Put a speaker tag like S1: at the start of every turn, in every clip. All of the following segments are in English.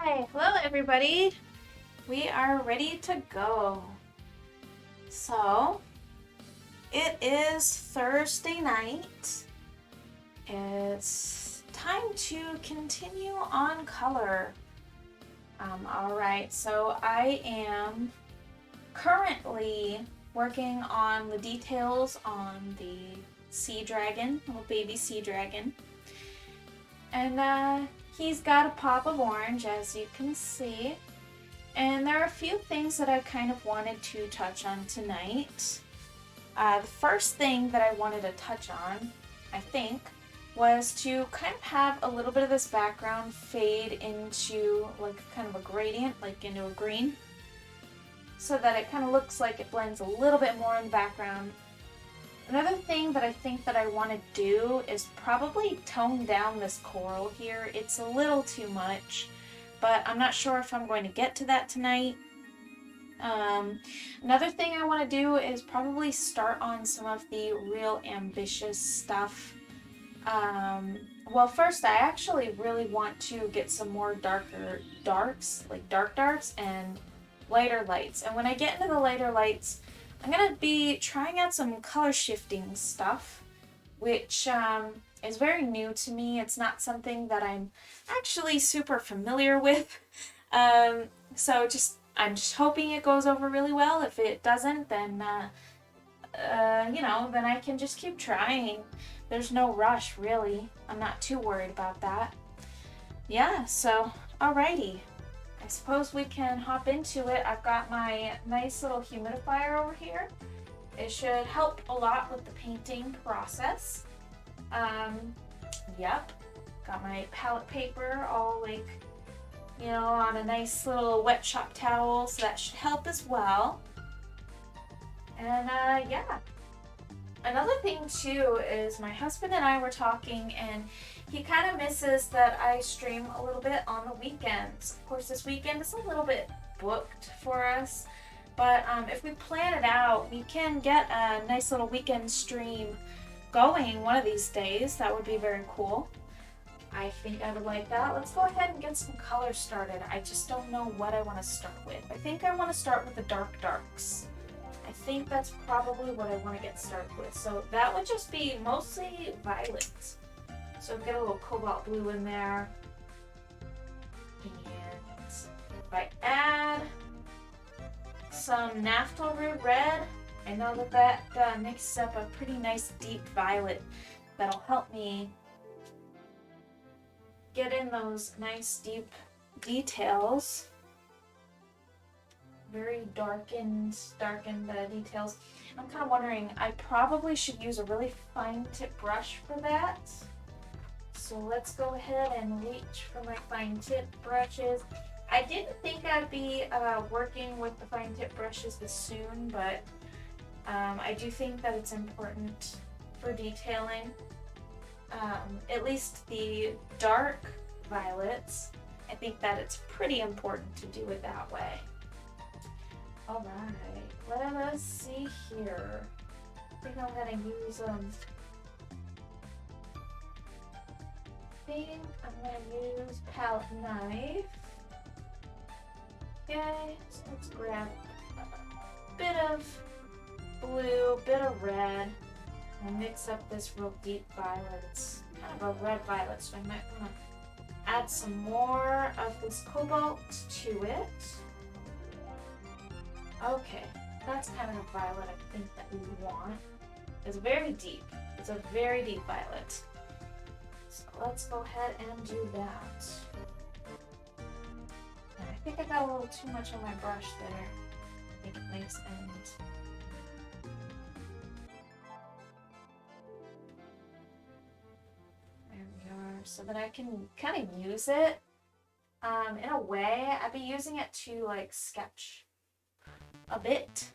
S1: Hi, hello everybody. We are ready to go. So, it is Thursday night. It's time to continue on color. Alright, so I am currently working on the details on the sea dragon, little baby sea dragon. And he's got a pop of orange, as you can see. And there are a few things that I kind of wanted to touch on tonight. The first thing that I wanted to touch on, I think, was to kind of have a little bit of this background fade into like kind of a gradient, like into a green, so that it kind of looks like it blends a little bit more in the background. Another thing that I think that I want to do is probably tone down this coral here. It's a little too much, but I'm not sure if I'm going to get to that tonight. Another thing I want to do is probably start on some of the real ambitious stuff. Well, first I actually really want to get some more darker darks, like dark darks and lighter lights. And when I get into the lighter lights, I'm going to be trying out some color shifting stuff, which is very new to me. It's not something that I'm actually super familiar with. So I'm just hoping it goes over really well. If it doesn't, then then I can just keep trying. There's no rush, really. I'm not too worried about that. Yeah, so alrighty. I suppose we can hop into it. I've got my nice little humidifier over here. It should help a lot with the painting process. Yep. Got my palette paper all on a nice little wet shop towel, so that should help as well. And yeah. Another thing too is my husband and I were talking, and he kind of misses that I stream a little bit on the weekends. Of course, this weekend is a little bit booked for us, but if we plan it out, we can get a nice little weekend stream going one of these days. That would be very cool. I think I would like that. Let's go ahead and get some colors started. I just don't know what I want to start with. I think I want to start with the dark darks. I think that's probably what I want to get started with. So that would just be mostly violet. So get a little cobalt blue in there. And if I add some naphthol root red, I know that mixes up a pretty nice deep violet that'll help me get in those nice deep details. Very darkened details. I'm kind of wondering, I probably should use a really fine tip brush for that. So let's go ahead and reach for my fine tip brushes. I didn't think I'd be working with the fine tip brushes this soon, but I do think that it's important for detailing. At least the dark violets, I think that it's pretty important to do it that way. Alright, let us see here. I think I'm gonna use palette knife. Okay, so let's grab a bit of blue, bit of red, and mix up this real deep violet. It's kind of a red violet, so I might want to add some more of this cobalt to it. Okay, that's kind of the violet I think that we want. It's very deep. It's a very deep violet. So let's go ahead and do that. And I think I got a little too much on my brush there. Make a nice end. There we are. So that I can kind of use it. In a way, I'd be using it to sketch a bit.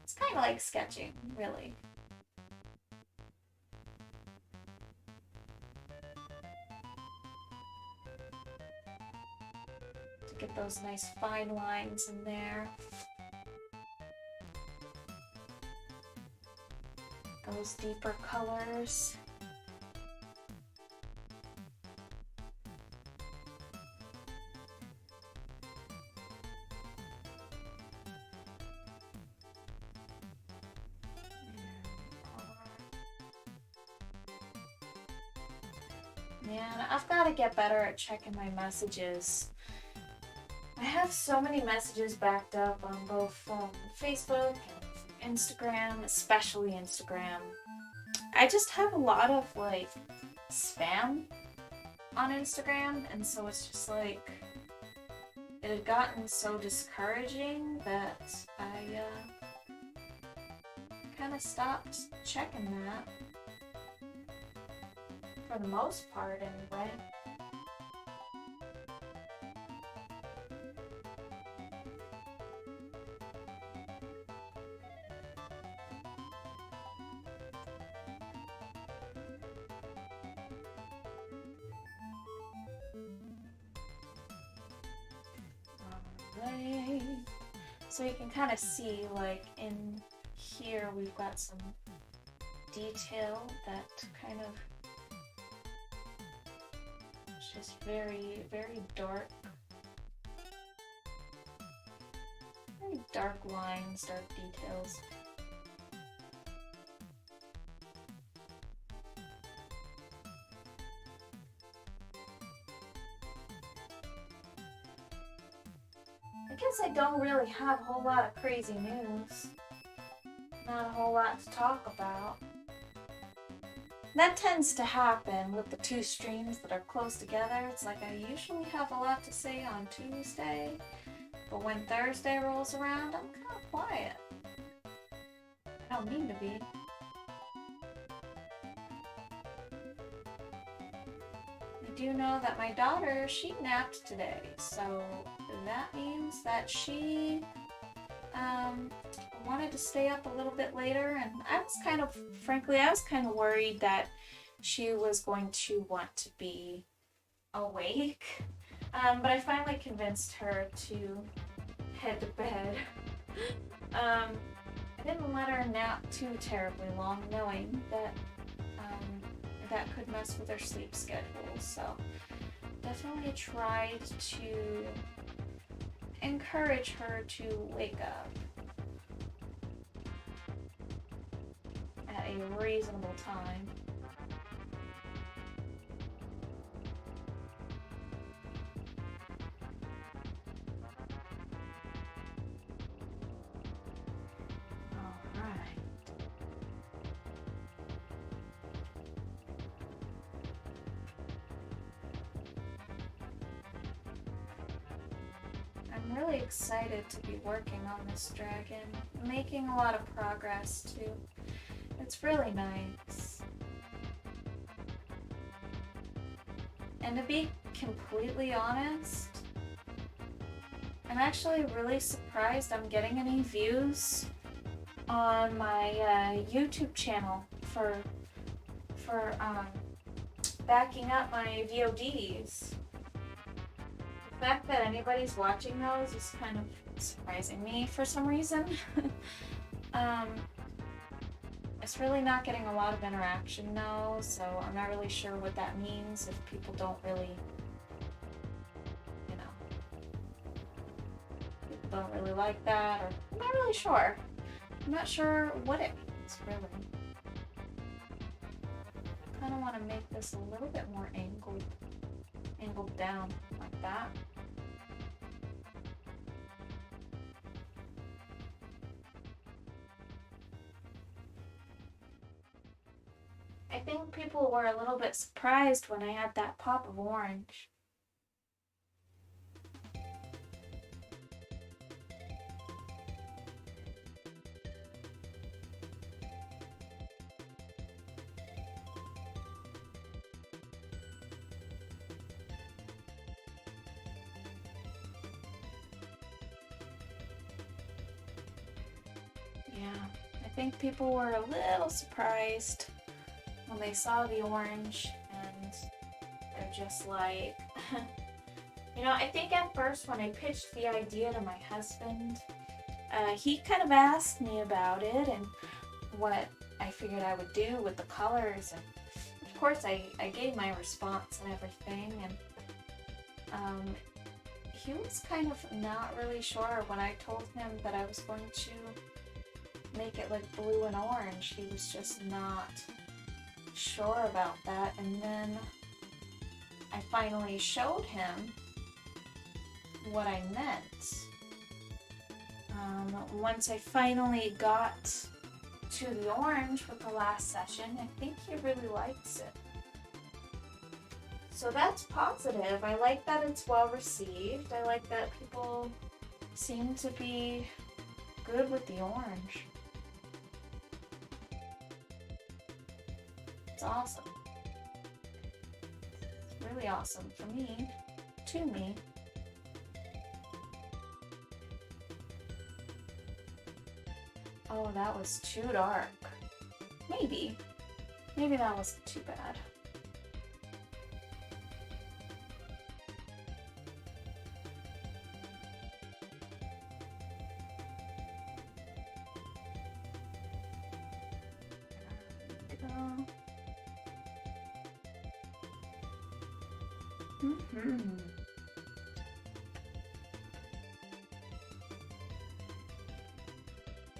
S1: It's kind of like sketching, really. To get those nice fine lines in there. Those deeper colors. Man, I've got to get better at checking my messages. I have so many messages backed up on both Facebook and Instagram, especially Instagram. I just have a lot of like spam on Instagram, and so it's just like it had gotten so discouraging that I kind of stopped checking that for the most part anyway. Alright. So you can kind of see, like, in here we've got some detail that kind of is just very, very dark. Very dark lines, dark details. I guess I don't really have a whole lot of crazy news. Not a whole lot to talk about. That tends to happen with the two streams that are close together. It's like I usually have a lot to say on Tuesday, but when Thursday rolls around, I'm kind of quiet. I don't mean to be. I do know that my daughter, she napped today, so that means that she wanted to stay up a little bit later, and I was kind of, frankly, I was kind of worried that she was going to want to be awake, but I finally convinced her to head to bed. I didn't let her nap too terribly long, knowing that that could mess with her sleep schedule, so definitely tried to encourage her to wake up at a reasonable time. Alright. I'm really excited to be working on this dragon, making a lot of progress too. It's really nice. And to be completely honest, I'm actually really surprised I'm getting any views on my YouTube channel for backing up my VODs. The fact that anybody's watching those is kind of surprising me for some reason. It's really not getting a lot of interaction though, so I'm not really sure what that means if people don't really, you know, people don't really like that, or I'm not really sure. I'm not sure what it means, really. I kind of want to make this a little bit more angled down like that. I think people were a little bit surprised when I had that pop of orange. Yeah, I think people were a little surprised when they saw the orange, and they're just like, you know, I think at first when I pitched the idea to my husband, he kind of asked me about it and what I figured I would do with the colors, and of course I gave my response and everything, and he was kind of not really sure when I told him that I was going to make it like blue and orange. He was just not sure about that, and then I finally showed him what I meant. Once I finally got to the orange with the last session, I think he really likes it. So that's positive. I like that it's well received. I like that people seem to be good with the orange. It's awesome. It's really awesome for me, to me. Oh, that was too dark. Maybe. Maybe that wasn't too bad.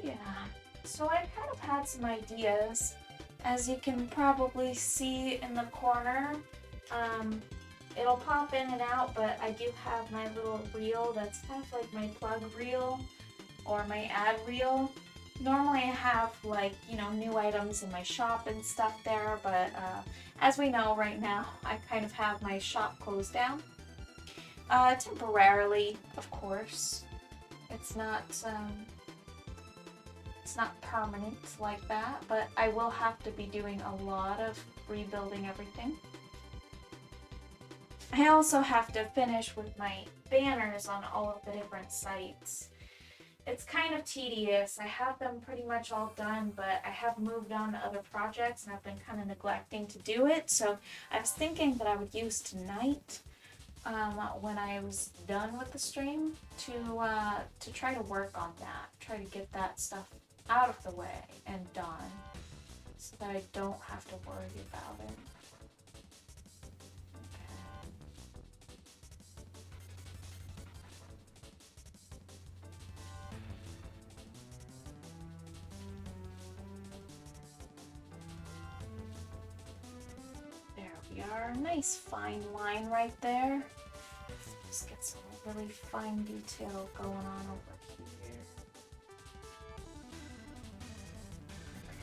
S1: Yeah, so I kind of had some ideas. As you can probably see in the corner, it'll pop in and out, but I do have my little reel that's kind of like my plug reel or my ad reel. Normally I have, like, you know, new items in my shop and stuff there, but as we know right now, I kind of have my shop closed down. Temporarily, of course. It's not permanent like that, but I will have to be doing a lot of rebuilding everything. I also have to finish with my banners on all of the different sites. It's kind of tedious. I have them pretty much all done, but I have moved on to other projects and I've been kind of neglecting to do it. So I was thinking that I would use tonight, when I was done with the stream, to try to work on that. Try to get that stuff out of the way and done so that I don't have to worry about it. There we are. Nice fine line right there. Just get some really fine detail going on over here.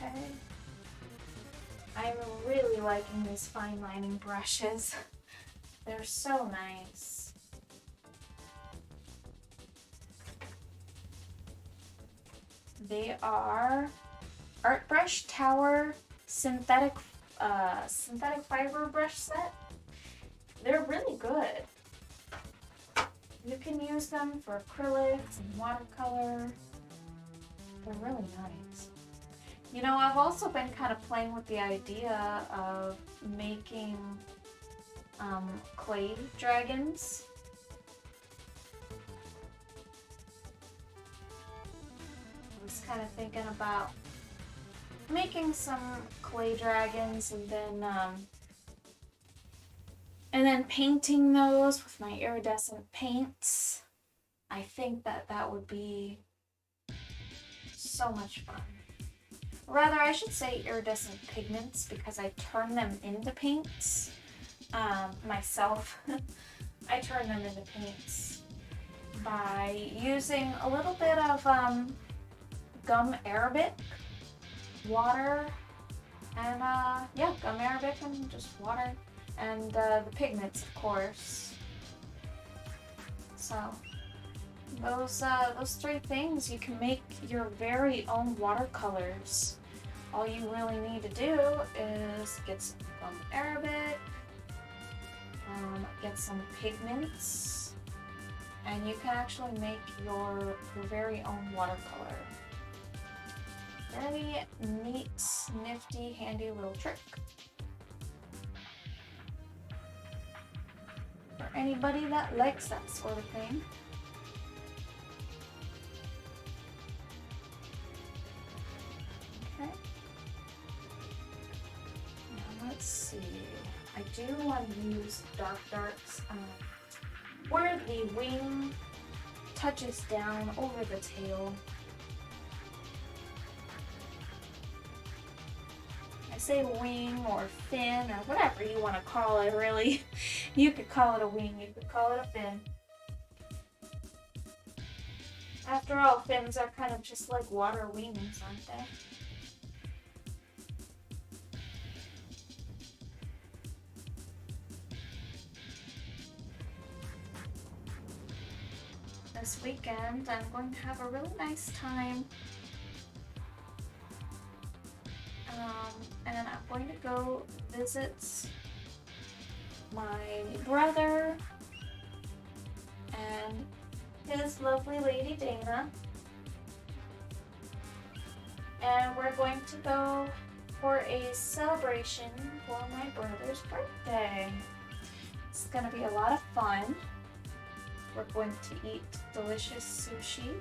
S1: Okay. I'm really liking these fine lining brushes. They're so nice. They are Art Brush Tower synthetic fiber brush set. They're really good. You can use them for acrylics and watercolor. They're really nice. You know, I've also been kind of playing with the idea of making clay dragons. I was kind of thinking about making some clay dragons and then painting those with my iridescent paints. I think that would be so much fun. Rather, I should say iridescent pigments, because I turn them into paints myself. I turn them into paints by using a little bit of gum arabic, water, and yeah, gum arabic and just water, and the pigments, of course. So those three things, you can make your very own watercolors. All you really need to do is get some gum arabic, get some pigments, and you can actually make your very own watercolor. Very neat, nifty, handy little trick for anybody that likes that sort of thing. Okay. Now let's see. I do want to use dark darks where the wing touches down over the tail. I say wing or fin or whatever you want to call it, really. You could call it a wing, you could call it a fin. After all, fins are kind of just like water wings, aren't they? This weekend, I'm going to have a really nice time. And I'm going to go visit my brother and his lovely lady Dana. And we're going to go for a celebration for my brother's birthday. It's gonna be a lot of fun. We're going to eat delicious sushi.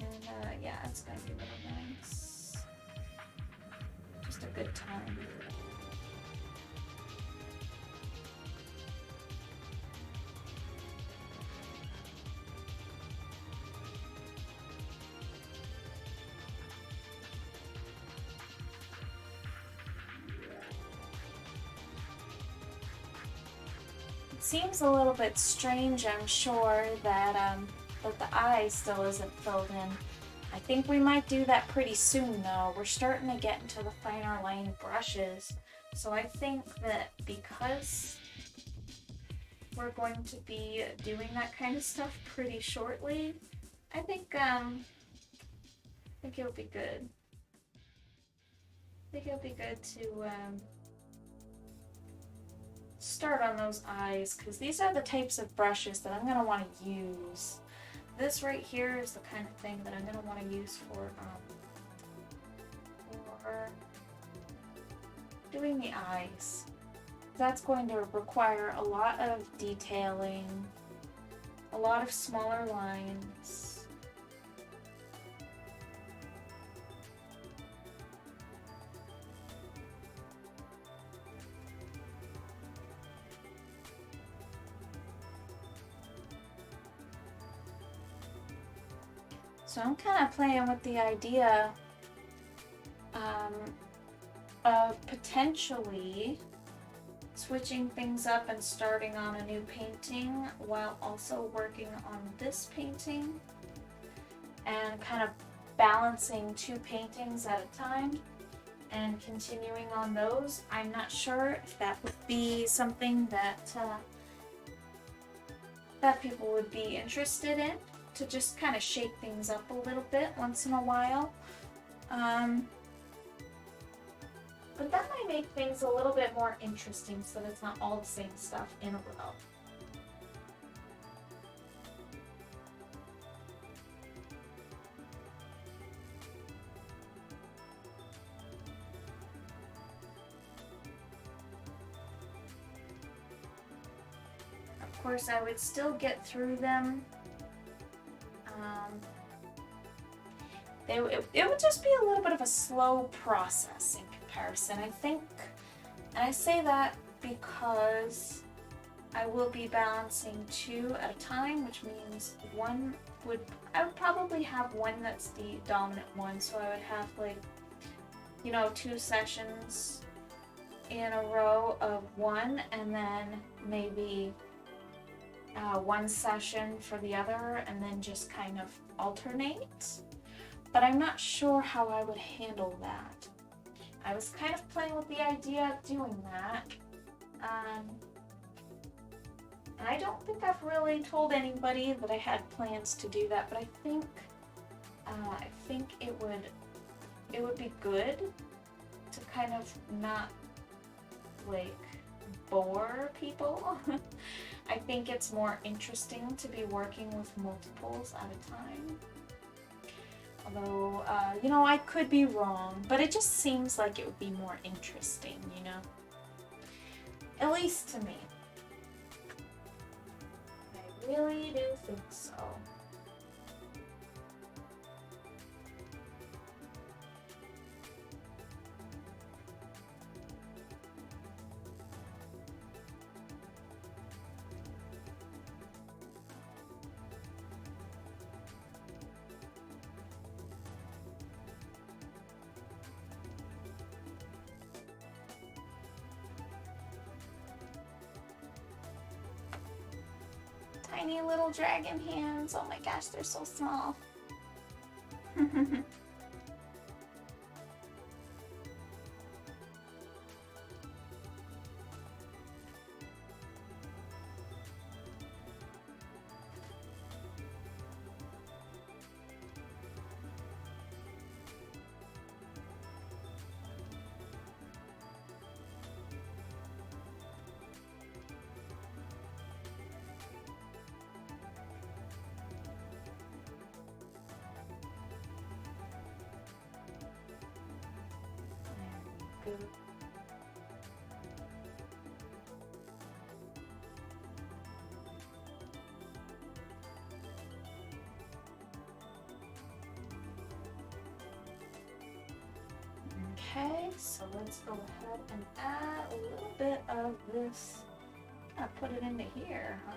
S1: And yeah, it's gonna be really nice. Just a good time. It seems a little bit strange, I'm sure, that the eye still isn't filled in. I think we might do that pretty soon though. We're starting to get into the finer line brushes. So I think that because we're going to be doing that kind of stuff pretty shortly, I think it'll be good. I think it'll be good to start on those eyes, because these are the types of brushes that I'm going to want to use. This right here is the kind of thing that I'm going to want to use for doing the eyes. That's going to require a lot of detailing, a lot of smaller lines. So I'm kind of playing with the idea of potentially switching things up and starting on a new painting while also working on this painting, and kind of balancing two paintings at a time and continuing on those. I'm not sure if that would be something that that people would be interested in, to just kind of shake things up a little bit once in a while. But that might make things a little bit more interesting so that it's not all the same stuff in a row. Of course, I would still get through them. It would just be a little bit of a slow process in comparison, I think. And I say that because I will be balancing two at a time, which means I would probably have one that's the dominant one. So I would have, like, you know, 2 sessions in a row of one, and then maybe 1 session for the other, and then just kind of alternate. But I'm not sure how I would handle that. I was kind of playing with the idea of doing that. And I don't think I've really told anybody that I had plans to do that, but I think it would be good to kind of not, like, bore people. I think it's more interesting to be working with multiples at a time. Although, you know, I could be wrong, but it just seems like it would be more interesting, you know? At least to me. I really do think so. tiny little dragon hands. Oh my gosh, they're so small. There we go. Okay, so let's go ahead and add a little bit of this. I'll put it into here, huh?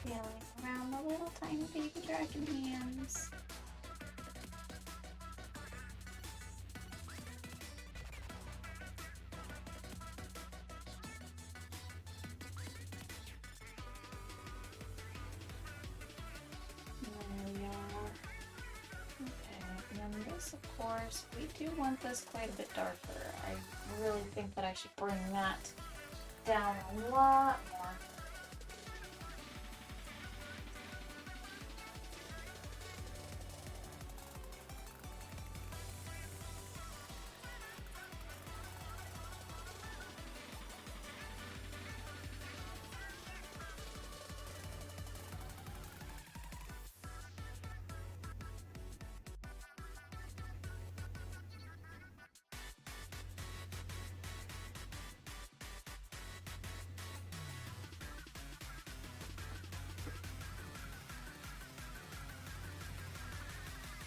S1: Detailing around the little tiny baby dragon hands. There we are. Okay, and then this, of course, we do want this quite a bit darker. I really think that I should bring that down a lot more.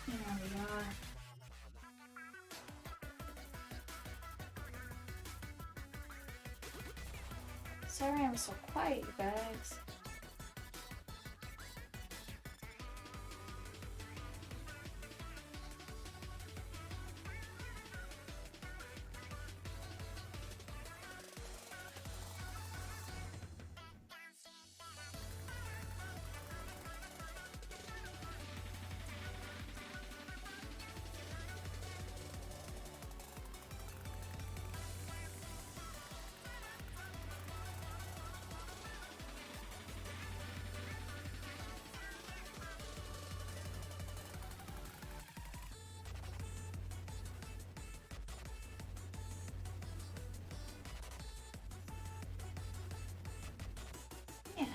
S1: There we are. Sorry I'm so quiet, you guys. Yeah.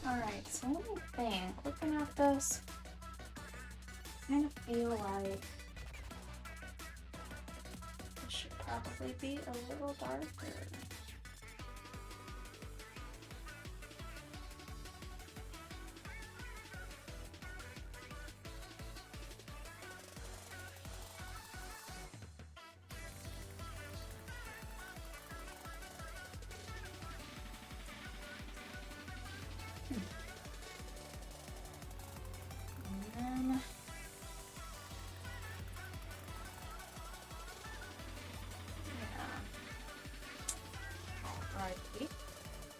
S1: Alright, so let me think. Looking at this, I kind of feel like it should probably be a little darker. And then alrighty,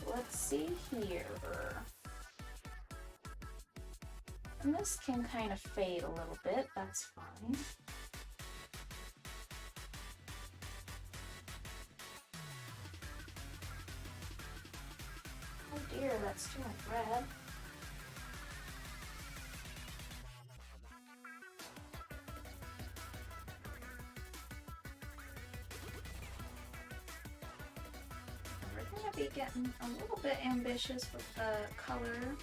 S1: let's see here. And this can kind of fade a little bit, that's fine. Oh dear, that's too much red. We're gonna be getting a little bit ambitious with the color.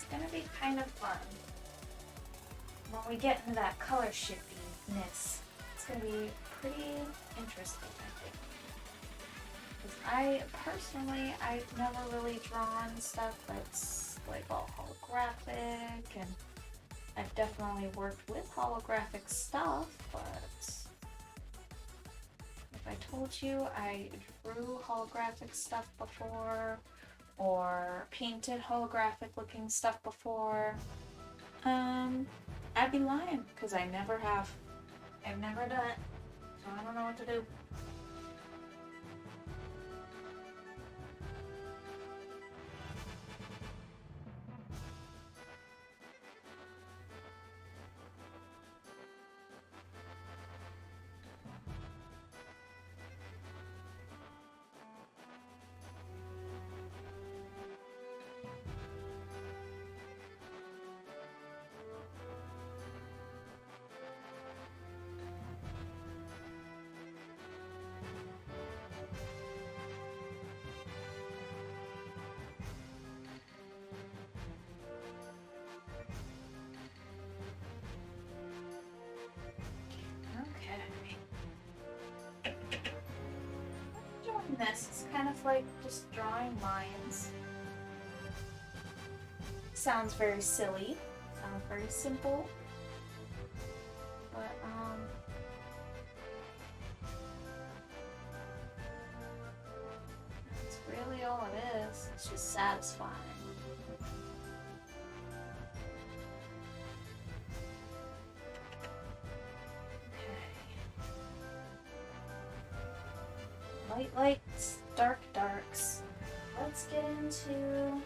S1: gonna be kind of fun. When we get into that color shiftiness, it's gonna be pretty interesting, I think. Because I've never really drawn stuff that's like all holographic, and I've definitely worked with holographic stuff, but if I told you I drew holographic stuff before, or painted holographic looking stuff before, I'd be lying, because I never have. I've never done it, so I don't know what to do. This is kind of like just drawing lines. Sounds very silly, sounds very simple, but that's really all it is. It's just satisfying. Light lights, dark darks. Let's get into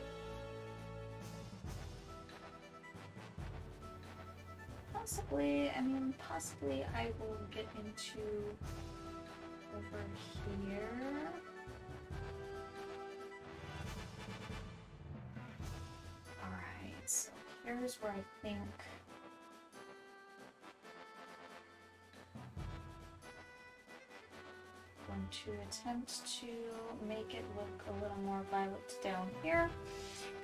S1: possibly I will get into over here. Alright, so here's where I think to attempt to make it look a little more violet down here.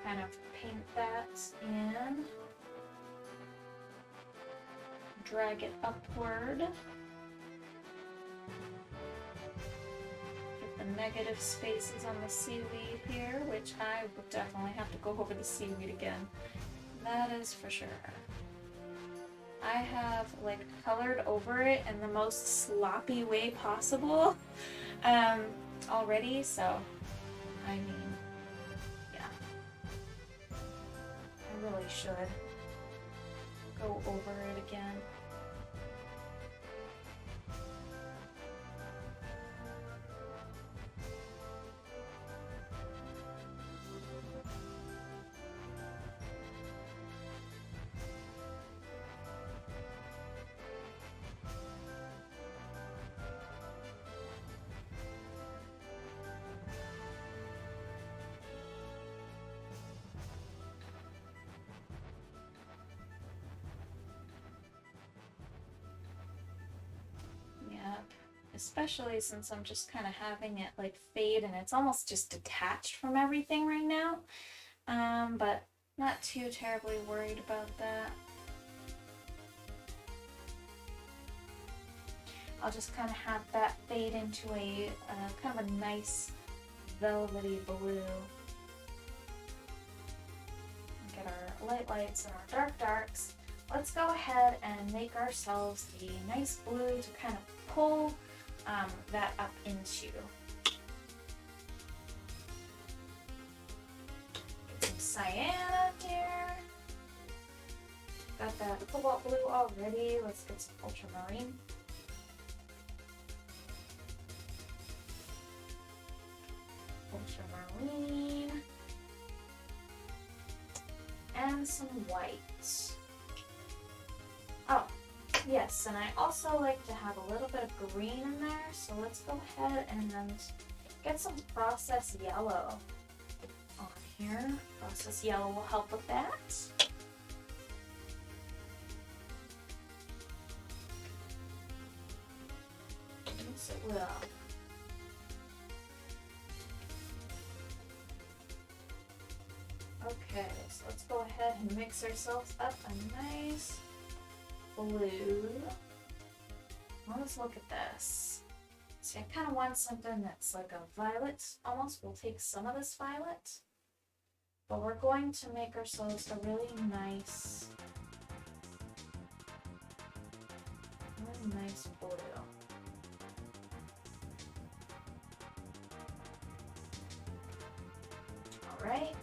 S1: Kind of paint that in. Drag it upward. Get the negative spaces on the seaweed here, which I would definitely have to go over the seaweed again. That is for sure. I have like colored over it in the most sloppy way possible already, so I mean, yeah, I really should go over it again. Especially since I'm just kind of having it like fade and it's almost just detached from everything right now. But not too terribly worried about that. I'll just kind of have that fade into a kind of a nice velvety blue. Get our light lights and our dark darks. Let's go ahead and make ourselves a nice blue to kind of pull that up into. Get some cyan up here. Got that cobalt blue already. Let's get some ultramarine. Ultramarine. And some white. Oh, yes, and I also like to have a little bit of green in there, so let's go ahead and get some processed yellow on here. Processed yellow will help with that. Yes, it will. Okay. Okay, so let's go ahead and mix ourselves up a nice blue. Let's look at this. See, I kind of want something that's like a violet almost. We'll take some of this violet, but we're going to make ourselves a really nice blue. All right.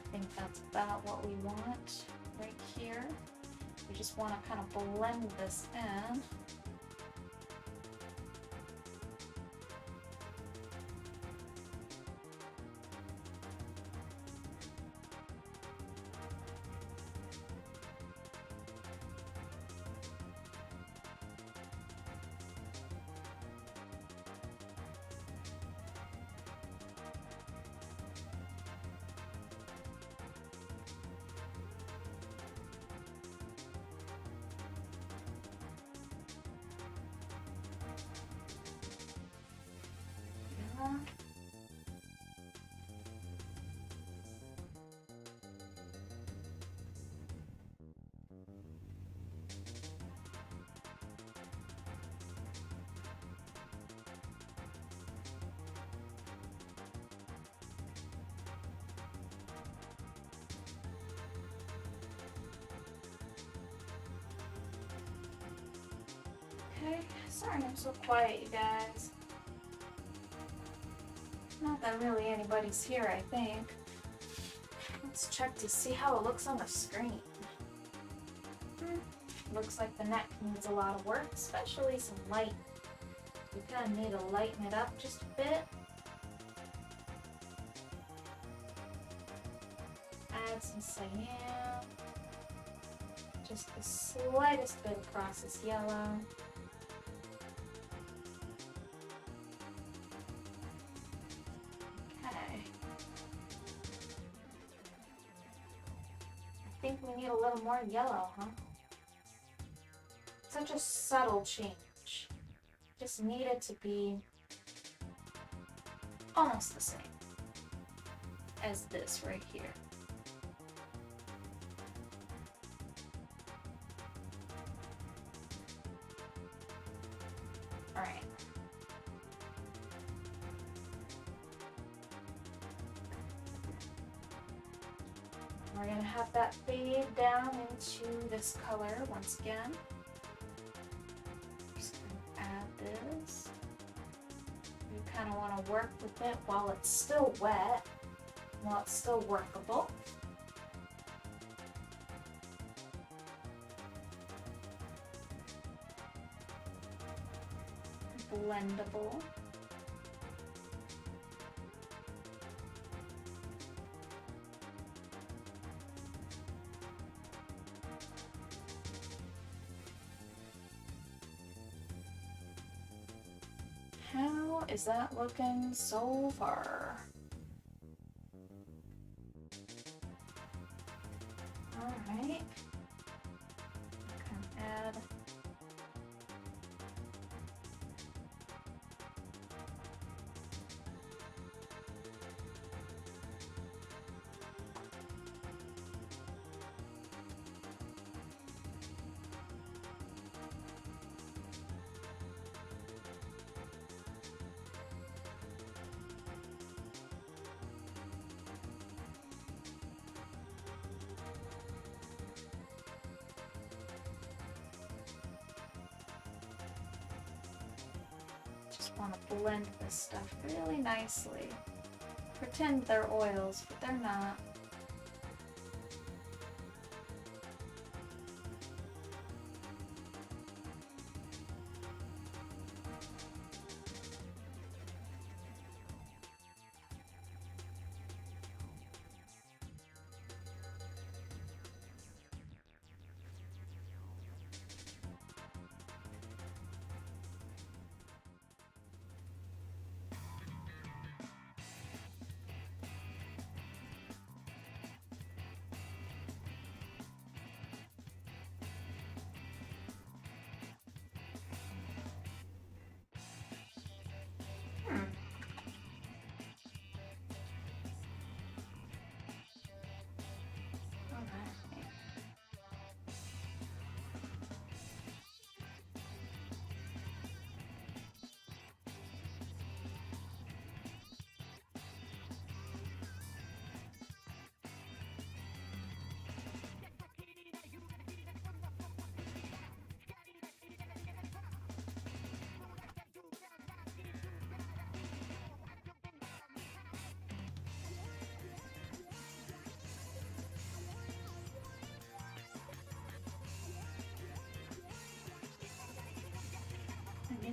S1: I think that's about what we want right here. We just want to kind of blend this in. Okay, sorry I'm so quiet, you guys. Not that really anybody's here, I think. Let's check to see how it looks on the screen. Looks like the neck needs a lot of work, especially some light. We kind of need to lighten it up just a bit. Add some cyan. Just the slightest bit of processed yellow. Okay. I think we need a little more yellow, huh? Such a subtle change. Just need it to be almost the same as this right here. All right. We're gonna have that fade down into this color once again. Just gonna add this. You kind of want to work with it while it's still wet, while it's still workable. Blendable. How is that looking so far? All right. Can add want to blend this stuff really nicely. Pretend they're oils, but they're not.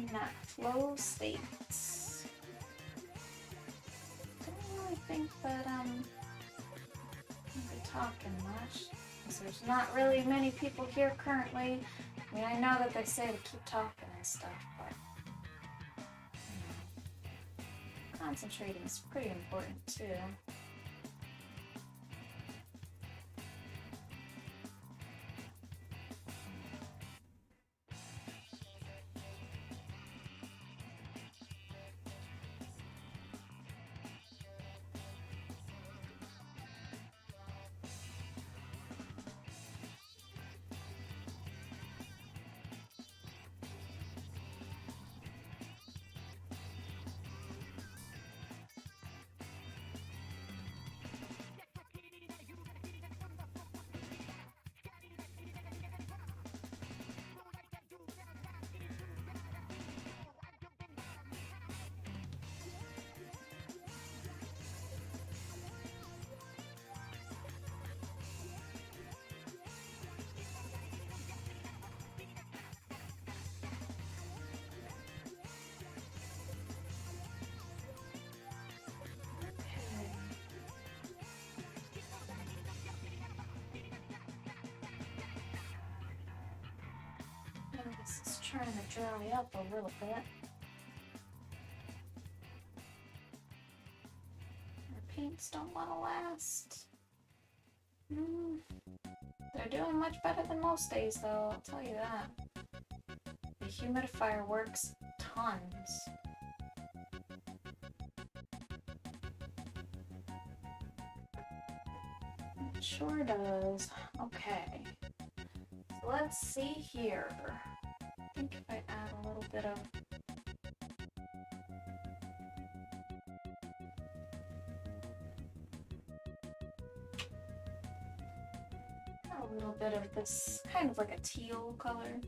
S1: in that flow state. Don't really think that I'm talking much, because there's not really many people here currently. I mean, I know that they say to keep talking and stuff, but concentrating is pretty important too. This is trying to dry up a little bit. Our paints don't want to last. They're doing much better than most days, though, I'll tell you that. The humidifier works tons. It sure does. Okay. So let's see here. I think if I add a little bit of this kind of like a teal color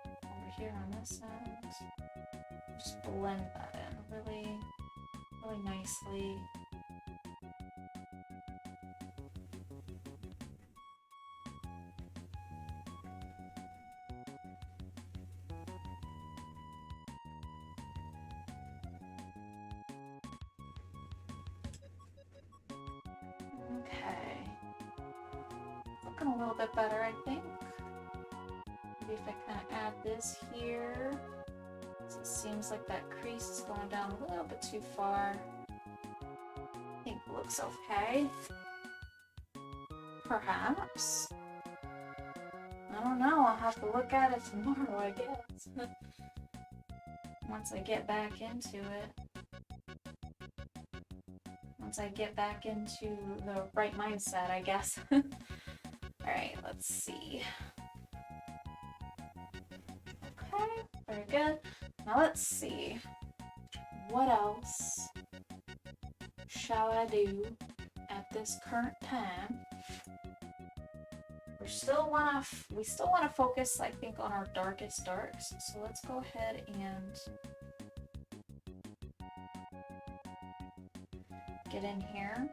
S1: over here on this end. Just blend that in really, really nicely. A little bit better, I think. Maybe if I kind of add this here. So it seems like that crease is going down a little bit too far. I think it looks okay. Perhaps. I don't know, I'll have to look at it tomorrow, I guess. Once I get back into it. Once I get back into the right mindset, I guess. Alright, let's see. Okay, very good. Now let's see. What else shall I do at this current time? We still wanna focus, I think, on our darkest darks. So let's go ahead and get in here.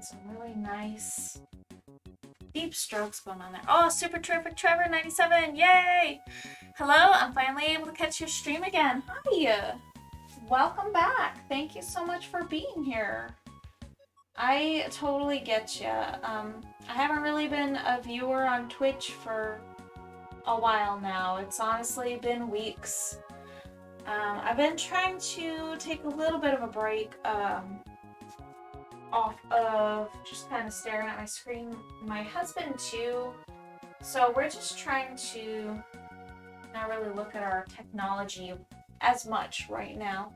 S1: Some really nice deep strokes going on there. Oh, super terrific, Trevor 97, yay! Hello, I'm finally able to catch your stream again. Hi, welcome back. Thank you so much for being here. I totally get you. I haven't really been a viewer on Twitch for a while now. It's honestly been weeks. I've been trying to take a little bit of a break. Off of just kind of staring at my screen. My husband too. So we're just trying to not really look at our technology as much right now.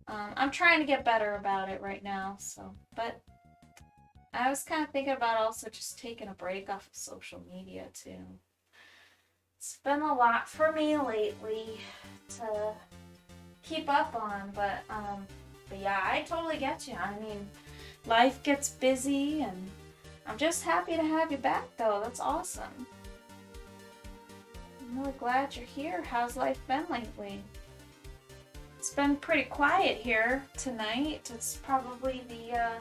S1: I'm trying to get better about it right now, so, but I was kind of thinking about also just taking a break off of social media too. It's been a lot for me lately to keep up on, but yeah, I totally get you. I mean, life gets busy, and I'm just happy to have you back, though. That's awesome. I'm really glad you're here. How's life been lately? It's been pretty quiet here tonight. It's probably the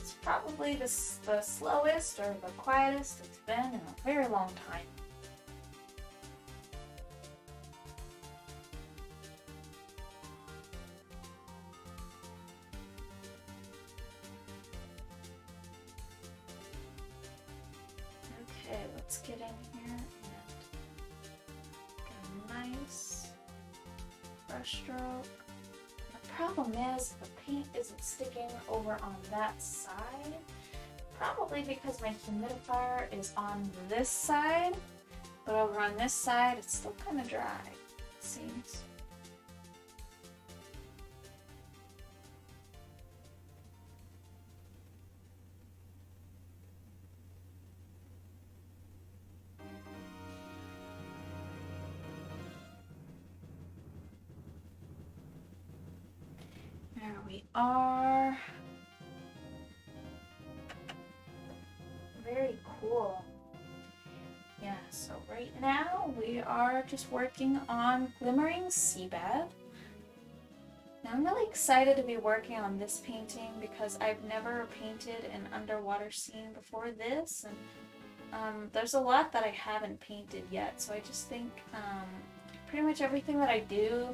S1: It's probably the slowest or the quietest it's been in a very long time. Okay, let's get in here and get a nice brush stroke. The problem is the paint isn't sticking over on that side. Probably because my humidifier is on this side, but over on this side it's still kind of dry, it seems. There we are. Very cool. Yeah, so right now we are just working on Glimmering Seabed. Now I'm really excited to be working on this painting because I've never painted an underwater scene before this, and there's a lot that I haven't painted yet, so I just think pretty much everything that I do,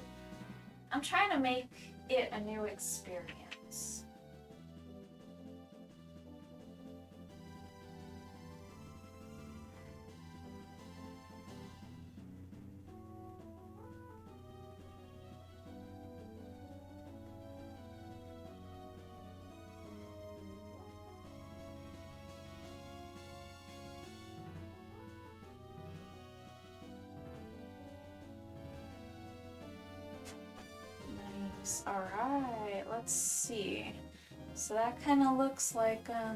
S1: I'm trying to make it a new experience. All right, let's see. So that kind of looks like I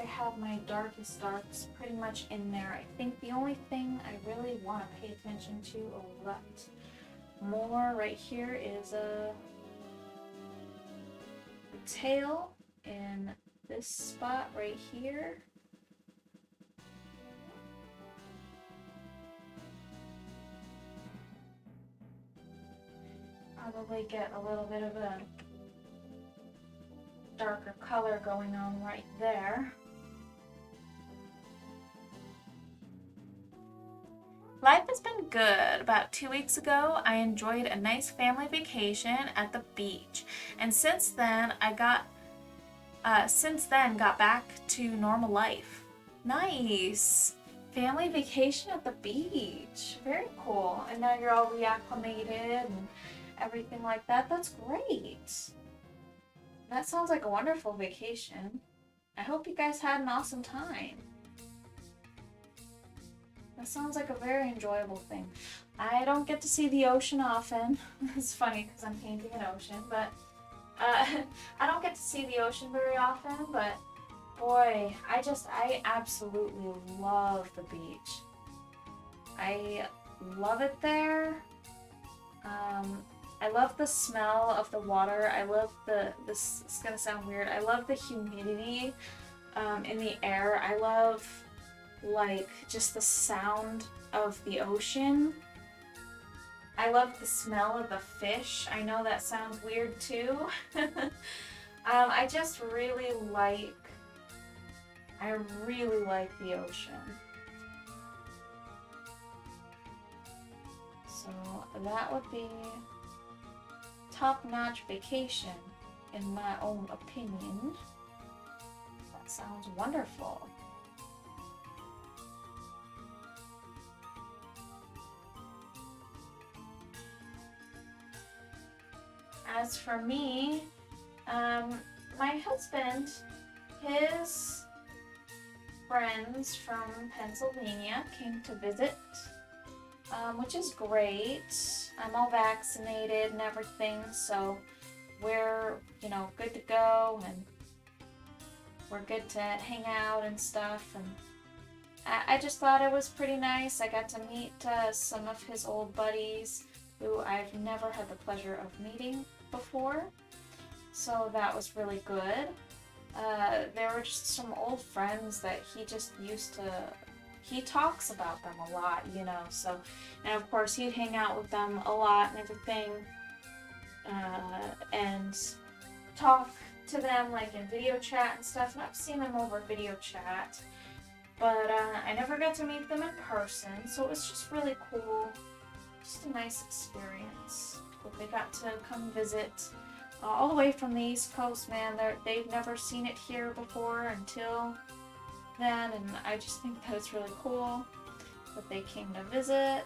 S1: have my darkest darks pretty much in there. I think the only thing I really want to pay attention to a lot more right here is the tail in this spot right here. Probably get a little bit of a darker color going on right there. Life has been good. About 2 weeks ago, I enjoyed a nice family vacation at the beach, and since then got back to normal life. Nice. Family vacation at the beach. Very cool. And now you're all reacclimated and everything like that. That's great. That sounds like a wonderful vacation. I hope you guys had an awesome time. That sounds like a very enjoyable thing. I don't get to see the ocean often. It's funny because I'm painting an ocean, but I don't get to see the ocean very often, but boy, I absolutely love the beach. I love it there. I love the smell of the water. I love this is gonna sound weird. I love the humidity in the air. I love like just the sound of the ocean. I love the smell of the fish. I know that sounds weird too. I just really like the ocean. So that would be top-notch vacation in my own opinion. That sounds wonderful. As for me, my husband, his friends from Pennsylvania came to visit, which is great. I'm all vaccinated and everything, so we're, good to go, and we're good to hang out and stuff. And I just thought it was pretty nice. I got to meet some of his old buddies who I've never had the pleasure of meeting before, so that was really good. There were just some old friends that he talks about them a lot, so, and of course he'd hang out with them a lot and everything, and talk to them like in video chat and stuff, and I've seen them over video chat, but I never got to meet them in person, so it was just really cool. Just a nice experience. But they got to come visit all the way from the East Coast, man. They've never seen it here before until then, and I just think that it's really cool that they came to visit.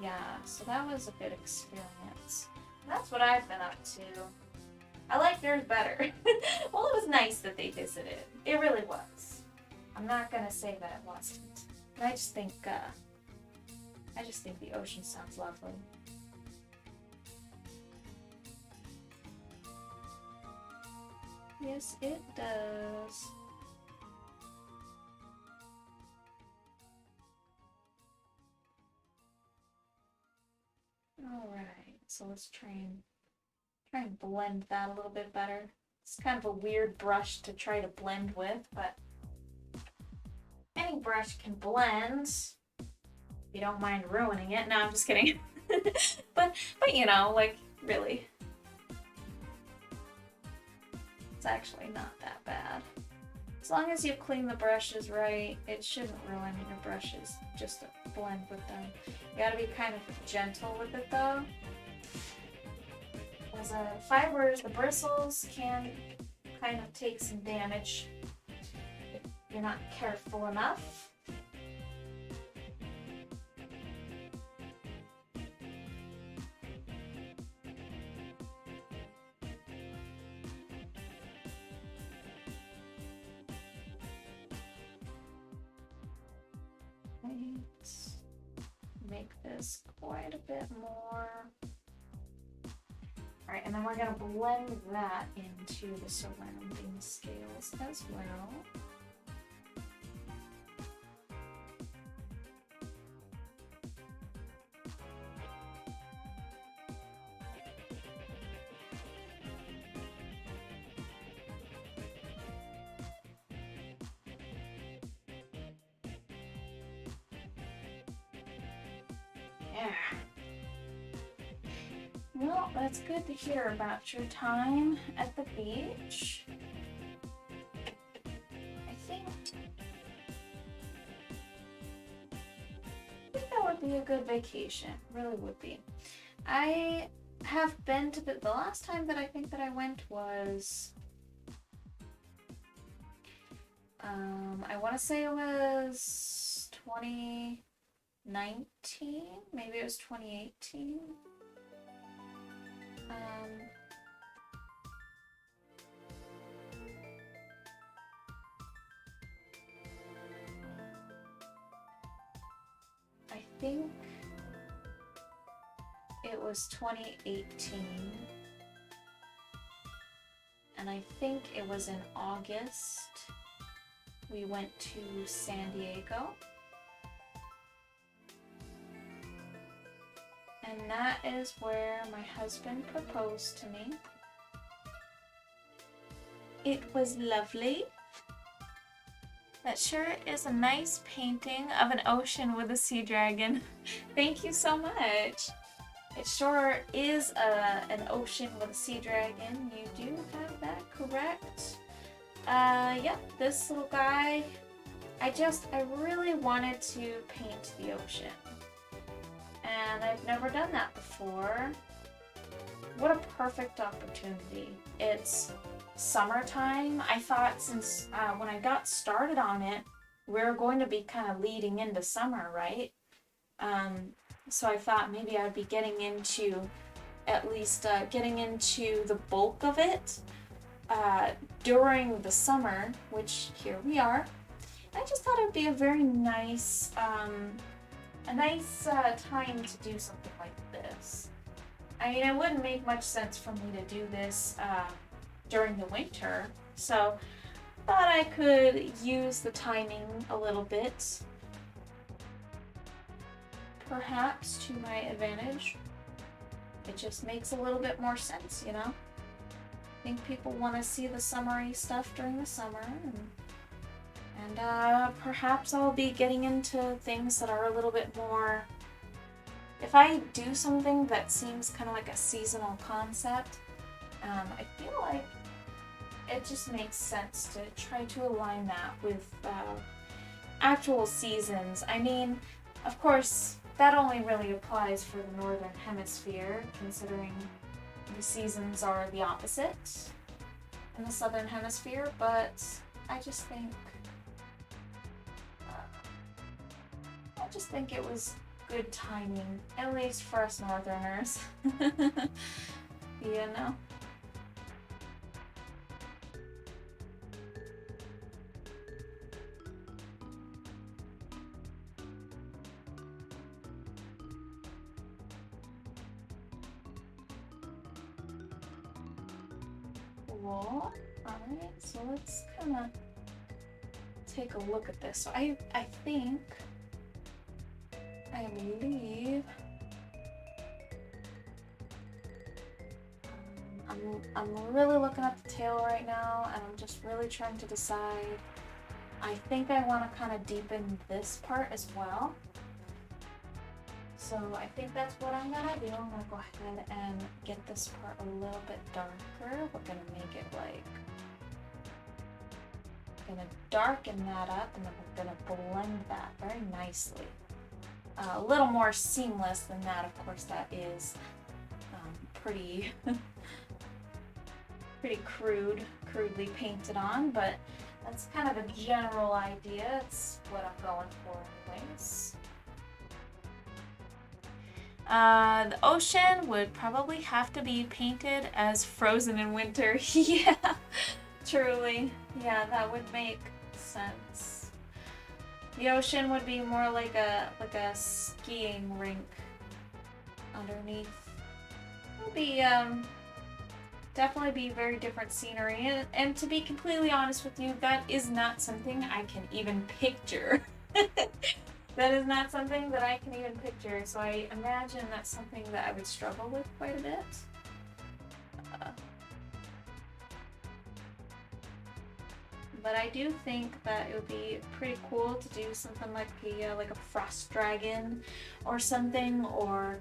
S1: Yeah, so that was a good experience. That's what I've been up to. I like theirs better. Well, it was nice that they visited. It really was. I'm not gonna say that it wasn't. But I just think the ocean sounds lovely. Yes, it does. Alright, so let's try and blend that a little bit better. It's kind of a weird brush to try to blend with, but any brush can blend. If you don't mind ruining it. No, I'm just kidding. but you know, like, really. It's actually not that bad. As long as you clean the brushes right, it shouldn't ruin your brushes just to blend with them. You gotta be kind of gentle with it though. Because fibers, the bristles can kind of take some damage if you're not careful enough. Make this quite a bit more. Alright, and then we're going to blend that into the surrounding scales as well. Well, that's good to hear about your time at the beach. I think that would be a good vacation. Really would be. I have been to the last time that I think that I went was I want to say it was 2019, maybe it was 2018. I think it was 2018, and I think it was in August. We went to San Diego. And that is where my husband proposed to me. It was lovely. That sure is a nice painting of an ocean with a sea dragon. Thank you so much. It sure is an ocean with a sea dragon. You do have that correct. Yeah, this little guy, I really wanted to paint the ocean. And I've never done that before. What a perfect opportunity. It's summertime. I thought since when I got started on it, we were going to be kind of leading into summer, right? So I thought maybe I'd be getting into, at least getting into the bulk of it during the summer, which here we are. I just thought it would be a very nice time to do something like this. I mean, it wouldn't make much sense for me to do this during the winter, so I thought I could use the timing a little bit, perhaps to my advantage. It just makes a little bit more sense, you know? I think people want to see the summery stuff during the summer, and perhaps I'll be getting into things that are a little bit more... If I do something that seems kind of like a seasonal concept, I feel like it just makes sense to try to align that with actual seasons. I mean, of course, that only really applies for the Northern Hemisphere, considering the seasons are the opposite in the Southern Hemisphere, but I just think it was good timing, at least for us Northerners. You know? Cool. Alright, so let's kind of take a look at this. So I believe I'm really looking at the tail right now, and I'm just really trying to decide. I think I want to kind of deepen this part as well. So I think that's what I'm gonna do. I'm gonna go ahead and get this part a little bit darker. We're gonna make it like, gonna darken that up, and then we're gonna blend that very nicely. A little more seamless than that, of course. That is pretty crudely painted on, but that's kind of a general idea. It's what I'm going for anyways. The ocean would probably have to be painted as frozen in winter. Yeah, truly. Yeah, that would make sense. The ocean would be more like a skiing rink underneath. It would be definitely be very different scenery, and to be completely honest with you, that is not something I can even picture. That is not something that I can even picture, so I imagine that's something that I would struggle with quite a bit. But I do think that it would be pretty cool to do something like a frost dragon or something, or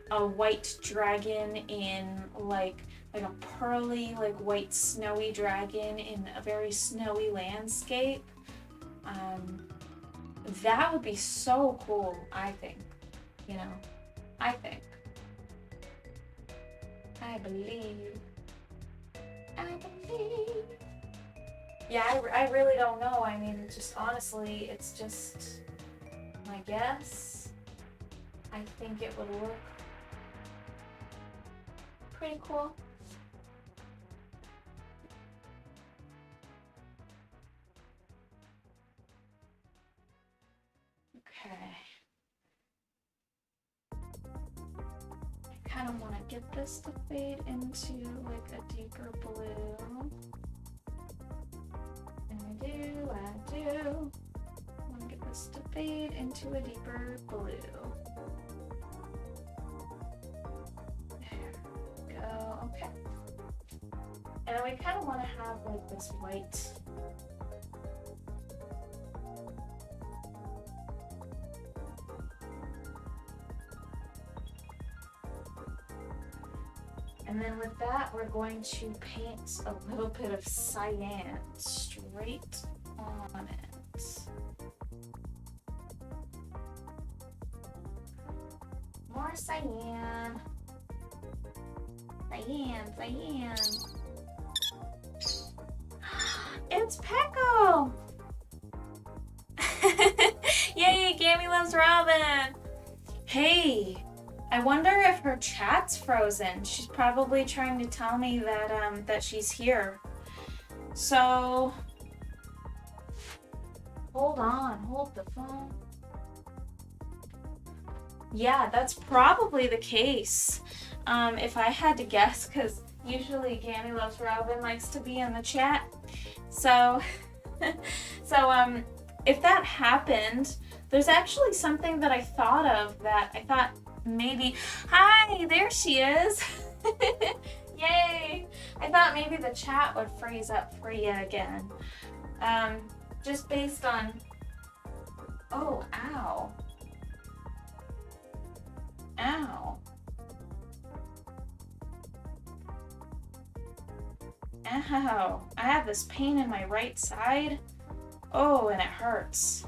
S1: a white dragon in like a pearly, like white snowy dragon in a very snowy landscape. That would be so cool, I think. You know, I think. I believe. Yeah, I really don't know. I mean, just honestly, it's just my guess. I think it would look pretty cool. Okay. I kind of want to get this to fade into like a deeper blue. I do. I want to get this to fade into a deeper blue. There we go. Okay. And then we kind of want to have like this white. And then with that, we're going to paint a little bit of cyan straight on it. More cyan. Cyan. It's Pecco! Yay, Gammy loves Robin! Hey! I wonder if her chat's frozen. She's probably trying to tell me that that she's here. So hold the phone. Yeah, that's probably the case. If I had to guess, because usually Gammy Loves Robin likes to be in the chat. So if that happened, there's actually something that I thought of that I thought maybe, hi, there she is. Yay. I thought maybe the chat would freeze up for you again. Just based on, oh, ow. Ow. Ow. I have this pain in my right side. Oh, and it hurts.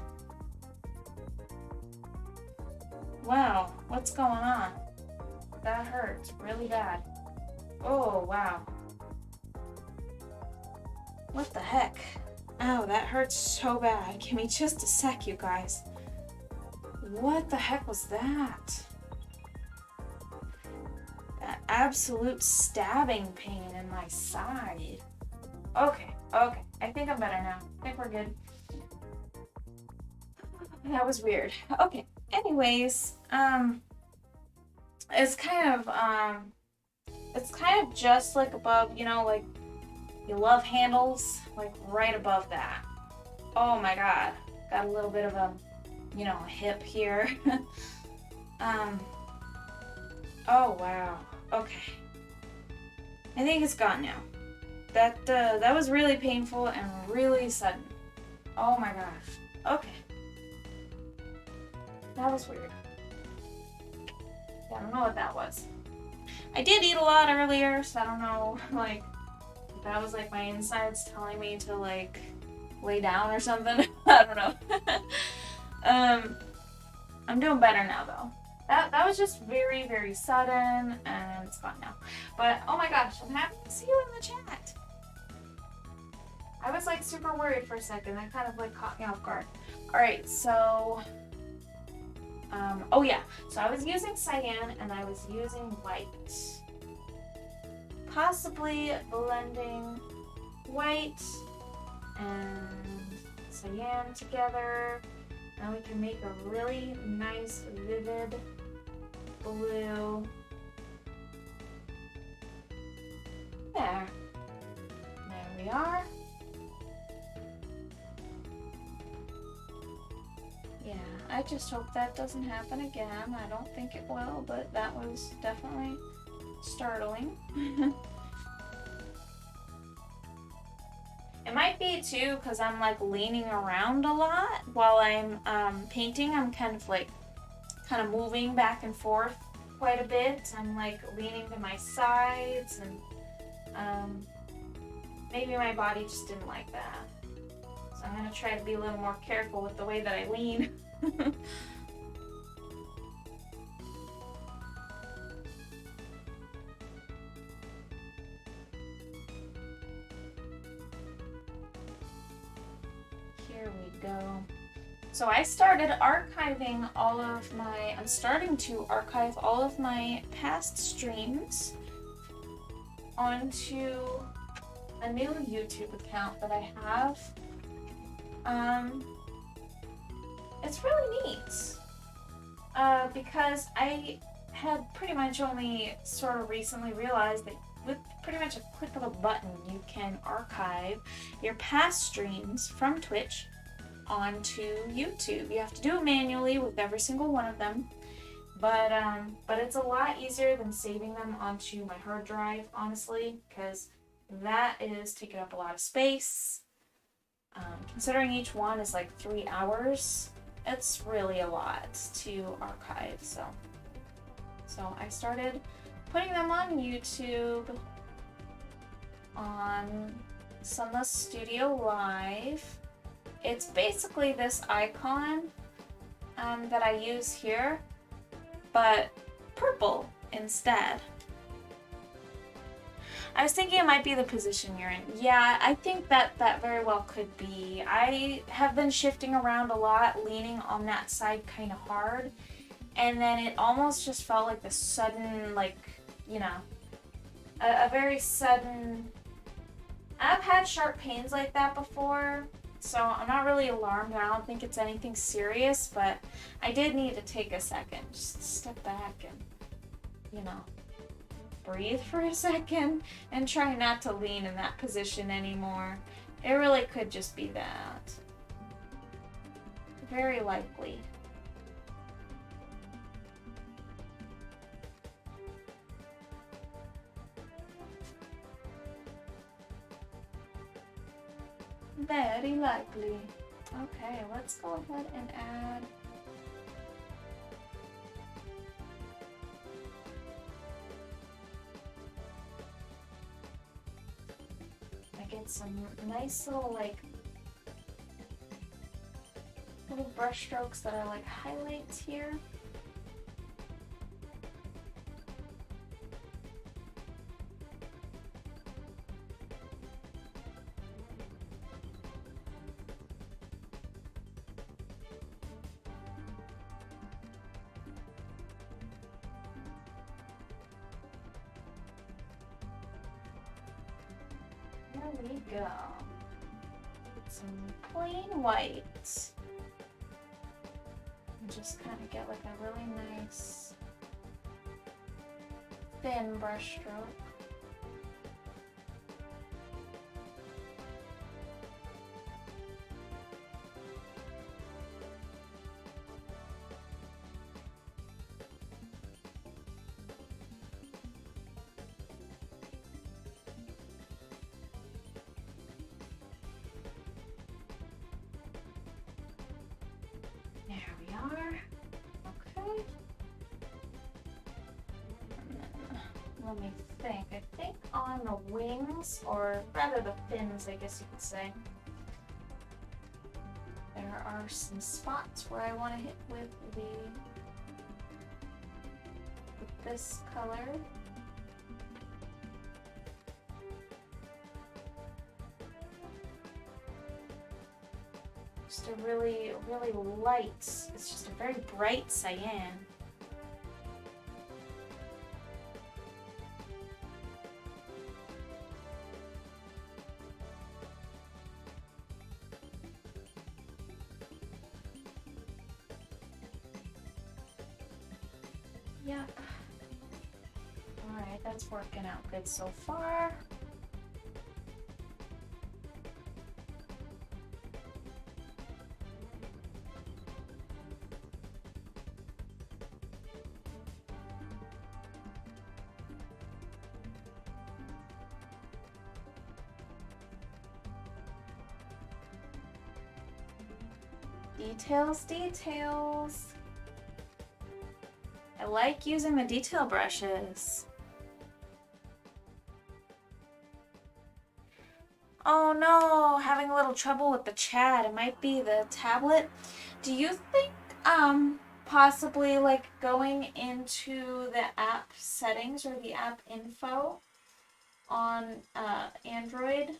S1: Wow, what's going on? That hurts really bad. Oh, wow. What the heck? Ow, that hurts so bad. Give me just a sec, you guys. What the heck was that? That absolute stabbing pain in my side. Okay, okay. I think I'm better now. I think we're good. That was weird. Okay. Anyways, it's kind of just like above, you know, like your love handles, like right above that. Oh my god. Got a little bit of a, you know, hip here. Oh wow. Okay. I think it's gone now. That was really painful and really sudden. Oh my gosh. Okay. That was weird. I don't know what that was. I did eat a lot earlier, so I don't know, like, if that was like my insides telling me to like lay down or something. I don't know. I'm doing better now though. That was just very, very sudden and it's gone now. But oh my gosh, I'm happy to see you in the chat. I was like super worried for a second. That kind of like caught me off guard. Alright, so oh yeah, so I was using cyan and I was using white. Possibly blending white and cyan together. And we can make a really nice, vivid blue. There. There we are. Yeah, I just hope that doesn't happen again. I don't think it will, but that was definitely startling. It might be too because I'm like leaning around a lot while I'm painting. I'm kind of moving back and forth quite a bit. I'm like leaning to my sides and maybe my body just didn't like that. So I'm going to try to be a little more careful with the way that I lean. Here we go. So I started archiving all of my, I'm starting to archive all of my past streams onto a new YouTube account that I have. It's really neat because I had pretty much only sort of recently realized that with pretty much a click of a button you can archive your past streams from Twitch onto YouTube. You have to do it manually with every single one of them, but it's a lot easier than saving them onto my hard drive, honestly, because that is taking up a lot of space. Considering each one is like 3 hours, it's really a lot to archive. So I started putting them on YouTube on Sunless Studio Live. It's basically this icon that I use here, but purple instead. I was thinking it might be the position you're in. Yeah, I think that very well could be. I have been shifting around a lot, leaning on that side kind of hard, and then it almost just felt like the sudden, like, you know, a very sudden... I've had sharp pains like that before, so I'm not really alarmed. I don't think it's anything serious, but I did need to take a second, just step back and, you know, breathe for a second and try not to lean in that position anymore. It really could just be that. Very likely. Very likely. Okay, let's go ahead and add made some nice little like little brush strokes that are like highlights here. There we go. Some plain white. And just kind of get like a really nice thin brush stroke. There we are. Okay. And then, let me think. I think on the wings, or rather the fins, I guess you could say, there are some spots where I want to hit with this color. Just a really, really light, it's just a very bright cyan. Yep. Alright, that's working out good so far. Details, details. I like using the detail brushes. Oh no, having a little trouble with the chat. It might be the tablet. Do you think possibly like going into the app settings or the app info on Android?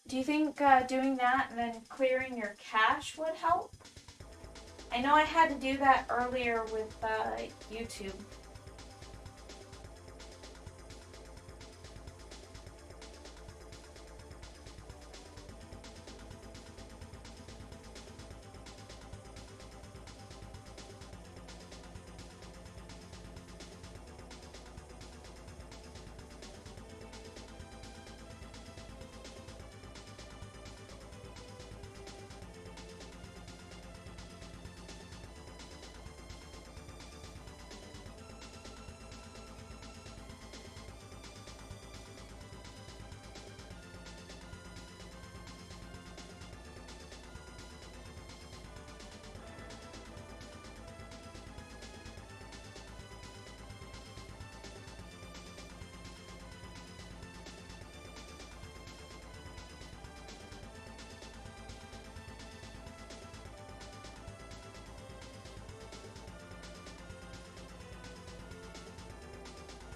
S1: Do you think doing that and then clearing your cache would help? I know I had to do that earlier with YouTube.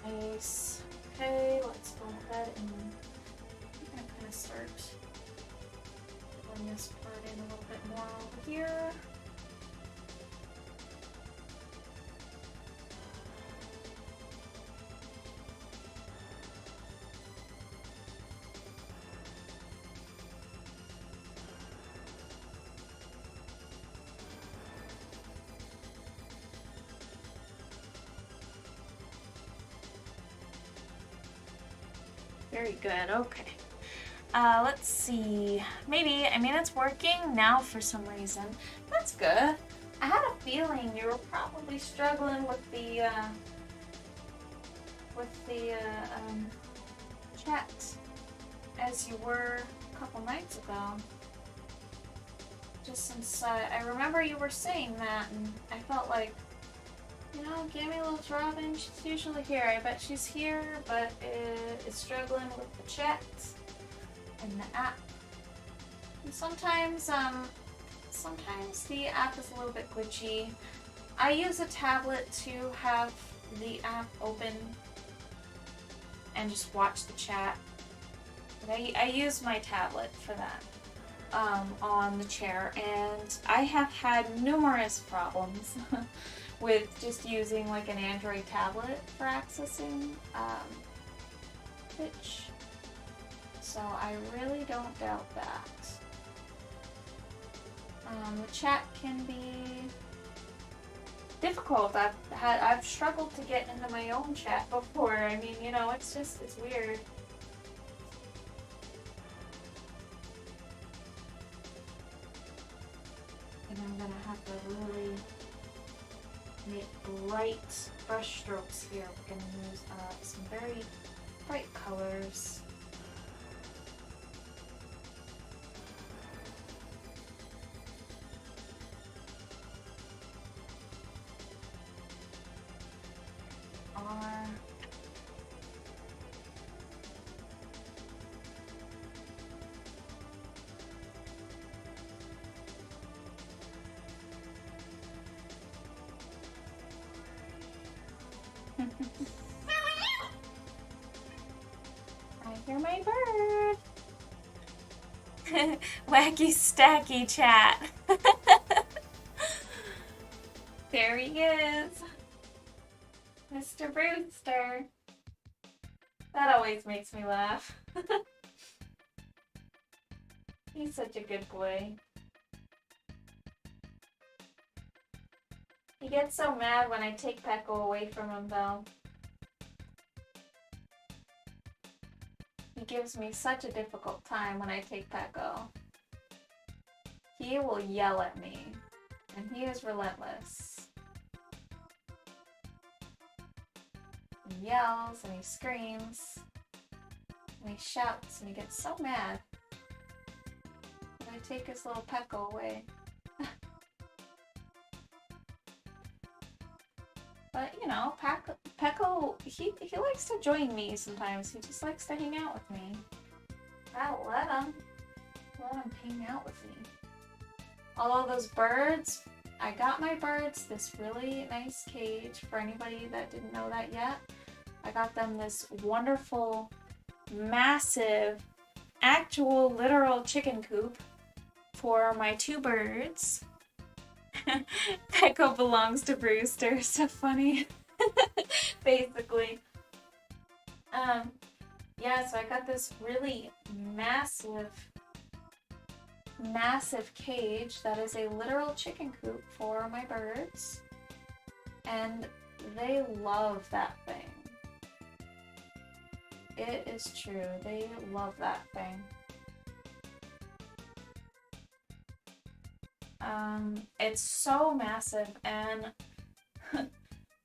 S1: Nice. Okay, let's go ahead and I'm gonna kind of start filling this part in a little bit more over here. Very good, okay. Let's see. Maybe, I mean, it's working now for some reason. That's good. I had a feeling you were probably struggling with the chat as you were a couple nights ago. Just since I remember you were saying that, and I felt like, you know, Gammy loves Robin. She's usually here. I bet she's here, but is struggling with the chat and the app. And sometimes the app is a little bit glitchy. I use a tablet to have the app open and just watch the chat. But I use my tablet for that on the chair, and I have had numerous problems with just using like an Android tablet for accessing Twitch. So I really don't doubt that. The chat can be difficult. I've struggled to get into my own chat before. I mean, you know, it's weird. And I'm gonna have to really make bright brush strokes here. We're gonna use some very bright colors. I hear my bird. Wacky stacky chat. There he is. Mr. Brewster. That always makes me laugh. He's such a good boy. He gets so mad when I take Pecco away from him, though. He gives me such a difficult time when I take Pecco. He will yell at me, and he is relentless. He yells, and he screams, and he shouts, and he gets so mad when I take his little Pecco away. But, you know, Pecco, he likes to join me sometimes. He just likes to hang out with me. I'll let him hang out with me. Although those birds, I got my birds this really nice cage. For anybody that didn't know that yet, I got them this wonderful, massive, actual, literal chicken coop for my 2 birds. Pecco belongs to Brewster. So funny. Basically. Yeah, so I got this really massive cage that is a literal chicken coop for my birds. And they love that thing. It is true. They love that thing. It's so massive, and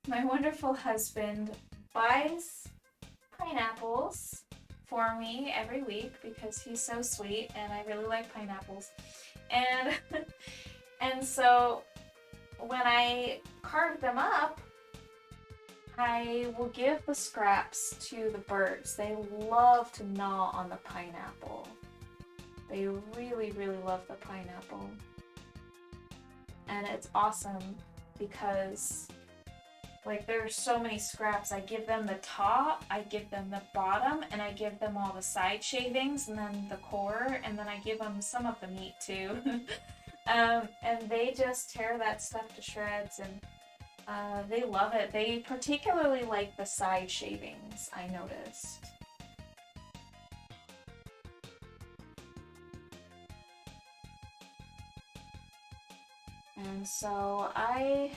S1: my wonderful husband buys pineapples for me every week because he's so sweet and I really like pineapples. And and so when I carve them up, I will give the scraps to the birds. They love to gnaw on the pineapple. They really, really love the pineapple. And it's awesome because, like, there's so many scraps. I give them the top, I give them the bottom, and I give them all the side shavings, and then the core, and then I give them some of the meat too. And they just tear that stuff to shreds, and they love it. They particularly like the side shavings, I noticed. And so I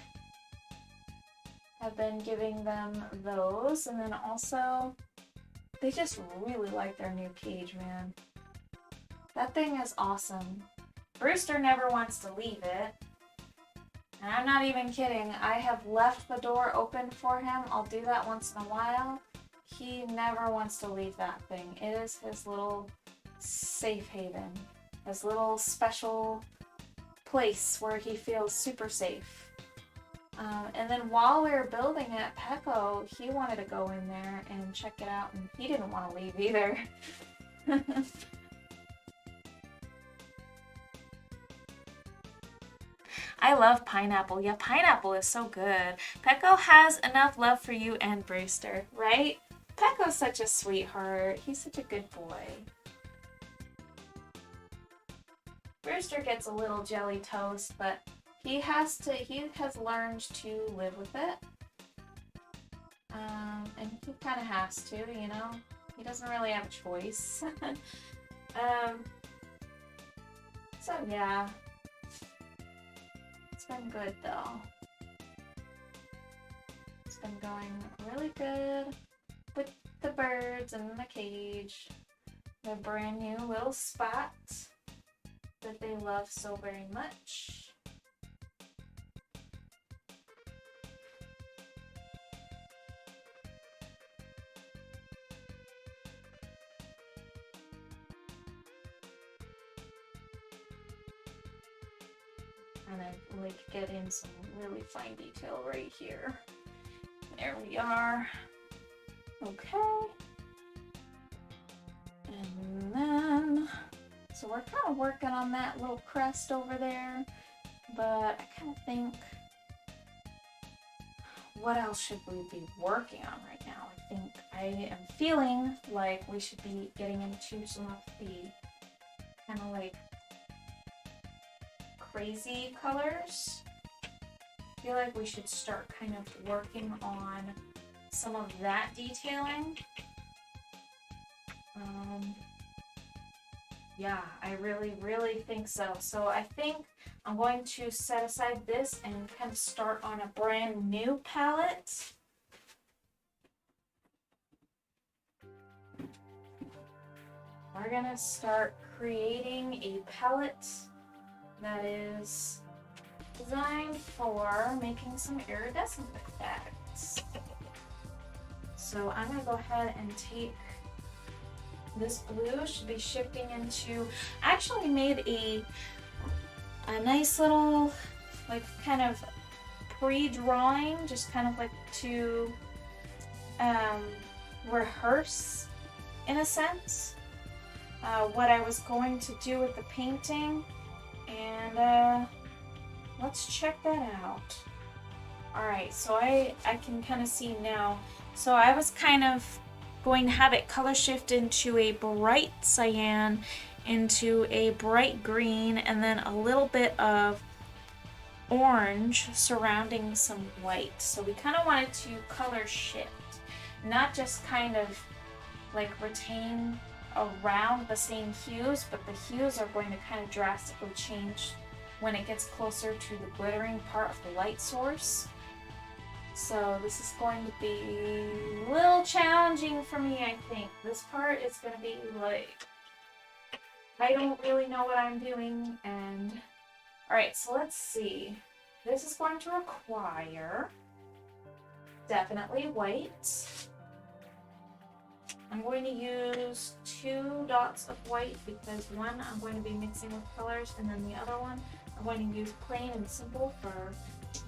S1: have been giving them those, and then also they just really like their new cage, man. That thing is awesome. Brewster never wants to leave it. And I'm not even kidding. I have left the door open for him. I'll do that once in a while. He never wants to leave that thing. It is his little safe haven. His little special place where he feels super safe. And then while we were building it, Pecco, he wanted to go in there and check it out, and he didn't want to leave either. I love pineapple. Yeah, pineapple is so good. Pecco has enough love for you and Brewster, right? Pecco's such a sweetheart. He's such a good boy. Brewster gets a little jelly toast, but he has learned to live with it. And he kind of has to, you know? He doesn't really have a choice. So yeah. It's been good though. It's been going really good with the birds in the cage. The brand new little spot that they love so very much. And I like get in some really fine detail right here. There we are. Okay. And then, so we're kind of working on that little crest over there, but I kind of think, what else should we be working on right now? I think I am feeling like we should be getting into some of the kind of like crazy colors. I feel like we should start kind of working on some of that detailing. Yeah, I really think so. So I think I'm going to set aside this and kind of start on a brand new palette. We're gonna start creating a palette that is designed for making some iridescent effects. So I'm gonna go ahead and take this blue, should be shifting into, I actually made a nice little like kind of pre-drawing, just kind of like to rehearse in a sense what I was going to do with the painting, and let's check that out. Alright, so I can kind of see now. So I was kind of going to have it color shift into a bright cyan, into a bright green, and then a little bit of orange surrounding some white. So we kind of wanted to color shift, not just kind of like retain around the same hues, but the hues are going to kind of drastically change when it gets closer to the glittering part of the light source. So this is going to be a little challenging for me, I think. This part is going to be like, I don't really know what I'm doing, and alright, so let's see. This is going to require definitely white. I'm going to use 2 dots of white because one I'm going to be mixing with colors, and then the other one I'm going to use plain and simple for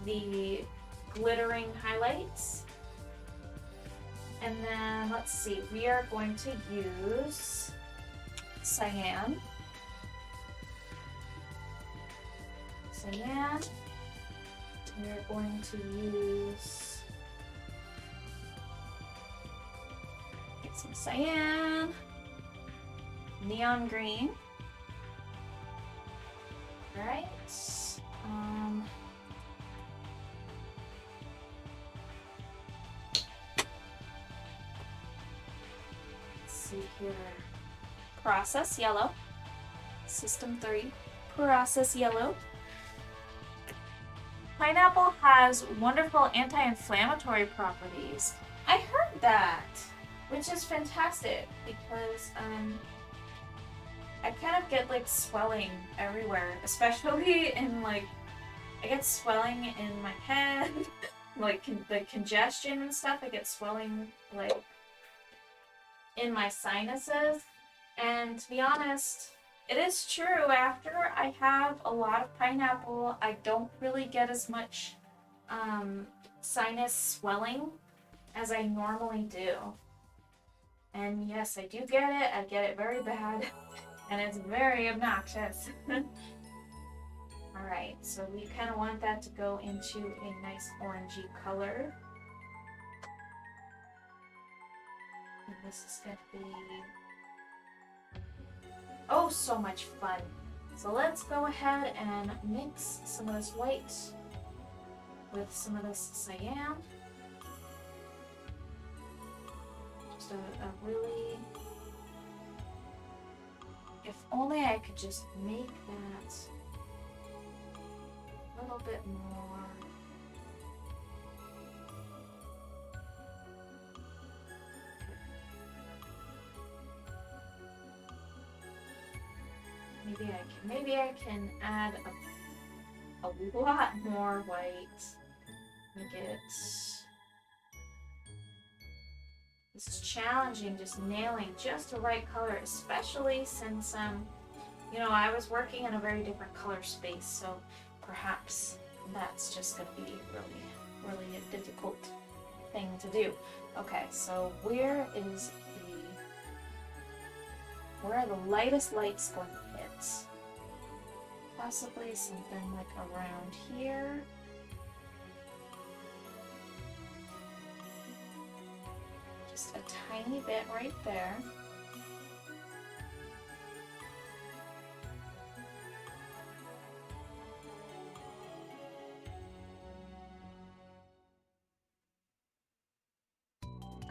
S1: the glittering highlights. And then let's see, we are going to use cyan. Cyan. We are going to use some cyan, neon green. All right. See here, process yellow, system 3, process yellow. Pineapple has wonderful anti-inflammatory properties. I heard that, which is fantastic because I kind of get like swelling everywhere, especially in like, I get swelling in my head, like the congestion and stuff. I get swelling like in my sinuses, and to be honest, it is true, after I have a lot of pineapple, I don't really get as much sinus swelling as I normally do. And yes, I do get it. I get it very bad. And it's very obnoxious. Alright, so we kind of want that to go into a nice orangey color. And this is going to be, oh, so much fun. So let's go ahead and mix some of this white with some of this cyan. Just a really, if only I could just make that a little bit more. Maybe I can add a lot more white. Make it. This is challenging, just nailing just the right color, especially since you know, I was working in a very different color space, so perhaps that's just going to be really a difficult thing to do. Okay, so where are the lightest lights going to hit? Possibly something like around here. Just a tiny bit right there.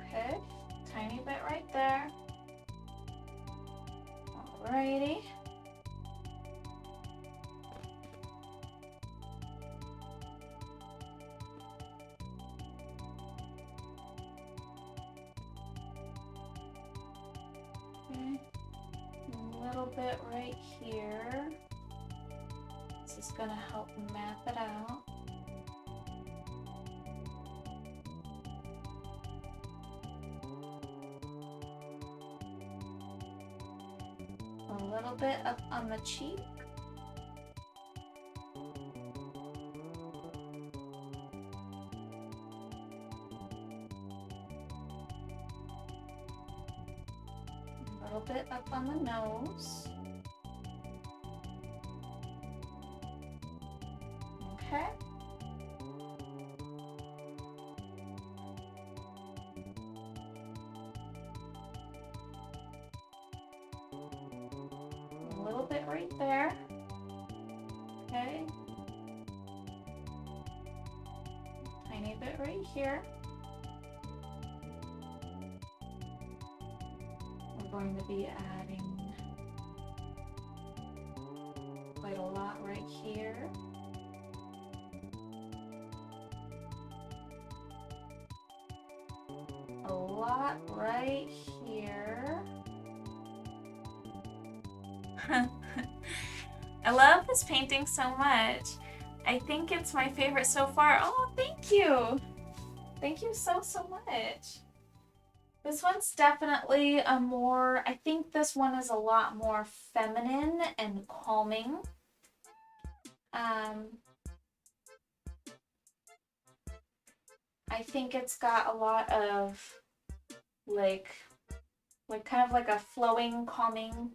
S1: Okay, tiny bit right there. Alrighty. Okay, a little bit right here. This is gonna help map it out. A little bit up on the cheek. A little bit up on the nose. Okay. A little bit right there. Okay. Tiny bit right here. We're going to be adding quite a lot right here. A lot right here. I love this painting so much. I think it's my favorite so far. Oh, thank you. Thank you so much. This one's definitely a more, I think this one is a lot more feminine and calming. I think it's got a lot of like kind of like a flowing, calming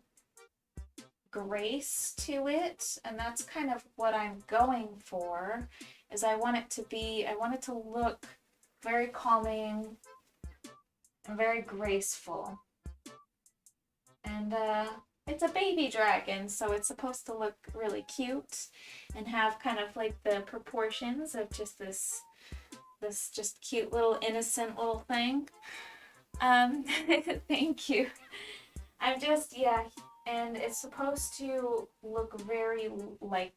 S1: grace to it, and that's kind of what I'm going for. Is I want it to look very calming and very graceful. And it's a baby dragon, so it's supposed to look really cute and have kind of like the proportions of just this just cute little innocent little thing. Thank you. I'm just, yeah, and it's supposed to look very like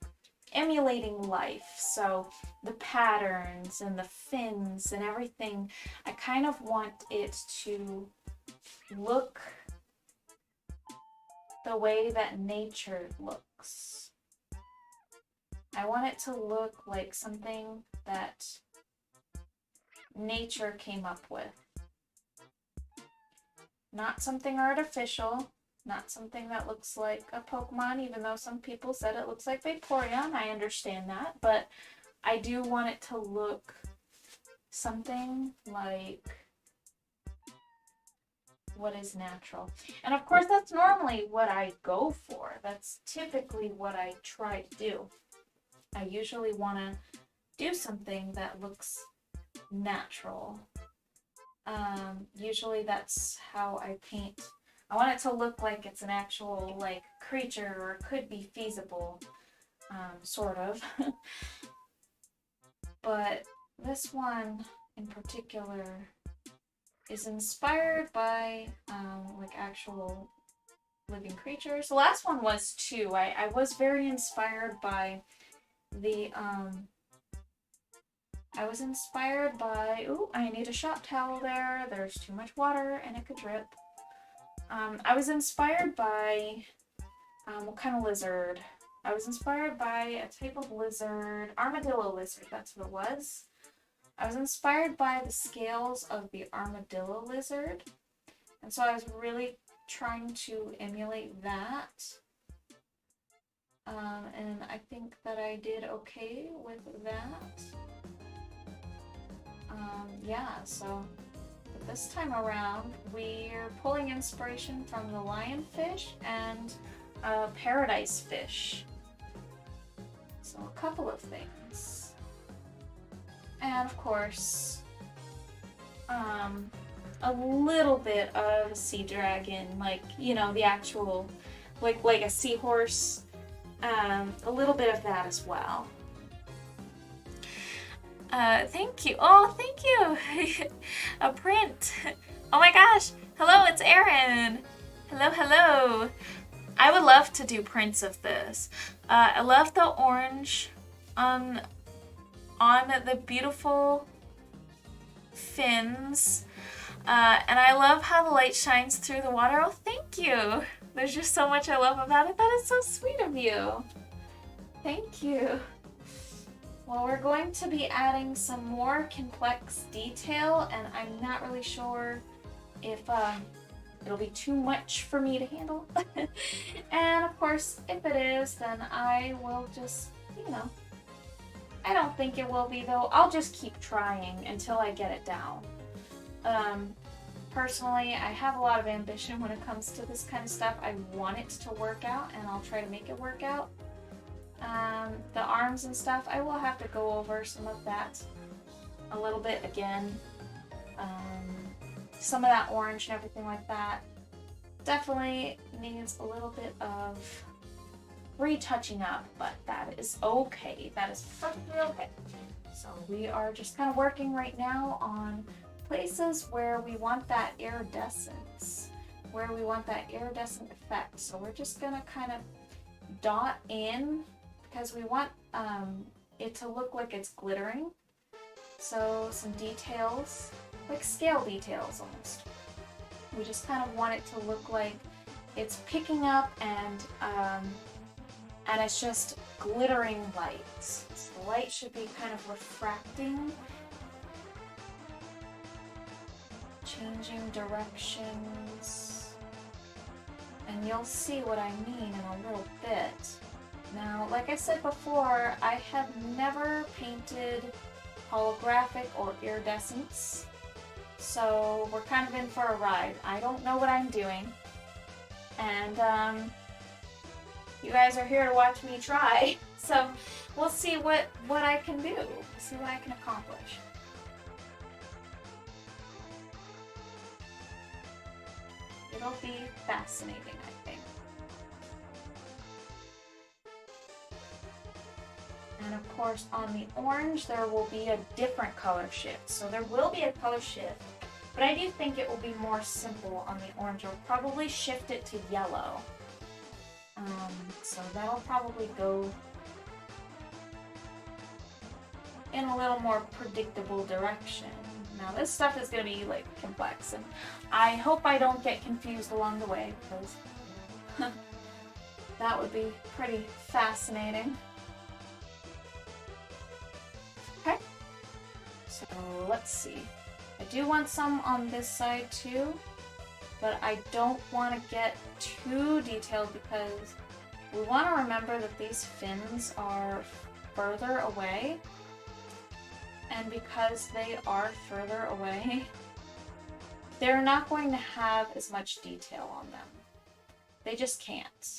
S1: emulating life. So the patterns and the fins and everything, I kind of want it to look the way that nature looks. I want it to look like something that nature came up with. Not something artificial, not something that looks like a Pokemon, even though some people said it looks like Vaporeon. I understand that, but I do want it to look something like what is natural. And of course, that's normally what I go for. That's typically what I try to do. I usually want to do something that looks natural. Usually that's how I paint. I want it to look like it's an actual like creature or could be feasible, sort of. But this one in particular is inspired by like actual living creatures. The last one was too. I was very inspired by the I was inspired by, ooh, I need a shop towel there. There's too much water and it could drip. I was inspired by, what kind of lizard? I was inspired by a type of lizard, armadillo lizard, that's what it was. I was inspired by the scales of the armadillo lizard. And so I was really trying to emulate that. And I think that I did okay with that. Yeah, so this time around, we're pulling inspiration from the lionfish and paradise fish. So a couple of things. And of course, a little bit of sea dragon, like, you know, the actual, like a seahorse, a little bit of that as well. Thank you. Oh, thank you. A print. Oh my gosh. Hello, it's Erin. Hello, hello. I would love to do prints of this. I love the orange on the beautiful fins. And I love how the light shines through the water. Oh, thank you. There's just so much I love about it. That is so sweet of you. Thank you. Well, we're going to be adding some more complex detail, and I'm not really sure if it'll be too much for me to handle. And of course, if it is, then I will just, you know, I don't think it will be though. I'll just keep trying until I get it down. Personally, I have a lot of ambition when it comes to this kind of stuff. I want it to work out, and I'll try to make it work out. The arms and stuff, I will have to go over some of that a little bit again. Some of that orange and everything like that definitely needs a little bit of retouching up, but that is okay. That is perfectly okay. So we are just kind of working right now on places where we want that iridescence, where we want that iridescent effect. So we're just gonna kind of dot in because we want it to look like it's glittering. So some details, like scale details almost. We just kind of want it to look like it's picking up and it's just glittering light. So the light should be kind of refracting, changing directions, and you'll see what I mean in a little bit. Now, like I said before, I have never painted holographic or iridescence, so we're kind of in for a ride. I don't know what I'm doing, and you guys are here to watch me try, so we'll see what I can do, see what I can accomplish. It'll be fascinating, I think. And of course, on the orange, there will be a different color shift. So there will be a color shift, but I do think it will be more simple on the orange. I'll probably shift it to yellow. So that'll probably go in a little more predictable direction. Now this stuff is going to be like complex, and I hope I don't get confused along the way, because that would be pretty fascinating. Okay, so let's see. I do want some on this side too, but I don't want to get too detailed because we want to remember that these fins are further away. and because they are further away, they're not going to have as much detail on them. They just can't.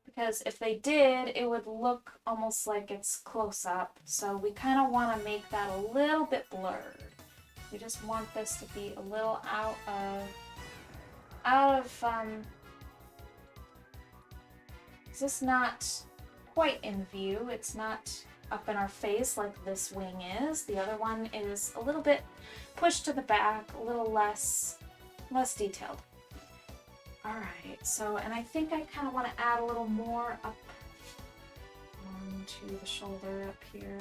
S1: Because if they did, it would look almost like it's close up. So we kind of want to make that a little bit blurred. We just want this to be a little out of, it's just not quite in view. It's not up in our face like this wing is. The other one is a little bit pushed to the back, a little less detailed. Alright, so, and I think I kind of want to add a little more up onto the shoulder up here.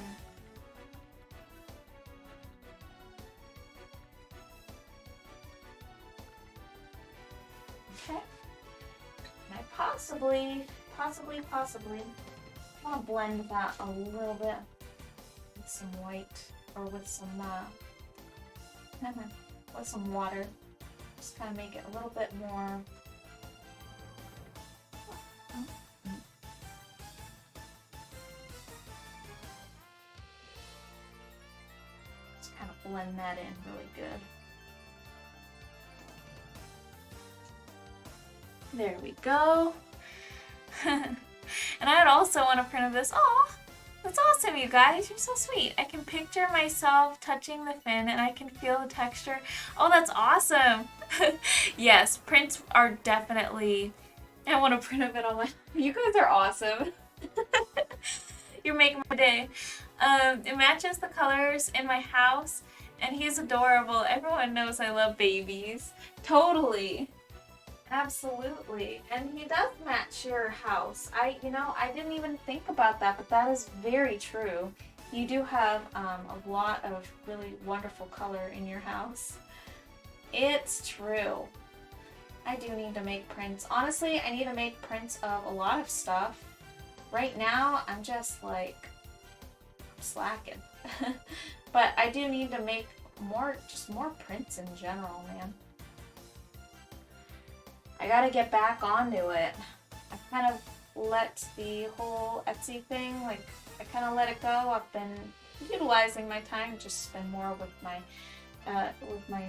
S1: Okay. And I possibly want to blend that a little bit with some white, or with some water. Just kind of make it a little bit more. Just kind of blend that in really good. There we go. And I would also want to print of this. Oh, that's awesome, you guys. You're so sweet. I can picture myself touching the fin and I can feel the texture. Oh, that's awesome. Yes, prints are definitely, I want to print of it on my, you guys are awesome. You're making my day. It matches the colors in my house and he's adorable. Everyone knows I love babies. Totally. Absolutely. And he does match your house. I didn't even think about that, but that is very true. You do have a lot of really wonderful color in your house. It's true. I do need to make prints. Honestly, I need to make prints of a lot of stuff. Right now, I'm just like slacking. But I do need to make more prints in general, man. I gotta get back onto it. I kind of let the whole Etsy thing, like, I kind of let it go. I've been utilizing my time, just spend more with my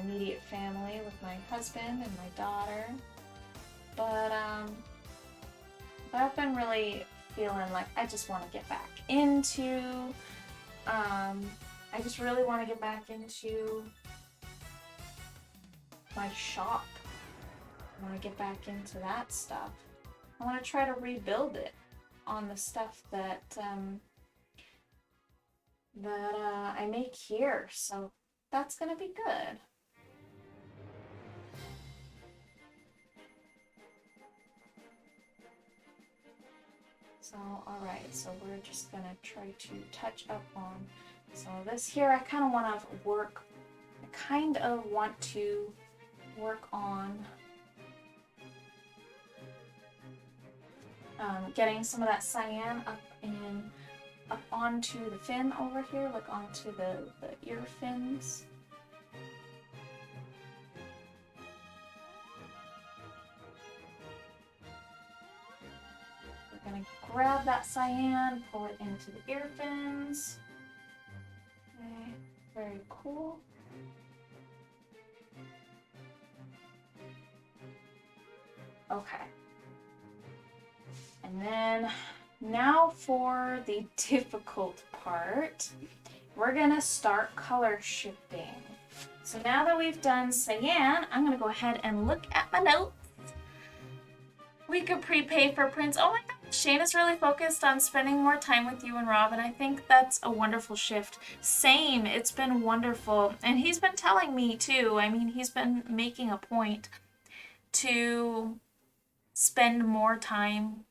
S1: immediate family, with my husband and my daughter. But I've been really feeling like I just want to get back into, I just really want to get back into my shop. I want to get back into that stuff. I want to try to rebuild it on the stuff that I make here. So that's gonna be good. So alright, so we're just gonna try to touch up on. So this here, I kind of want to work on getting some of that cyan up onto the fin over here, like onto the ear fins. We're gonna grab that cyan, pull it into the ear fins. Okay, very cool. Okay. And then now for the difficult part, we're gonna start color shifting. So now that we've done cyan, I'm gonna go ahead and look at my notes. We could prepay for prints. Oh my gosh, Shane is really focused on spending more time with you and Rob, and I think that's a wonderful shift. Same, it's been wonderful. And he's been telling me too, I mean, he's been making a point to spend more time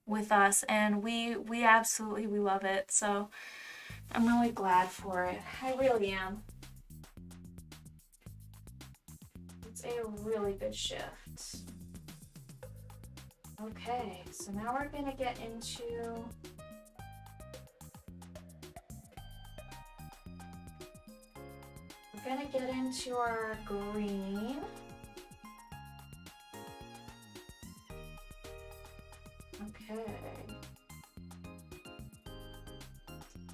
S1: with us, and we absolutely love it. So I'm really glad for it. I really am. It's a really good shift. Okay, so now we're gonna get into our green. Okay.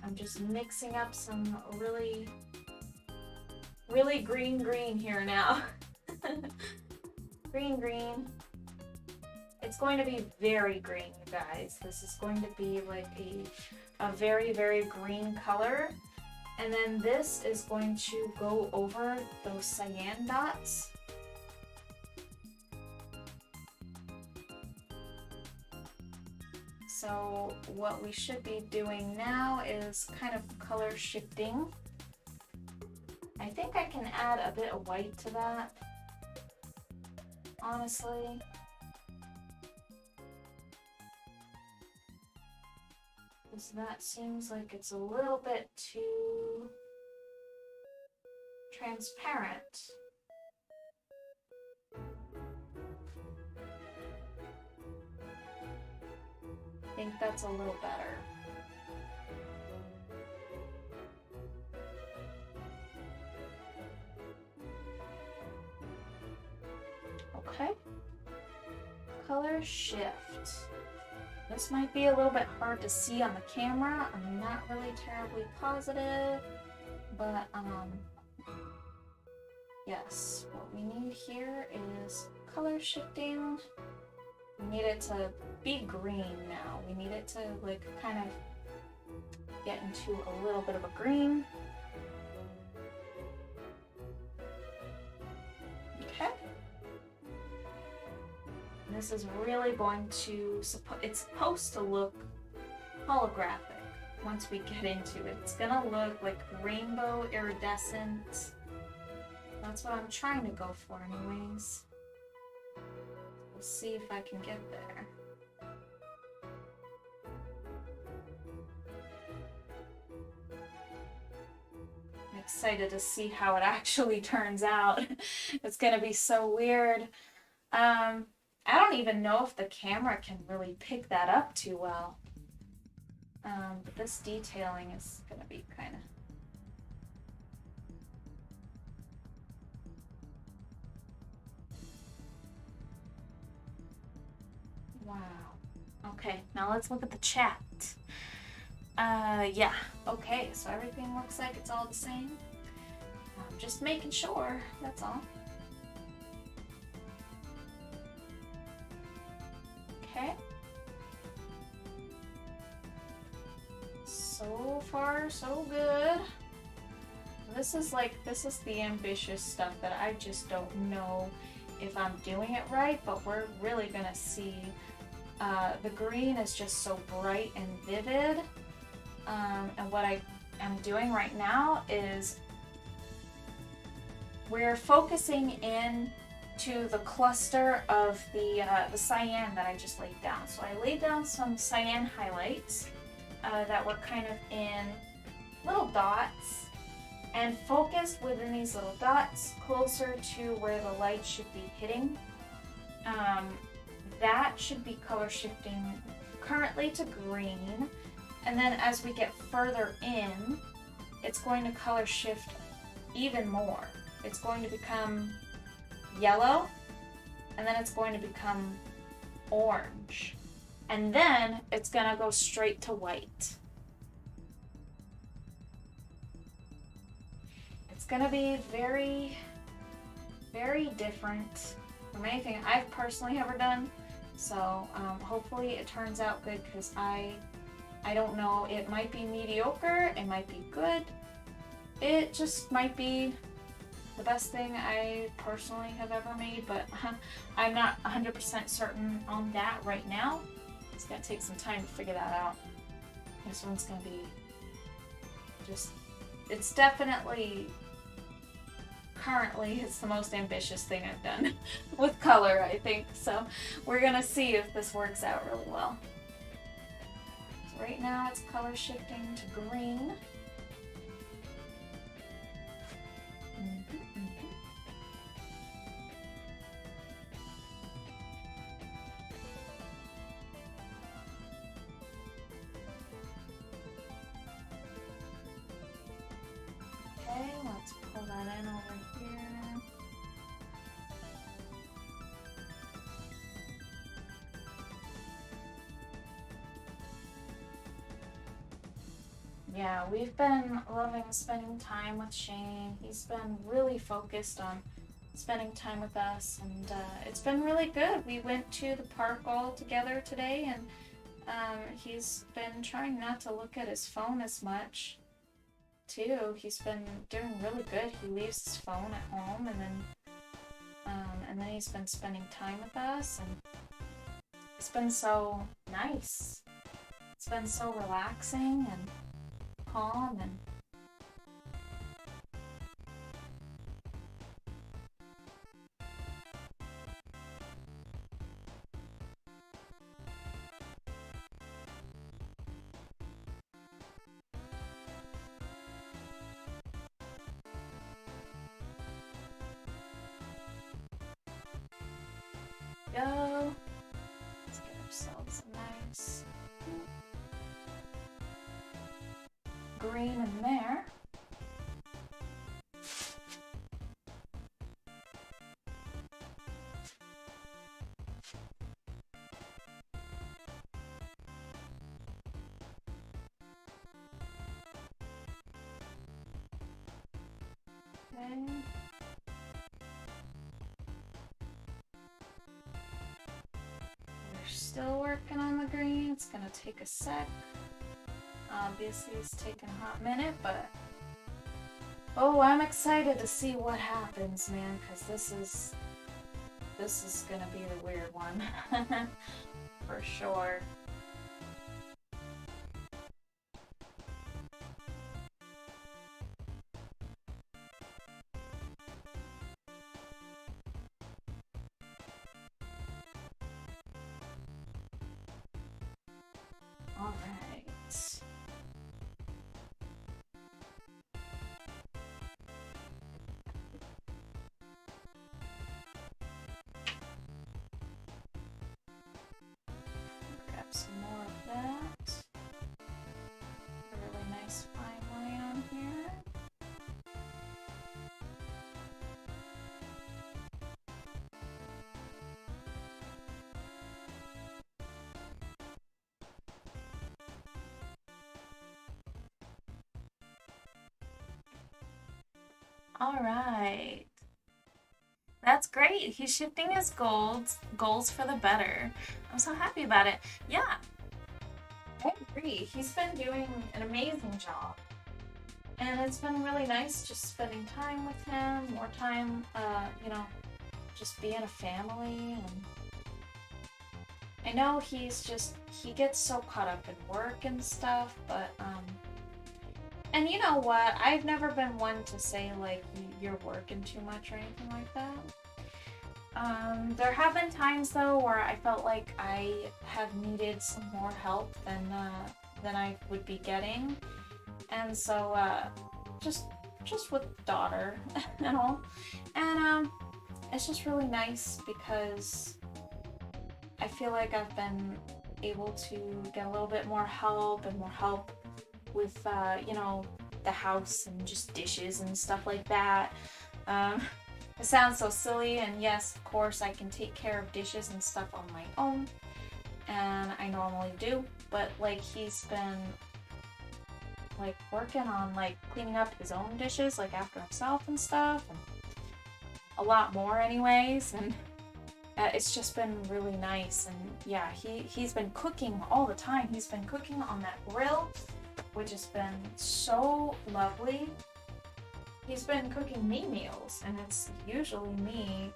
S1: I'm just mixing up some really, really green here now. Green. It's going to be very green, you guys. This is going to be like a very, very green color. And then this is going to go over those cyan dots. So what we should be doing now is kind of color shifting. I think I can add a bit of white to that, honestly. Because that seems like it's a little bit too transparent. I think that's a little better. Okay. Color shift. This might be a little bit hard to see on the camera. I'm not really terribly positive, but yes, what we need here is color shifting. We need it to be green now. We need it to like kind of get into a little bit of a green. Okay. This is really going to, it's supposed to look holographic once we get into it. It's gonna look like rainbow iridescent. That's what I'm trying to go for anyways. We'll see if I can get there. I'm excited to see how it actually turns out. It's gonna be so weird. I don't even know if the camera can really pick that up too well. But this detailing is gonna be kind of... Wow. Okay, now let's look at the chat. Yeah, okay, so everything looks like it's all the same. I'm just making sure, that's all. Okay. So far, so good. This is the ambitious stuff that I just don't know if I'm doing it right, but we're really gonna see. The green is just so bright and vivid. And what I am doing right now is we're focusing in to the cluster of the cyan that I just laid down. So I laid down some cyan highlights that were kind of in little dots and focused within these little dots closer to where the light should be hitting. That should be color shifting currently to green, and then as we get further in, it's going to color shift even more. It's going to become yellow, and then it's going to become orange, and then it's gonna go straight to white. It's gonna be very, very different from anything I've personally ever done. So hopefully it turns out good, because I don't know, it might be mediocre, it might be good, it just might be the best thing I personally have ever made, but I'm not 100% certain on that right now. It's gonna take some time to figure that out. This one's gonna be just, it's definitely, currently it's the most ambitious thing I've done with color, I think. So we're gonna see if this works out really well. So right now it's color shifting to green. Okay, let's pull that in over here. Yeah, we've been loving spending time with Shane. He's been really focused on spending time with us, and it's been really good. We went to the park all together today, and he's been trying not to look at his phone as much, too. He's been doing really good. He leaves his phone at home, and then he's been spending time with us, and it's been so nice. It's been so relaxing and calm, and go. Let's get ourselves a nice green in there. Okay. We're still working on the green. It's gonna take a sec. Obviously, it's taking a hot minute, but oh, I'm excited to see what happens, man, because this is gonna be the weird one for sure. All right. Grab some more of that. A really nice fine line on here. All right. That's great. He's shifting his goals for the better. I'm so happy about it. Yeah, I agree. He's been doing an amazing job. And it's been really nice just spending time with him, more time, just being a family. And I know he gets so caught up in work and stuff, but, and you know what? I've never been one to say, like, you're working too much or anything like that. There have been times, though, where I felt like I have needed some more help than I would be getting. And so, just with daughter and all. And, it's just really nice because I feel like I've been able to get a little bit more help with, the house and just dishes and stuff like that. It sounds so silly, and yes, of course, I can take care of dishes and stuff on my own, and I normally do, but, like, he's been, like, working on, like, cleaning up his own dishes, like, after himself and stuff, and a lot more anyways, and it's just been really nice. And yeah, he's been cooking all the time. He's been cooking on that grill, which has been so lovely. He's been cooking me meals, and it's usually me,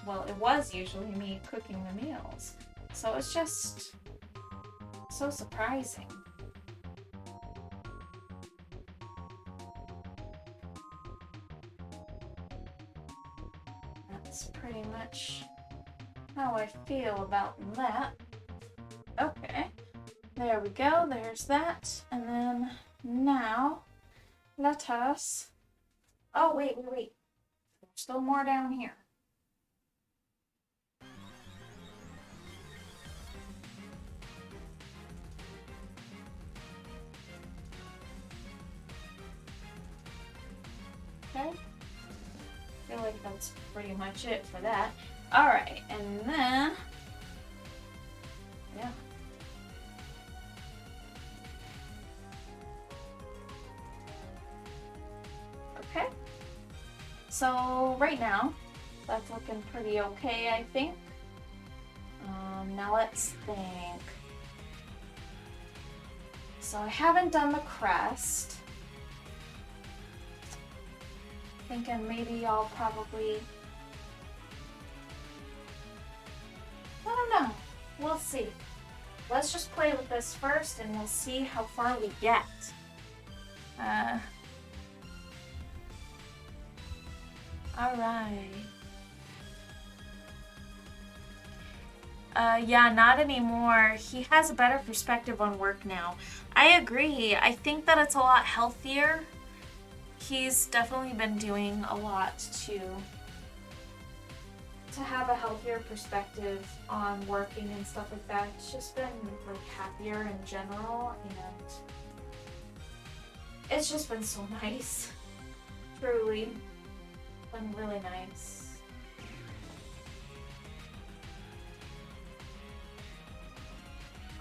S1: well, it was usually me cooking the meals. So it's just so surprising. That's pretty much how I feel about that. Okay, there we go, there's that. And then now, let us... Oh, wait. There's still more down here. Okay. I feel like that's pretty much it for that. Alright, and then... Yeah. so right now, that's looking pretty okay, I think. Now let's think. So I haven't done the crest. Thinking maybe I'll probably, I don't know. We'll see. Let's just play with this first and we'll see how far we get. All right. Yeah, not anymore. He has a better perspective on work now. I agree. I think that it's a lot healthier. He's definitely been doing a lot to have a healthier perspective on working and stuff like that. It's just been like happier in general, and it's just been so nice. Truly. Been really nice.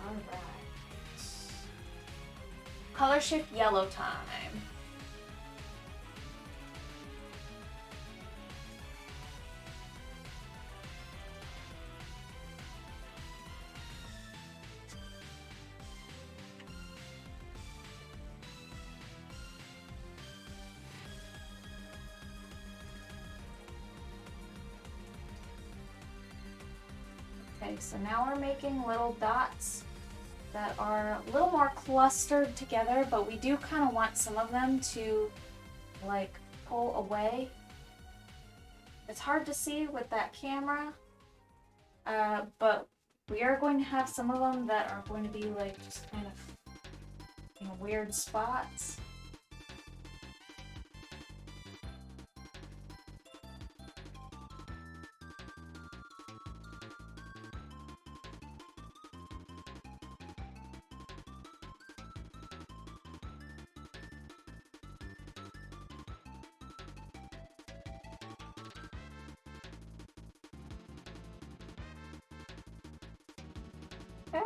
S1: Alright. Color shift yellow time. Okay, so now we're making little dots that are a little more clustered together, but we do kind of want some of them to like pull away. It's hard to see with that camera, but we are going to have some of them that are going to be like just kind of in weird spots. Okay.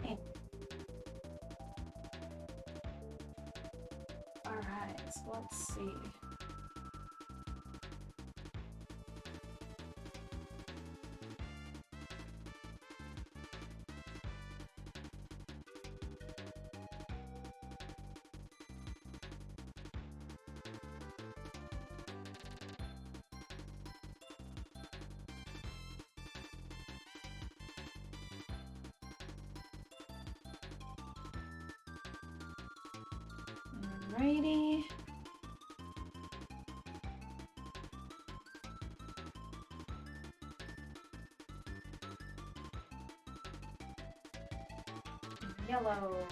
S1: Okay. All right, so let's see. Alrighty. Yellow.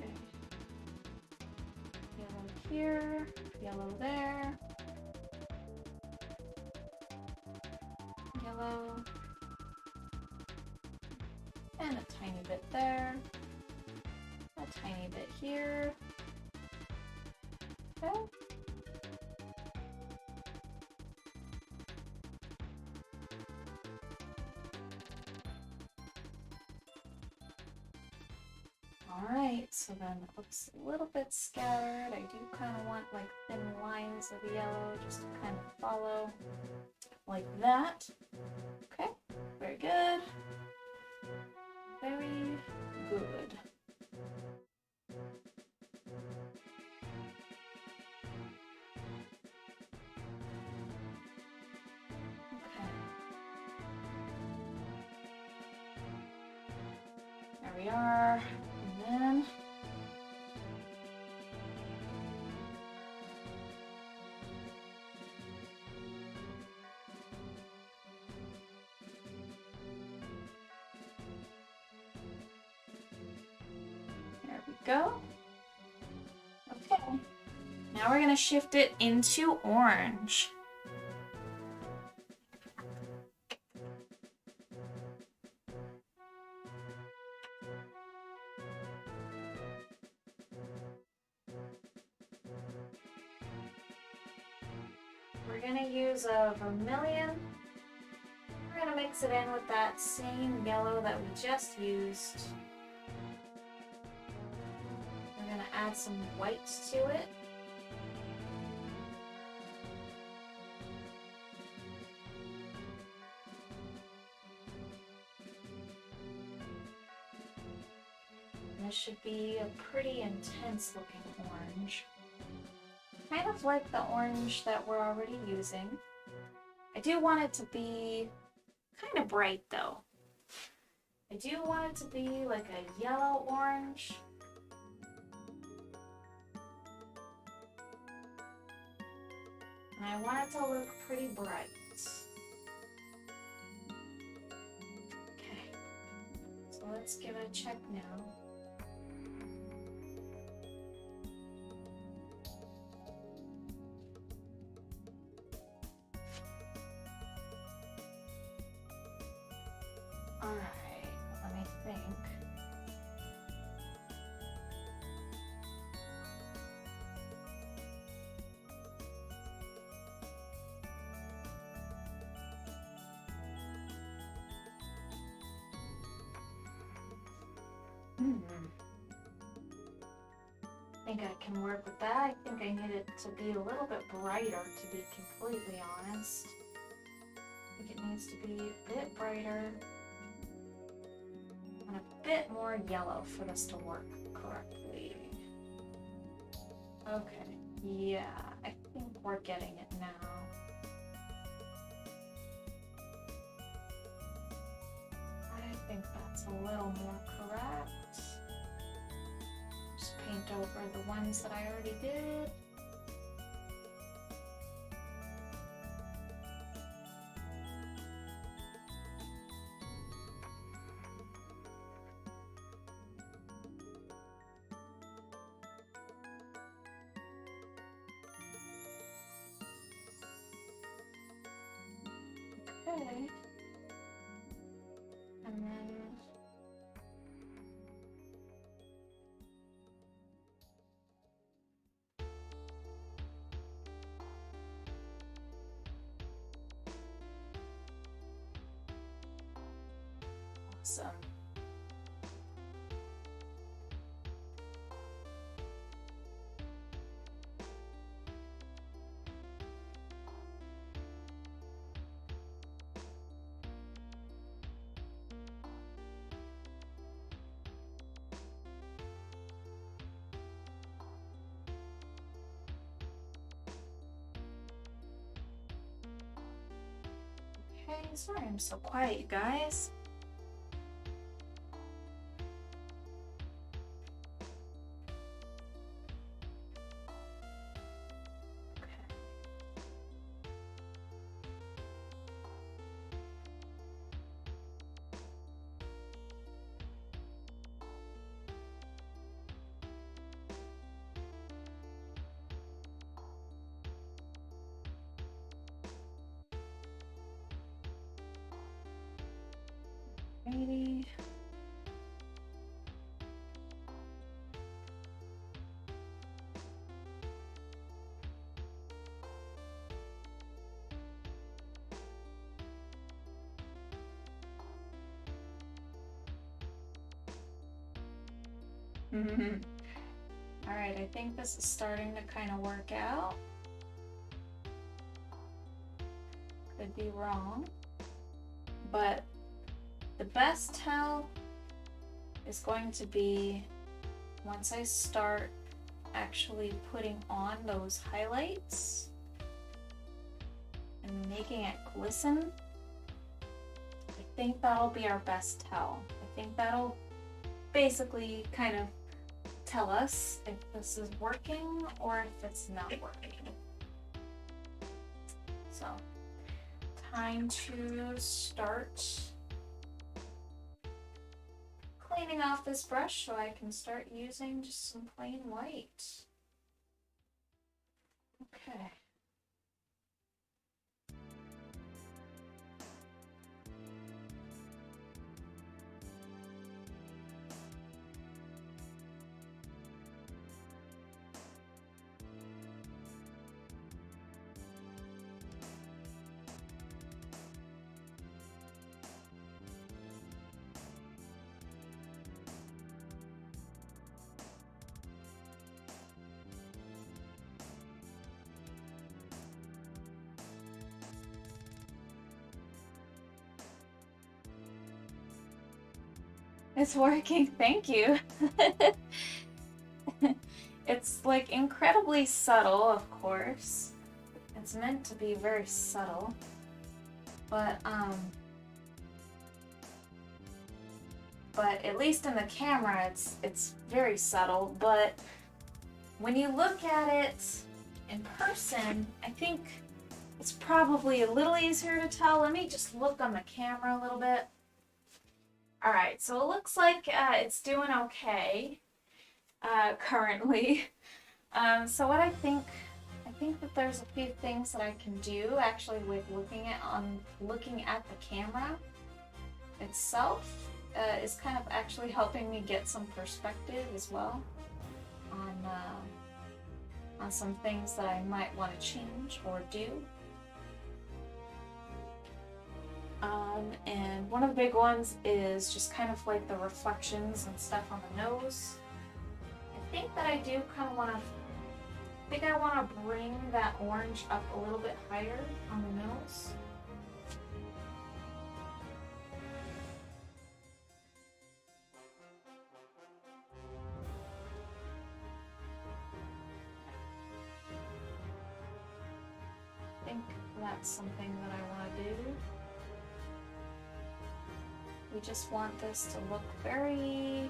S1: Okay. Yellow here, yellow there. Yellow. And a tiny bit there. A tiny bit here. Okay. Alright, so then it looks a little bit scattered. I do kind of want like thin lines of yellow just to kind of follow like that. Okay, very good. Very good. Okay. There we are. And then there we go. Okay. Now we're gonna shift it into orange. We're gonna use a vermilion gonna mix it in with that same yellow that we just used. We're gonna add some white to it. This should be a pretty intense looking orange. Kind of like the orange that we're already using. I do want it to be kind of bright though. I do want it to be like a yellow orange. And I want it to look pretty bright. Okay, so let's give it a check now. Alright, let me think. I think I can work with that. I think I need it to be a little bit brighter, to be completely honest. I think it needs to be a bit brighter and a bit more yellow for this to work correctly. Okay, yeah, I think we're getting it now. I think that's a little more correct. Just paint over the ones that I already did. Okay. And then awesome. Okay, sorry I'm so quiet, you guys. Alrighty. Alright, I think this is starting to kind of work out. Could be wrong. But the best tell is going to be once I start actually putting on those highlights and making it glisten. I think that'll be our best tell. I think that'll basically kind of tell us if this is working or if it's not working. So, time to start cleaning off this brush so I can start using just some plain white. Okay. It's working, thank you. It's like incredibly subtle, of course. It's meant to be very subtle. But at least in the camera it's very subtle, but when you look at it in person, I think it's probably a little easier to tell. Let me just look on the camera a little bit. Alright, so it looks like it's doing okay currently. So what I think that there's a few things that I can do actually with looking at the camera itself is kind of actually helping me get some perspective as well on some things that I might want to change or do. And one of the big ones is just kind of like the reflections and stuff on the nose. I think that I do kind of want to, I think I want to bring that orange up a little bit higher on the nose. I think that's something that I want to do. We just want this to look very,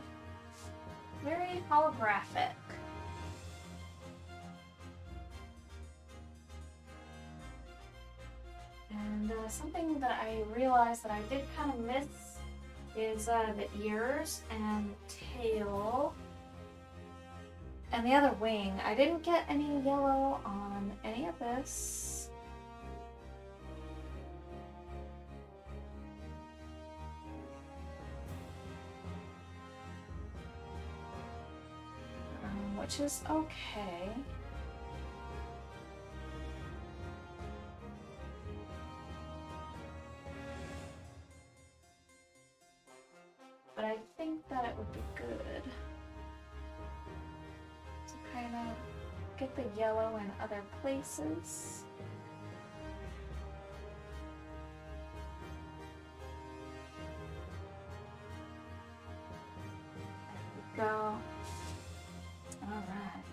S1: very holographic. And something that I realized that I did kind of miss is the ears and tail and the other wing. I didn't get any yellow on any of this. Which is okay. But I think that it would be good to kind of get the yellow in other places. There we go. All right.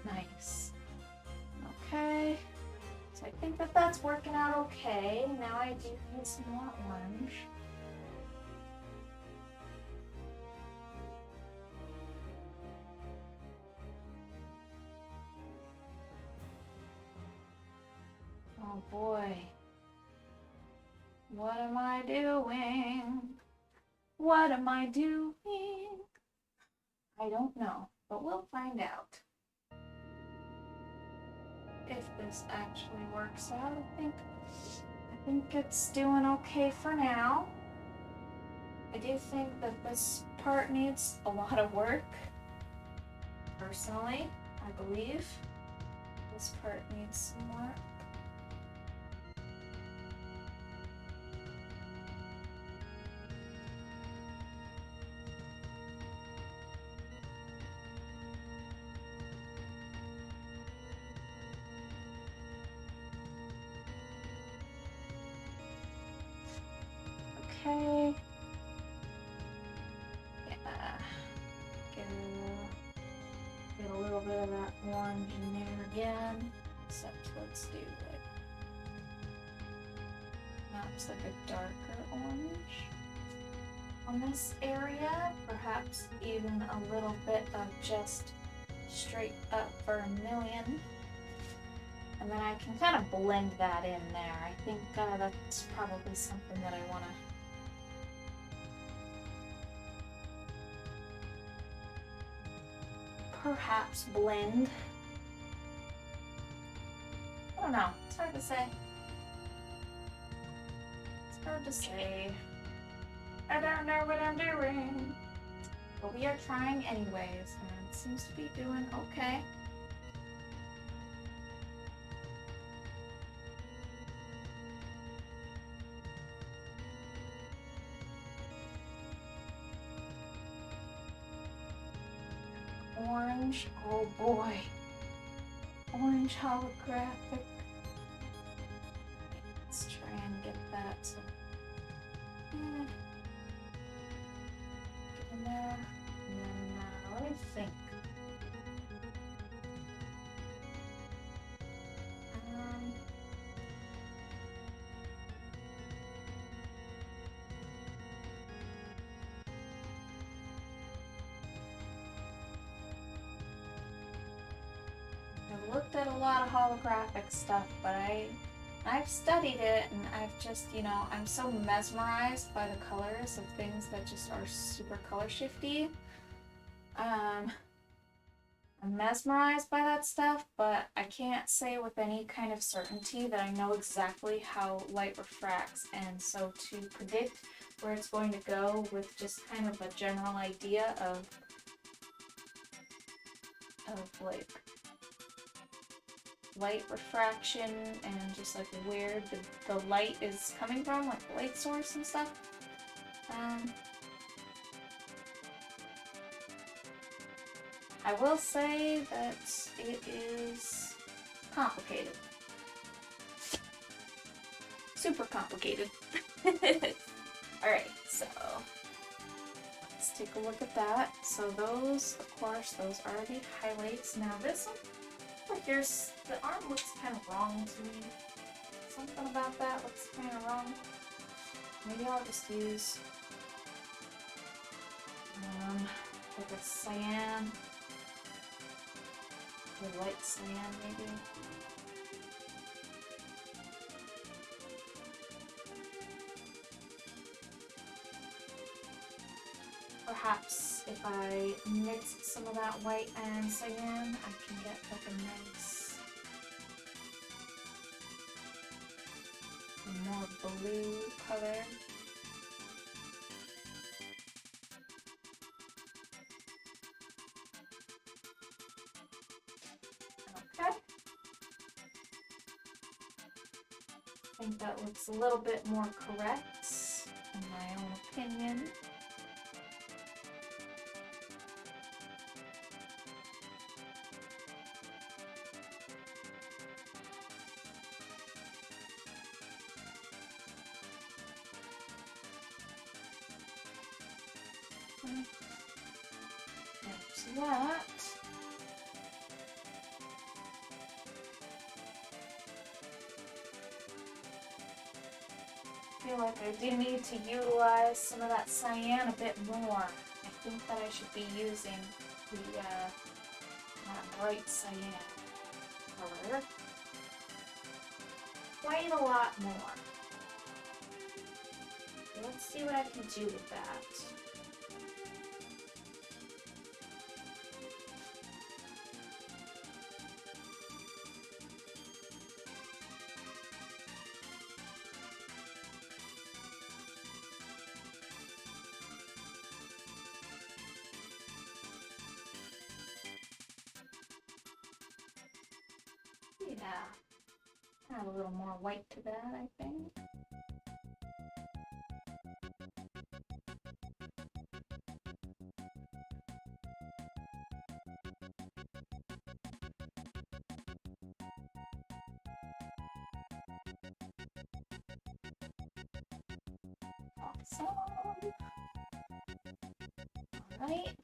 S1: Nice. Okay. So I think that that's working out okay. Now I do need some more orange. Oh boy. What am I doing? What am I doing? I don't know, but we'll find out. If this actually works out, I think it's doing okay for now. I do think that this part needs a lot of work. Personally, I believe this part needs some work. Okay. Yeah. Get a little bit of that orange in there again. Except let's do like perhaps like a darker orange on this area. Perhaps even a little bit of just straight up vermilion. And then I can kind of blend that in there. I think that's probably something that I want to perhaps blend. I don't know. It's hard to say. It's hard to say. I don't know what I'm doing. But we are trying anyways, and it seems to be doing okay. Orange, oh boy. Orange holographic. looked at a lot of holographic stuff, but I've studied it, and I've just, you know, I'm so mesmerized by the colors of things that just are super color shifty. I'm mesmerized by that stuff, but I can't say with any kind of certainty that I know exactly how light refracts, and so to predict where it's going to go with just kind of a general idea of like light refraction and just like where the light is coming from, like the light source and stuff. I will say that it is complicated. Super complicated. Alright, so let's take a look at that. So those, of course, those are the highlights. Now this one, like the arm looks kind of wrong to me. Something about that looks kind of wrong. Maybe I'll just use like a cyan, a light cyan maybe. Perhaps if I mix some of that white and cyan, I can get like a nice, more blue color. Okay. I think that looks a little bit more correct, in my own opinion. There's that. I feel like I do need to utilize some of that cyan a bit more. I think that I should be using the bright cyan color quite a lot more. Let's see what I can do with that. Yeah, add a little more white to that, I think. Awesome. All right.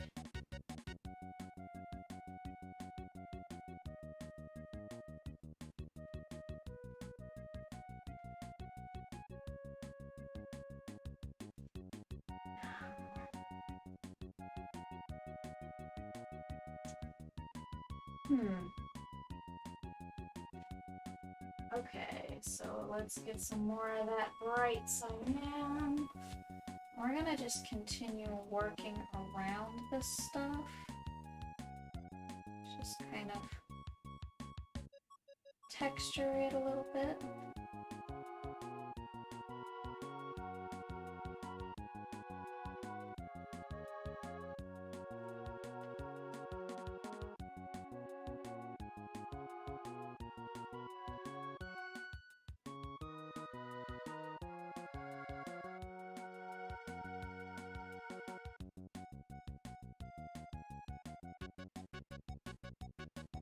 S1: Okay, so let's get some more of that bright cyan. We're gonna just continue working around this stuff. Just kind of texture it a little bit.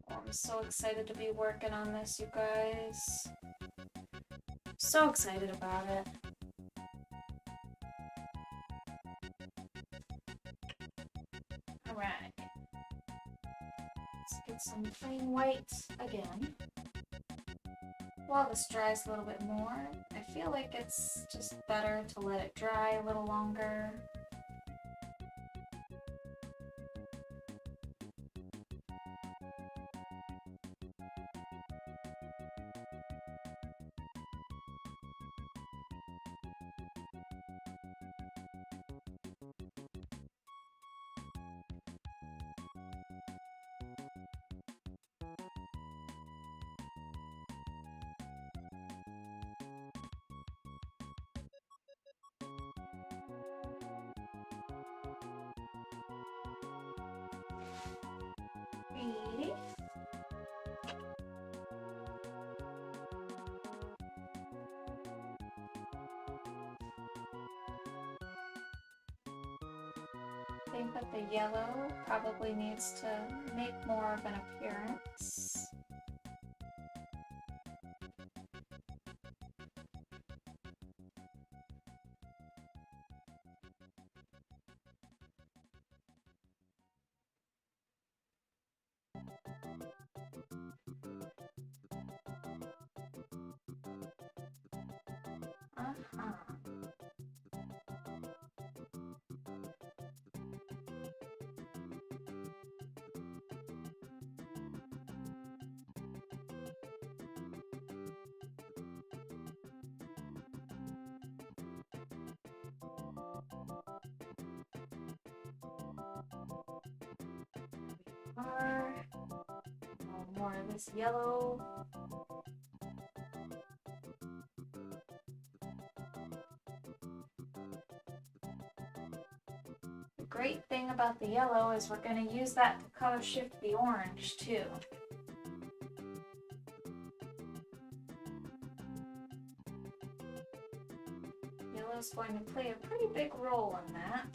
S1: I'm so excited to be working on this, you guys. So excited about it. Alright. Let's get some plain white again. While this dries a little bit more, I feel like it's just better to let it dry a little longer. Alrighty. I think that the yellow probably needs to make more of an appearance. Uh-huh. More of this yellow. The great thing about the yellow is we're going to use that to color shift the orange too. Yellow is going to play a pretty big role in that.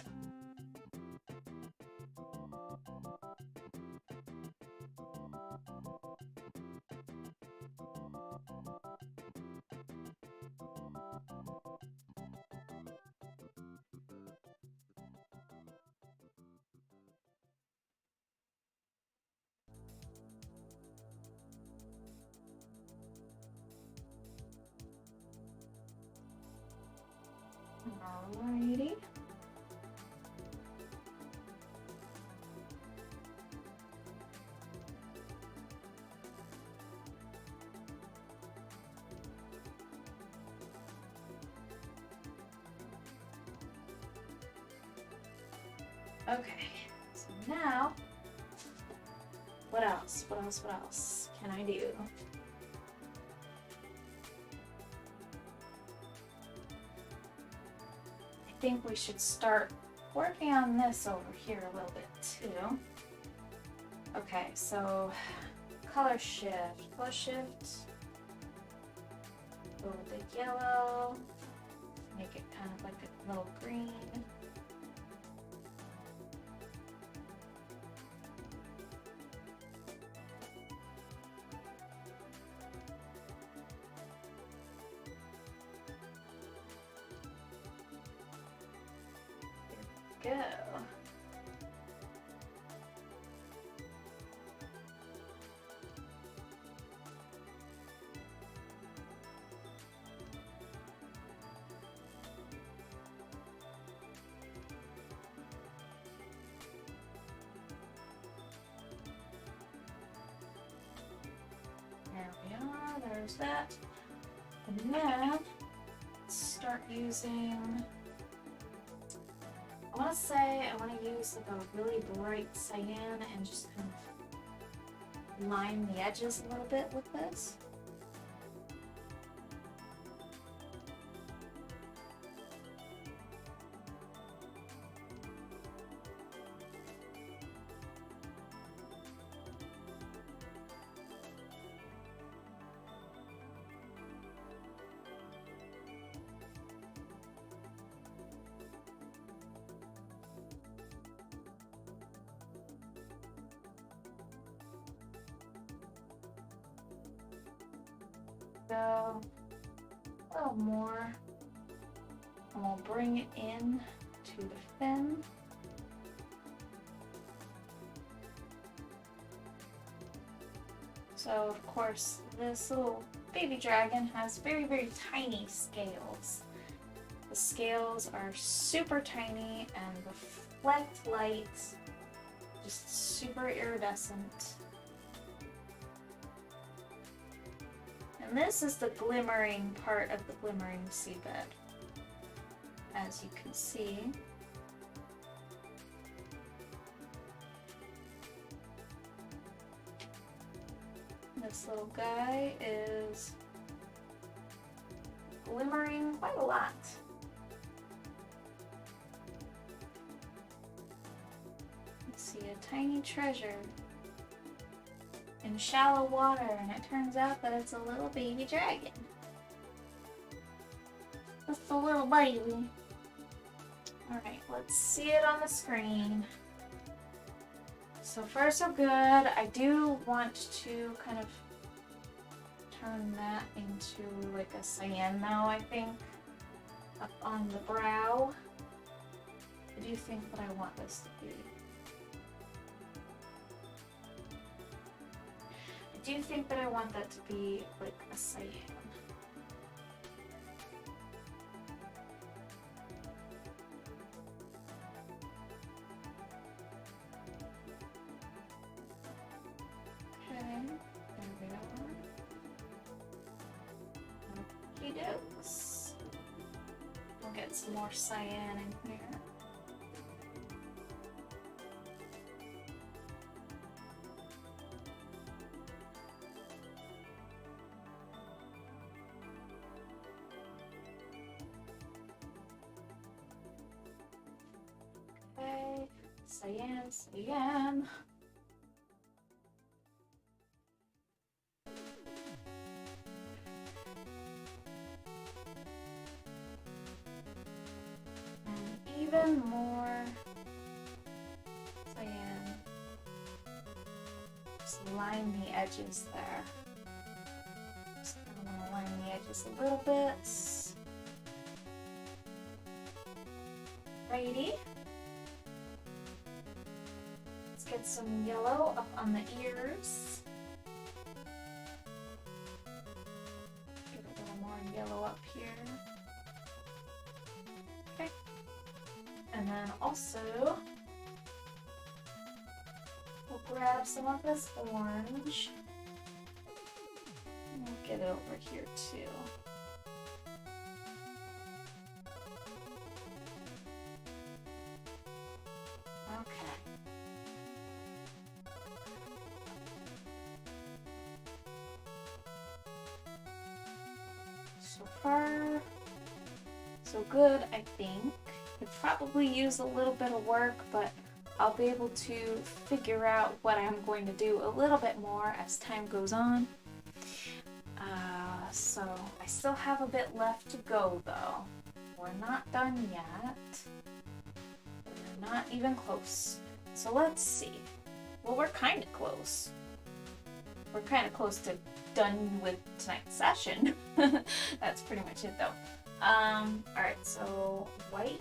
S1: Alrighty. Okay, so now, what else? What else can I do? I think we should start working on this over here a little bit too. Okay, so color shift. Go with the yellow, make it kind of like a little green. Go. There we are, there's that. And then let's start using, I want to use like a really bright cyan and just kind of line the edges a little bit with this. Go a little more, and we'll bring it in to the fin. So of course this little baby dragon has very, very tiny scales. The scales are super tiny and reflect light, just super iridescent. And this is the glimmering part of the glimmering seabed, as you can see. This little guy is glimmering quite a lot. You see a tiny treasure in shallow water, and it turns out that it's a little baby dragon. Just a little baby. Alright, let's see it on the screen. So far so good. I do want to kind of turn that into like a cyan now, I think, up on the brow. What do you think that I want this to be? I do think that I want that to be like a cyan. Okay, there we are. Okie dokes. We'll get some more cyan in here. Okay, cyan, cyan. Even more cyan. Just line the edges there. Just kind of line the edges a little bit. Righty. Let's get some yellow up on the ears. Get a little more yellow up here. Okay. And then also, we'll grab some of this orange. And we'll get it over here too. Okay. So far, so good, I think. Could probably use a little bit of work, but I'll be able to figure out what I'm going to do a little bit more as time goes on. So I still have a bit left to go though. We're not done yet. We're not even close. So let's see. Well, we're kind of close. We're kind of close to done with tonight's session. That's pretty much it though. Alright, so white.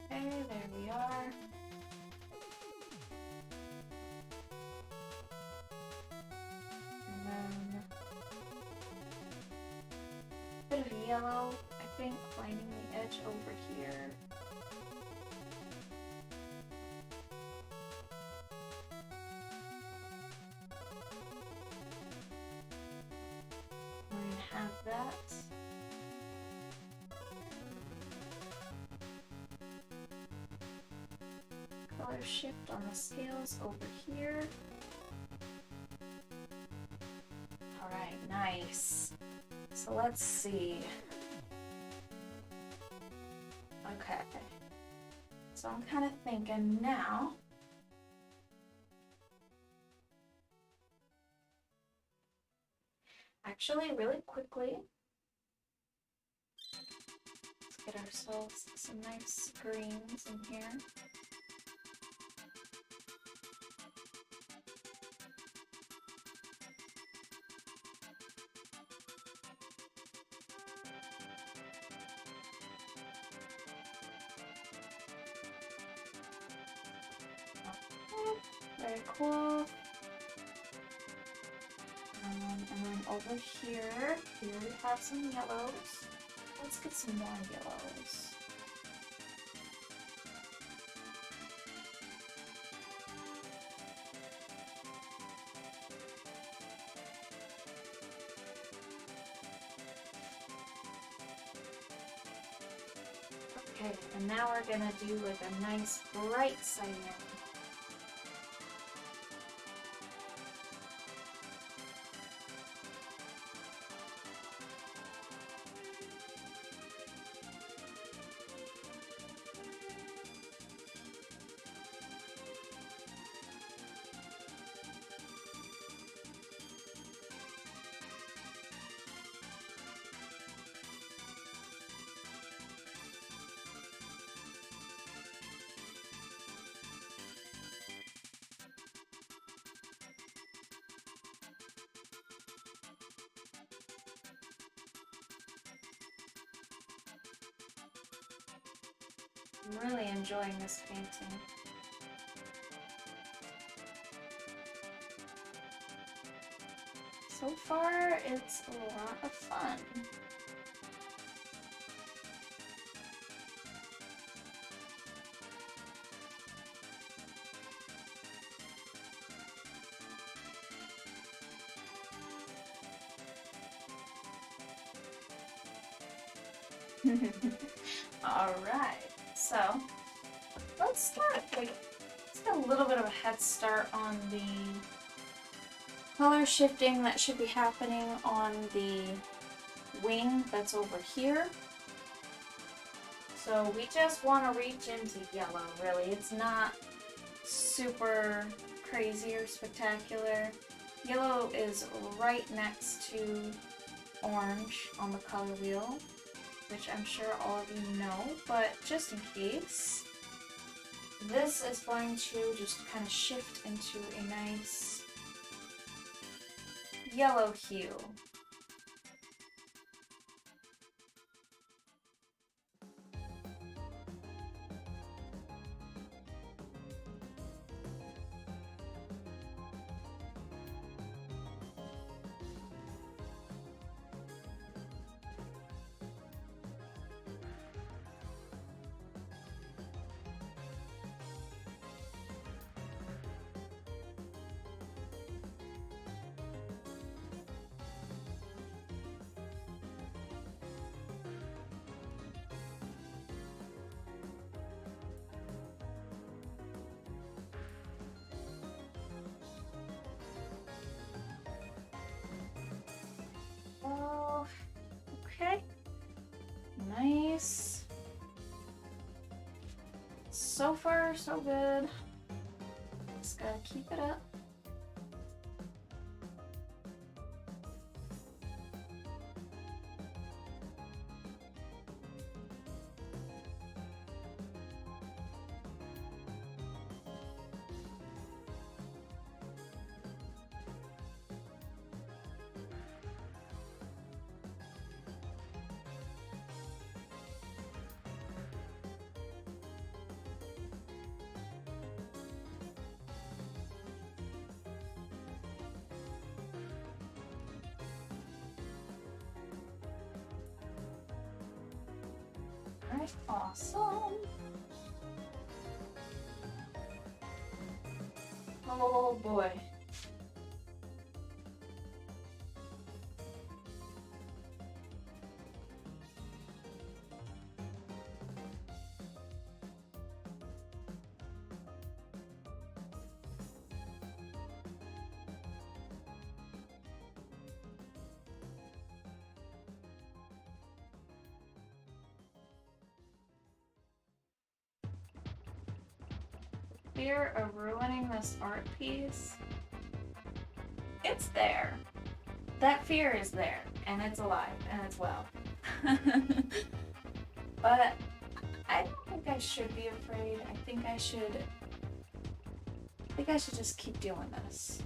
S1: Okay, there we are. And then a bit of yellow, I think, lining the edge over here. We're gonna have that. Color shift on the scales over here. Alright, nice. So let's see. Okay. So I'm kind of thinking now. Actually, really quickly, let's get ourselves some nice greens in here. Very cool. And then over here, we already have some yellows. Let's get some more yellows. Okay, and now we're gonna do like a nice bright cyan. I'm really enjoying this painting. So far, it's a lot of fun. Alright, so let's start, like, let's get a little bit of a head start on the color shifting that should be happening on the wing that's over here. So we just want to reach into yellow, really. It's not super crazy or spectacular. Yellow is right next to orange on the color wheel, which I'm sure all of you know, but just in case, this is going to just kind of shift into a nice yellow hue. Oh, okay. Nice. So far, so good. Just gotta keep it up. Alright, awesome. Oh boy. Fear of ruining this art piece, it's there. That fear is there, and it's alive, and it's well. But I don't think I should be afraid. I think I should just keep doing this.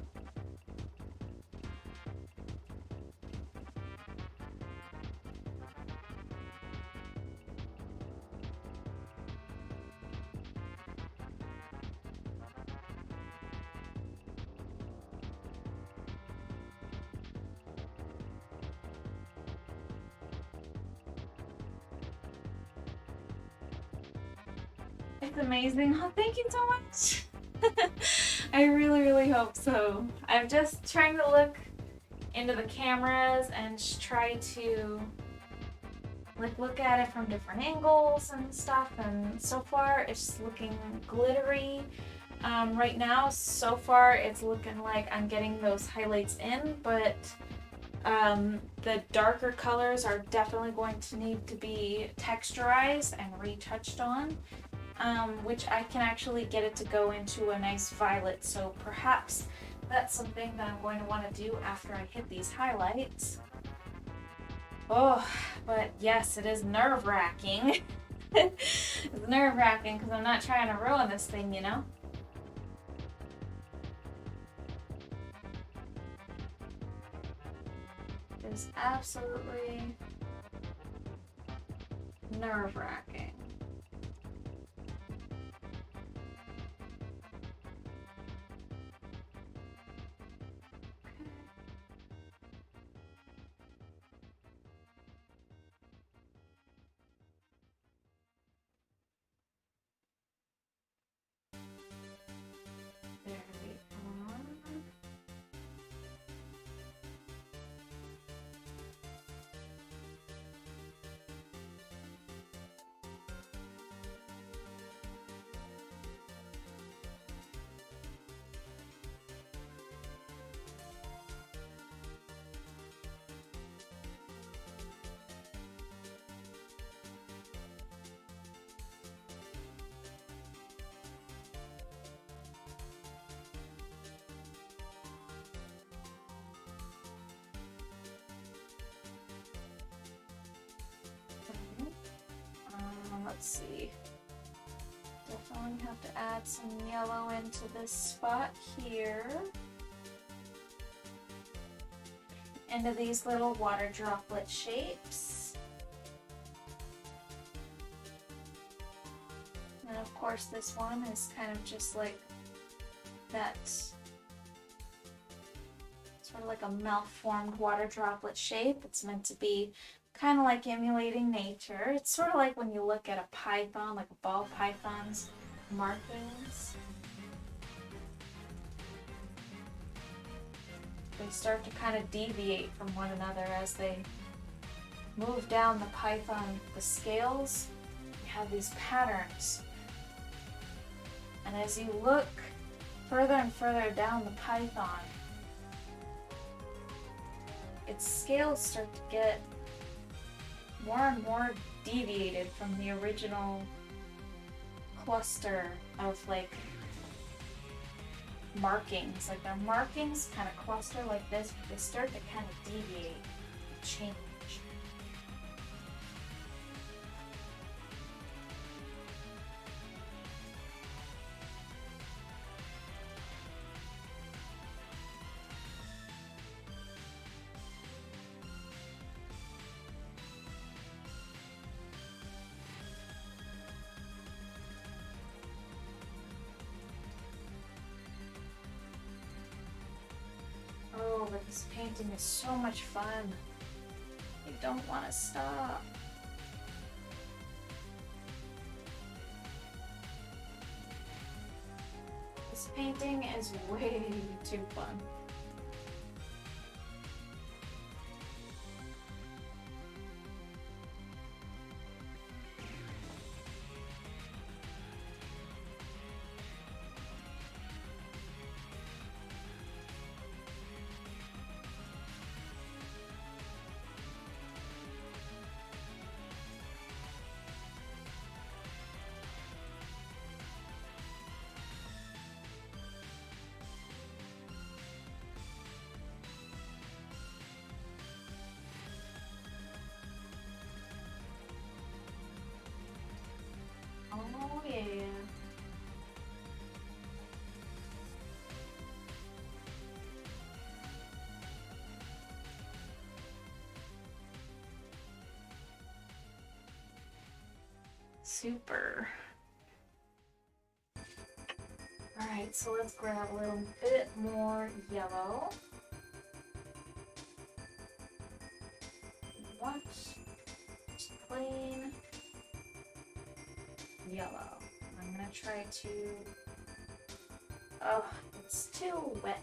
S1: It's amazing. Oh, thank you so much. I really, really hope so. I'm just trying to look into the cameras and try to like look at it from different angles and stuff, and so far it's looking glittery. Right now, so far it's looking like I'm getting those highlights in, but the darker colors are definitely going to need to be texturized and retouched on, which I can actually get it to go into a nice violet, so perhaps that's something that I'm going to want to do after I hit these highlights. Oh, but yes, it is nerve-wracking. It's nerve-wracking because I'm not trying to ruin this thing, you know? It is absolutely nerve-wracking. There we are. Let's see. Definitely have to add some yellow into this spot here. Into these little water droplet shapes. And of course this one is kind of just like that, sort of like a malformed water droplet shape. It's meant to be kind of like emulating nature. It's sort of like when you look at a python, like a ball python's markings. They start to kind of deviate from one another as they move down the python, the scales. You have these patterns. And as you look further and further down the python, its scales start to get more and more deviated from the original cluster of like markings. Like their markings kind of cluster like this, but they start to kind of deviate, change. Oh, but this painting is so much fun. I don't want to stop. This painting is way too fun. Oh yeah. Super. Alright, so let's grab a little bit more yellow. What? Just plain yellow. I'm gonna try to... Oh, it's too wet.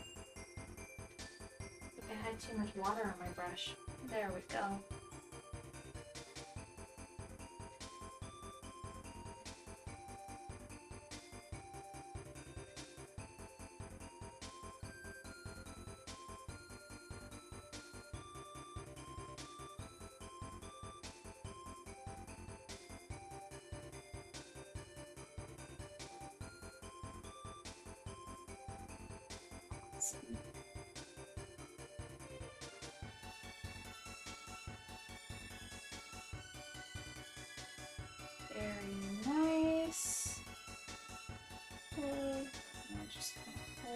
S1: I think I had too much water on my brush. There we go.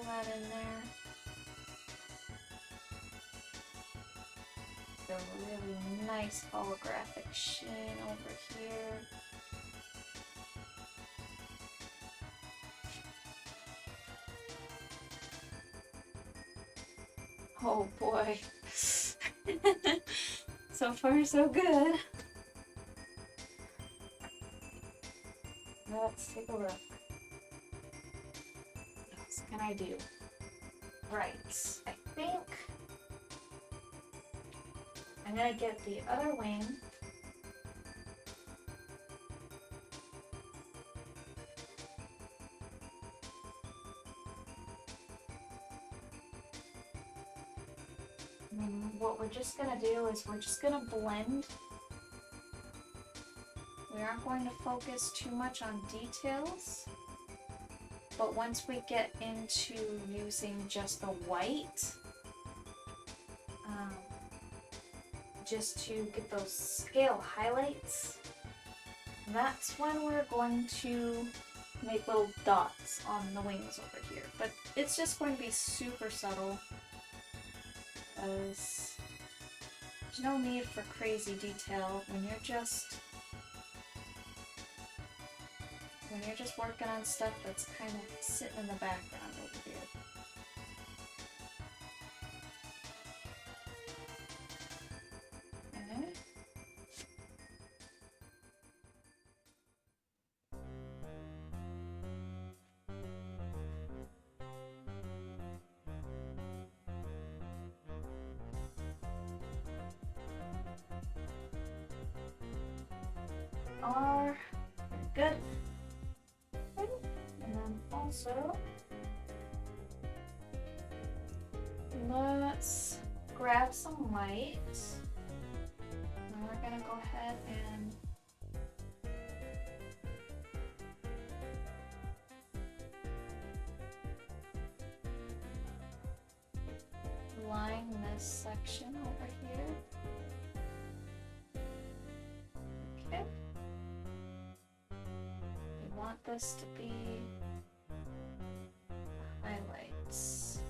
S1: that in there. A really nice holographic sheen over here. Oh boy. So far so good. Let's take a look. What else can I do? Right, I think I'm gonna get the other wing. And what we're just gonna do is we're just gonna blend. We aren't going to focus too much on details, but once we get into using just the white, just to get those scale highlights, that's when we're going to make little dots on the wings over here. But it's just going to be super subtle, because there's no need for crazy detail when you're just working on stuff that's kind of sitting in the background over here. Okay. Are good. And then also, let's grab some white. Now we're gonna go ahead and line this section over here. Okay. We want this to be highlights.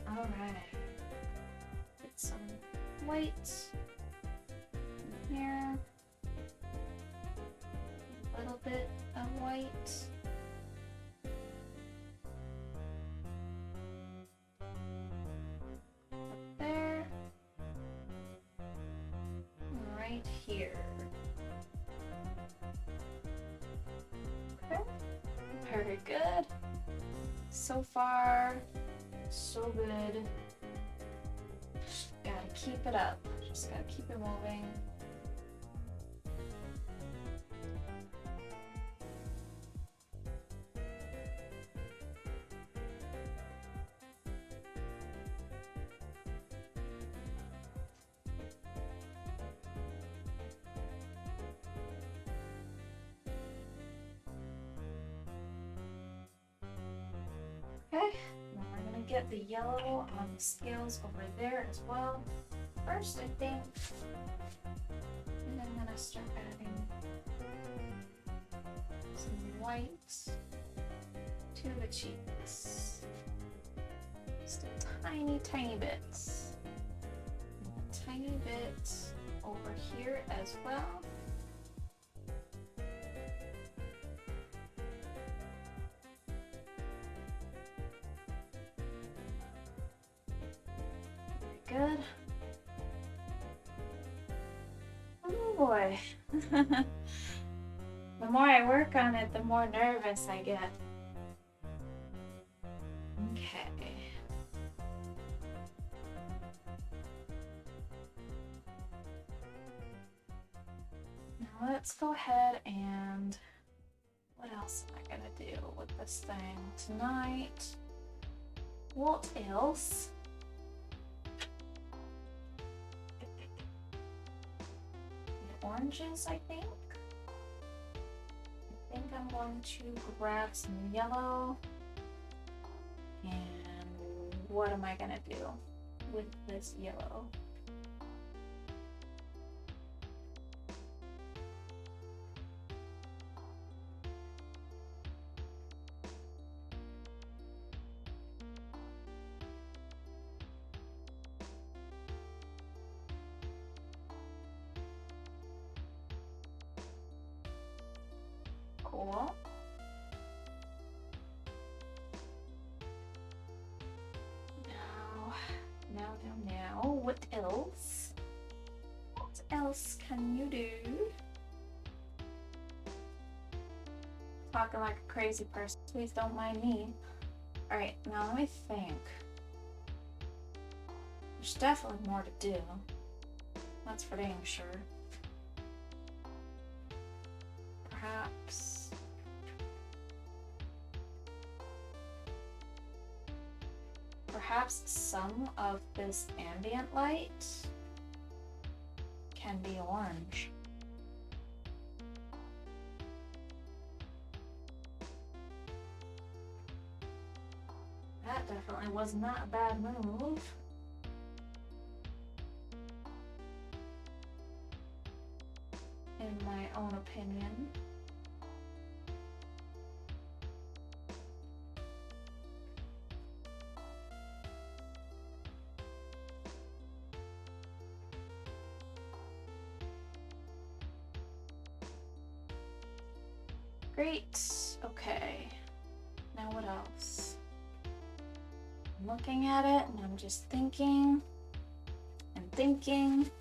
S1: All right. Get some white in here. A little bit of white. Up there. Right here. Okay. Very good. So far, so good. Just gotta keep it up. Just gotta keep it moving. Okay, now we're gonna get the yellow on the scales over there as well. First, I think, and I'm gonna start adding some white to the cheeks. Just a tiny, tiny bit. And a tiny bit over here as well. Good. Oh boy. The more I work on it, the more nervous I get. Okay. Now let's go ahead and what else am I gonna do with this thing tonight? What else? Oranges, I think. going to grab some yellow. And what am I gonna do with this yellow? Cool. Now, what else? What else can you do? Talking like a crazy person, please don't mind me. Alright, now let me think. There's definitely more to do. That's for dang sure. Perhaps some of this ambient light can be orange. That definitely was not a bad move. In my own opinion. Great. Okay. Now what else? I'm looking at it and I'm just thinking and thinking.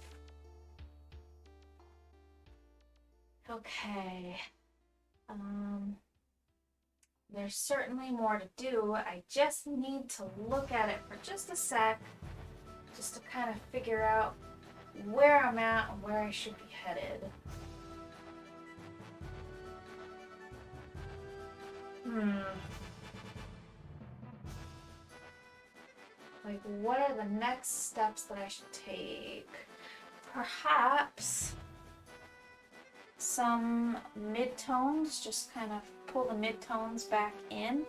S1: Okay. There's certainly more to do. I just need to look at it for just a sec, just to kind of figure out where I'm at and where I should be headed. Like, what are the next steps that I should take? Perhaps some midtones, just kind of pull the midtones back in.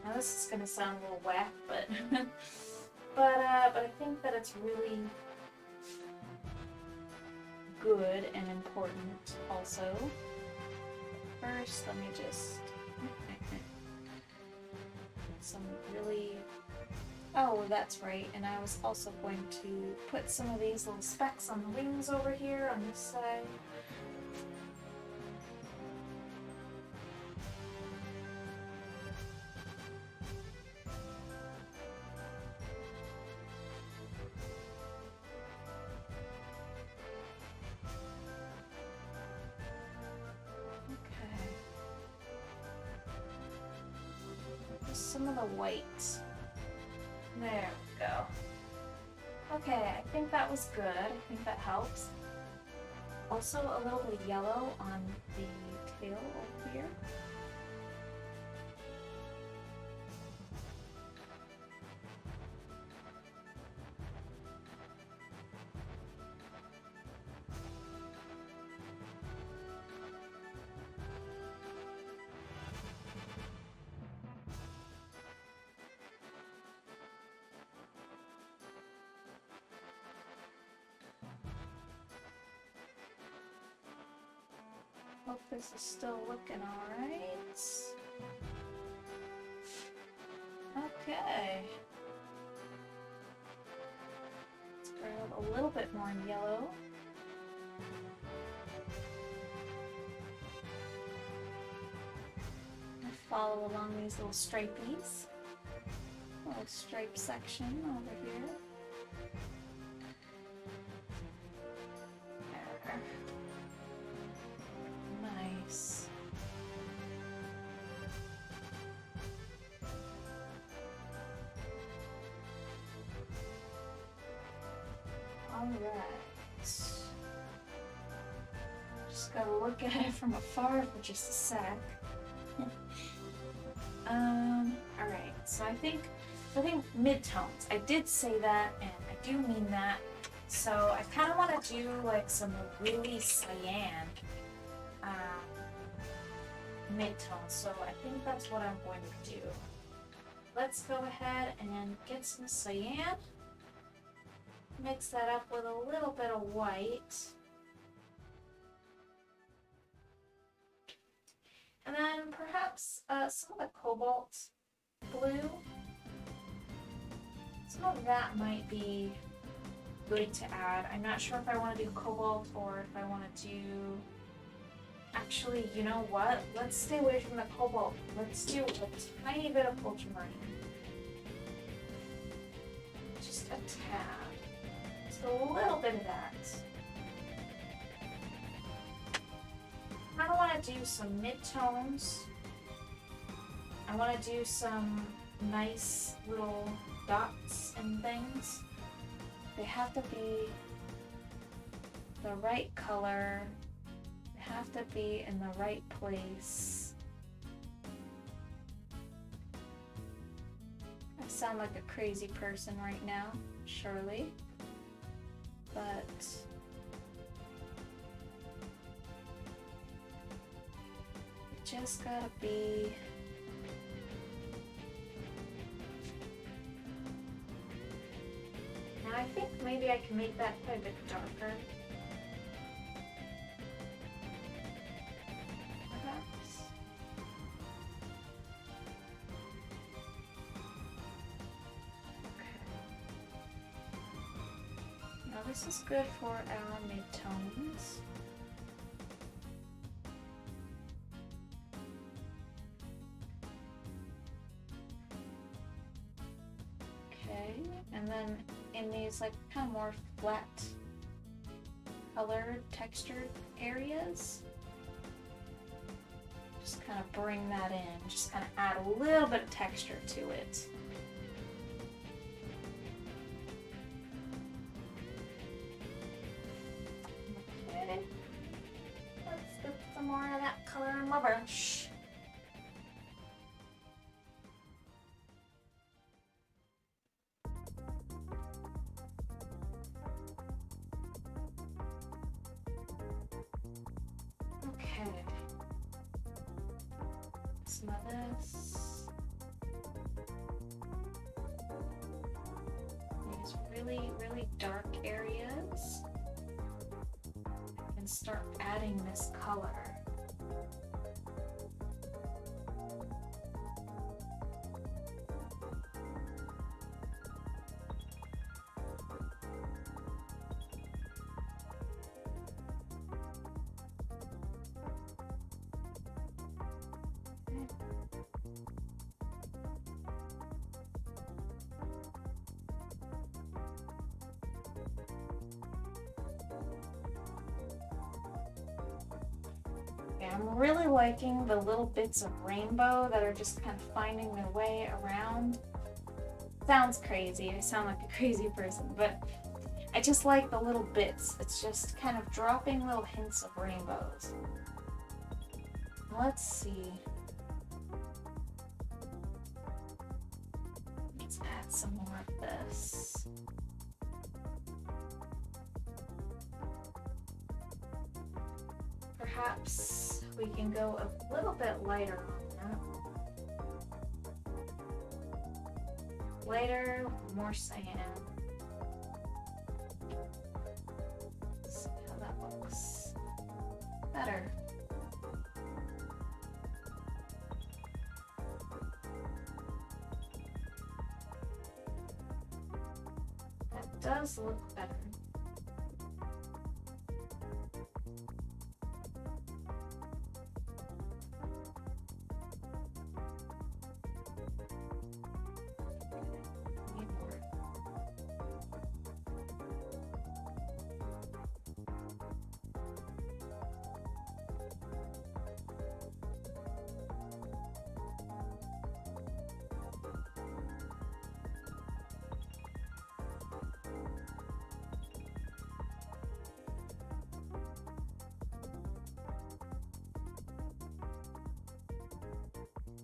S1: Now this is gonna sound a little whack, but but I think that it's really good and important also. First, let me just some really, oh, that's right, and I was also going to put some of these little specks on the wings over here on this side. Some of the white. There we go. Okay, I think that was good. I think that helps. Also a little bit of yellow on the tail over here. Hope this is still looking alright. Okay. Let's grab a little bit more yellow. And follow along these little stripies. Little stripe section over here. Nice. Alright. Just gotta look at it from afar for just a sec. Alright, so I think midtones. I did say that, and I do mean that. So I kind of want to do like some really cyan mid-tone, so I think that's what I'm going to do. Let's go ahead and get some cyan. Mix that up with a little bit of white. And then perhaps some of the cobalt blue. Some of that might be good to add. I'm not sure if I want to do cobalt or if I want to do... Actually, you know what? Let's stay away from the cobalt. Let's do a tiny bit of ultramarine. Just a tad. Just a little bit of that. I kind of want to do some mid-tones. I want to do some nice little dots and things. They have to be the right color. They have to be in the right place. I sound like a crazy person right now, surely, but it just gotta be and I think maybe I can make that quite a bit darker. Perhaps. Okay. Now this is good for our mid-tones. Okay, and then in these like kind of more flat colored textured areas, just kind of bring that in, just kind of add a little bit of texture to it. Okay, let's get some more of that color in my brush. Some of this. These really, really dark areas. And start adding this color. I'm really liking the little bits of rainbow that are just kind of finding their way around. Sounds crazy, I sound like a crazy person, but I just like the little bits. It's just kind of dropping little hints of rainbows. Let's see. Let's add some more of this. Perhaps we can go a little bit lighter on that. Lighter, more cyan. See how that looks better. That does look better.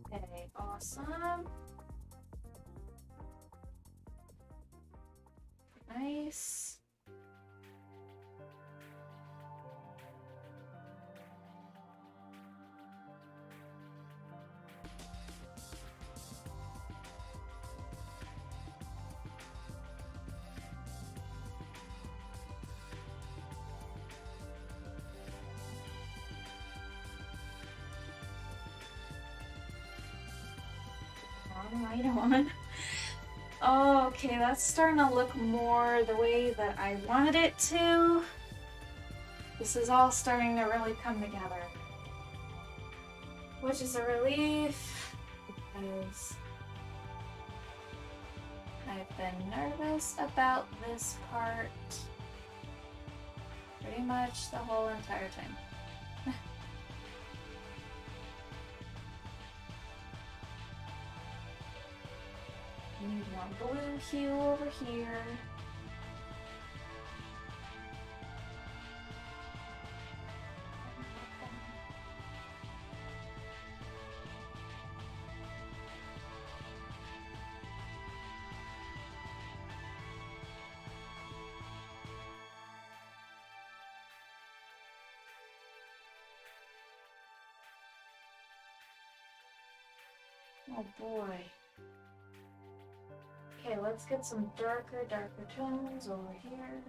S1: Okay, awesome. Nice. light on. Oh, okay, that's starting to look more the way that I wanted it to. This is all starting to really come together, which is a relief because I've been nervous about this part pretty much the whole entire time. Need more blue hue over here. Oh boy. Okay, let's get some darker tones over here.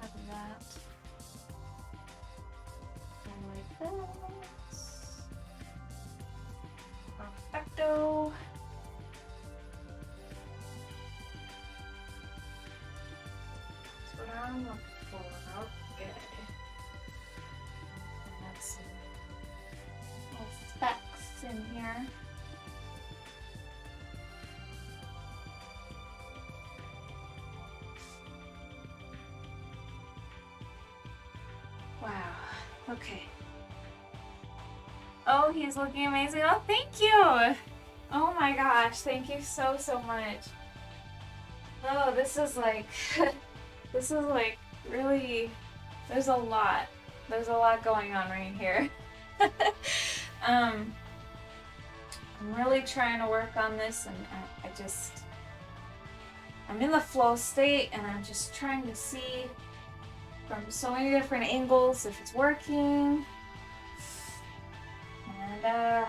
S1: Copy that. And like this. Perfecto. That's what I'm looking for. Okay. That's some little specks in here. Wow. Okay. Oh, he's looking amazing. Oh, thank you. Oh my gosh, thank you so much. Oh, this is like this is like really, there's a lot going on right here. I'm really trying to work on this, and I'm in the flow state, and I'm just trying to see from so many different angles if it's working. And yeah,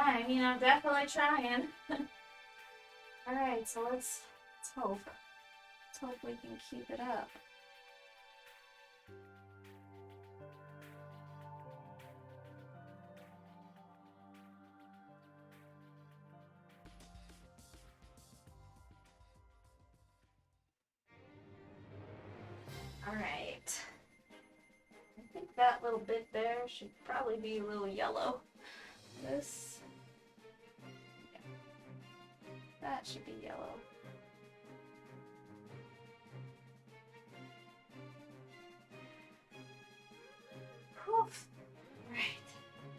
S1: I mean, I'm definitely trying. Alright, so let's hope. Let's hope we can keep it up. Alright. I think that little bit there should probably be a little yellow. This, yeah, that should be yellow. Whew. Right.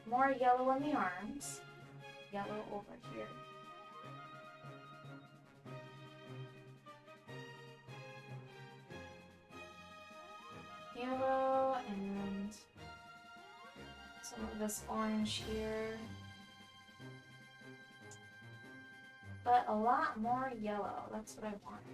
S1: More yellow on the arms. Yellow over here. Yellow and some of this orange here. But a lot more yellow. That's what I want.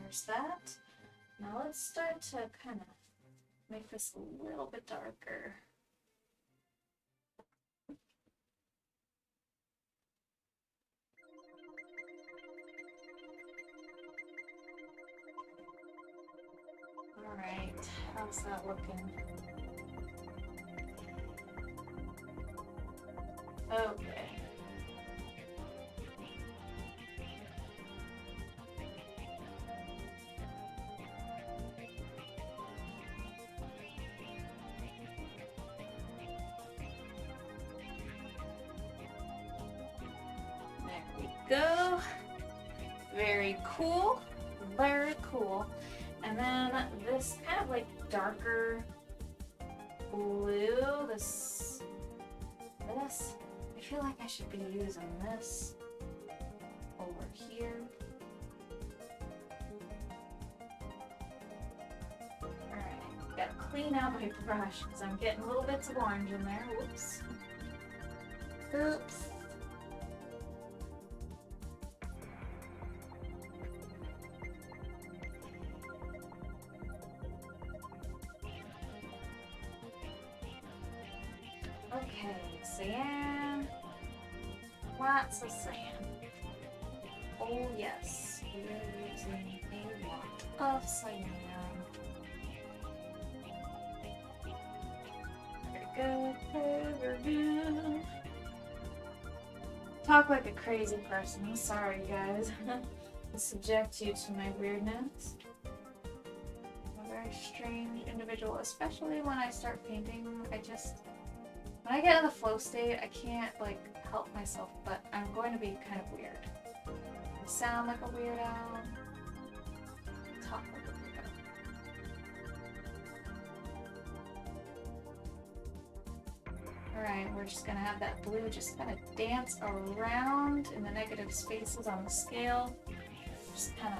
S1: There's that. Now let's start to kind of make this a little bit darker. Alright, how's that looking? Okay. Go. Very cool. Very cool. And then this kind of like darker blue, this, I feel like I should be using this over here. Alright, gotta clean out my brush because I'm getting little bits of orange in there. Whoops. Oops. Okay, sand. Lots of sand. Oh yes, we're using a lot of sand. Very good, very good. Talk like a crazy person. I'm sorry, guys. To subject you to my weirdness. I'm a very strange individual, especially when I start painting. When I get in the flow state, I can't like help myself, but I'm going to be kind of weird. I sound like a weirdo. Talk like a weirdo. Alright, we're just gonna have that blue just kind of dance around in the negative spaces on the scale. Just kind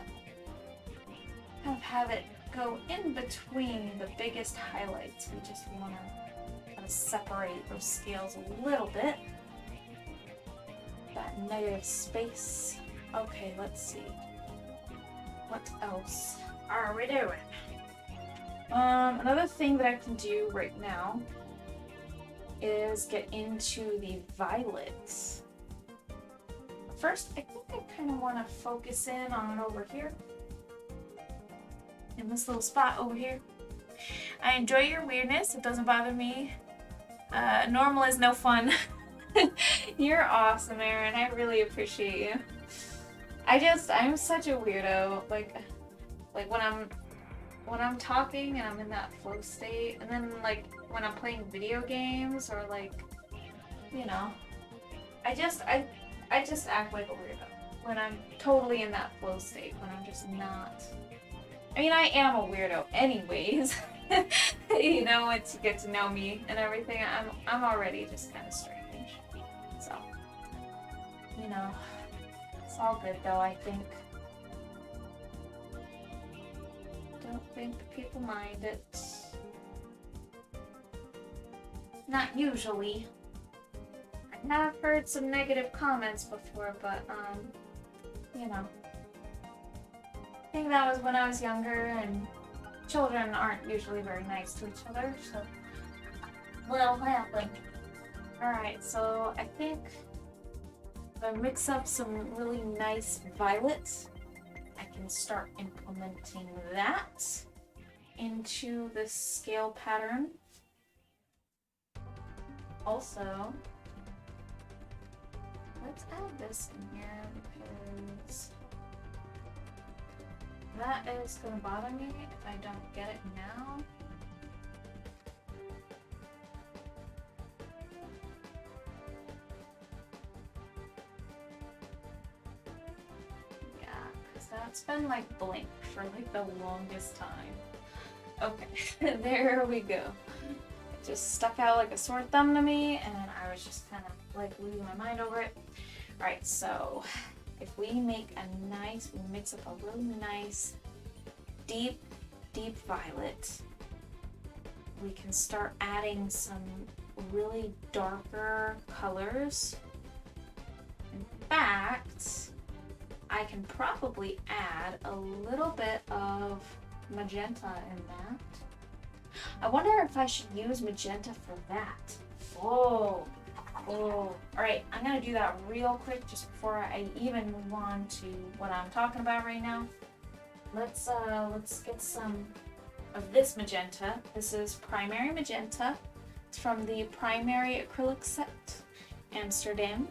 S1: of have it go in between the biggest highlights. We just want to kind of separate those scales a little bit. That negative space. Okay, let's see. What else are we doing? Another thing that I can do right now is get into the violets. First, I think I kind of want to focus in on over here. In this little spot over here. I enjoy your weirdness. It doesn't bother me. Normal is no fun. You're awesome, Erin. I really appreciate you. I'm such a weirdo. Like when I'm talking and I'm in that flow state, and then like when I'm playing video games or like, you know, I just act like a weirdo when I'm totally in that flow state, when I'm just not. I mean, I am a weirdo anyways. You know, once you get to know me and everything, I'm already just kind of strange. So, you know, it's all good though, I think. Don't think people mind it. Not usually. I have heard some negative comments before, but, you know. I think that was when I was younger, and children aren't usually very nice to each other, so what'll happen? Alright, so I think if I mix up some really nice violets, I can start implementing that into this scale pattern. Also, let's add this in here because that is going to bother me if I don't get it now. Yeah, because that's been like blank for like the longest time. Okay, there we go. It just stuck out like a sore thumb to me, and I was just kind of like losing my mind over it. Alright, so if we make a nice, we mix up a really nice deep violet, we can start adding some really darker colors. In fact, I can probably add a little bit of magenta in that. I wonder if I should use magenta for that. Oh. Alright, I'm gonna do that real quick just before I even move on to what I'm talking about right now. Let's get some of this magenta. This is primary magenta. It's from the primary acrylic set, Amsterdam.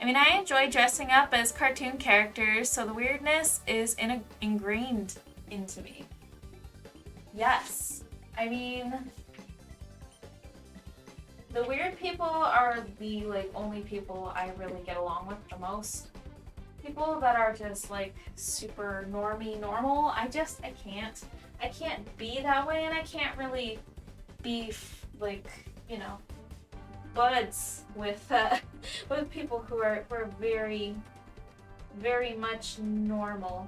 S1: I mean, I enjoy dressing up as cartoon characters, so the weirdness is ingrained into me. Yes, I mean, the weird people are the like only people I really get along with the most. People that are just like super normal, I can't be that way, and I can't really be like, you know, buds with people who are very much normal.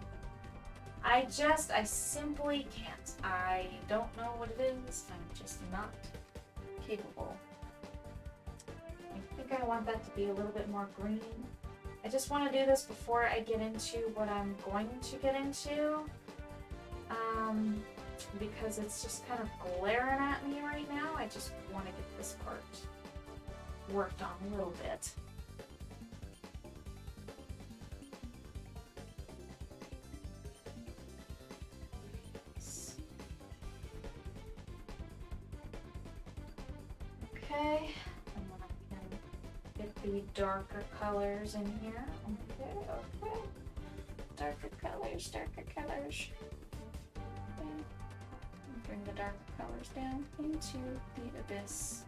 S1: I simply can't. I don't know what it is. I'm just not capable. I think I want that to be a little bit more green. I just want to do this before I get into what I'm going to get into. Because it's just kind of glaring at me right now. I just want to get this part worked on a little bit. Okay, and then I can get the darker colors in here. Okay, okay. Darker colors, darker colors. Okay. Bring the darker colors down into the abyss.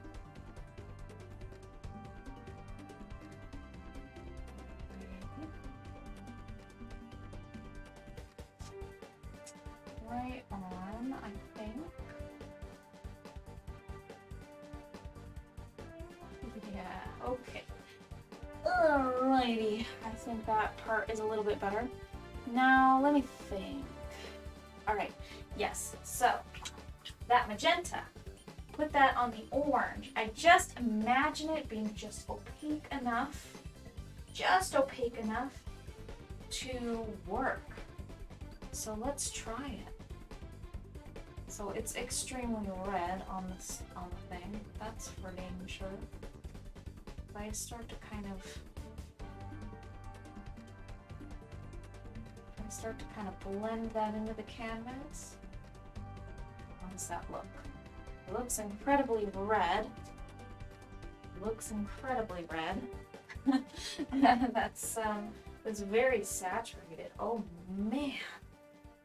S1: Right on, I think. Yeah, okay. Alrighty, I think that part is a little bit better. Now, let me think. Alright, yes, so that magenta, put that on the orange. I just imagine it being just opaque enough to work. So let's try it. So it's extremely red on the thing. That's for dang sure. If I start to kind of blend that into the canvas. How does that look? It looks incredibly red. That's very saturated. Oh man,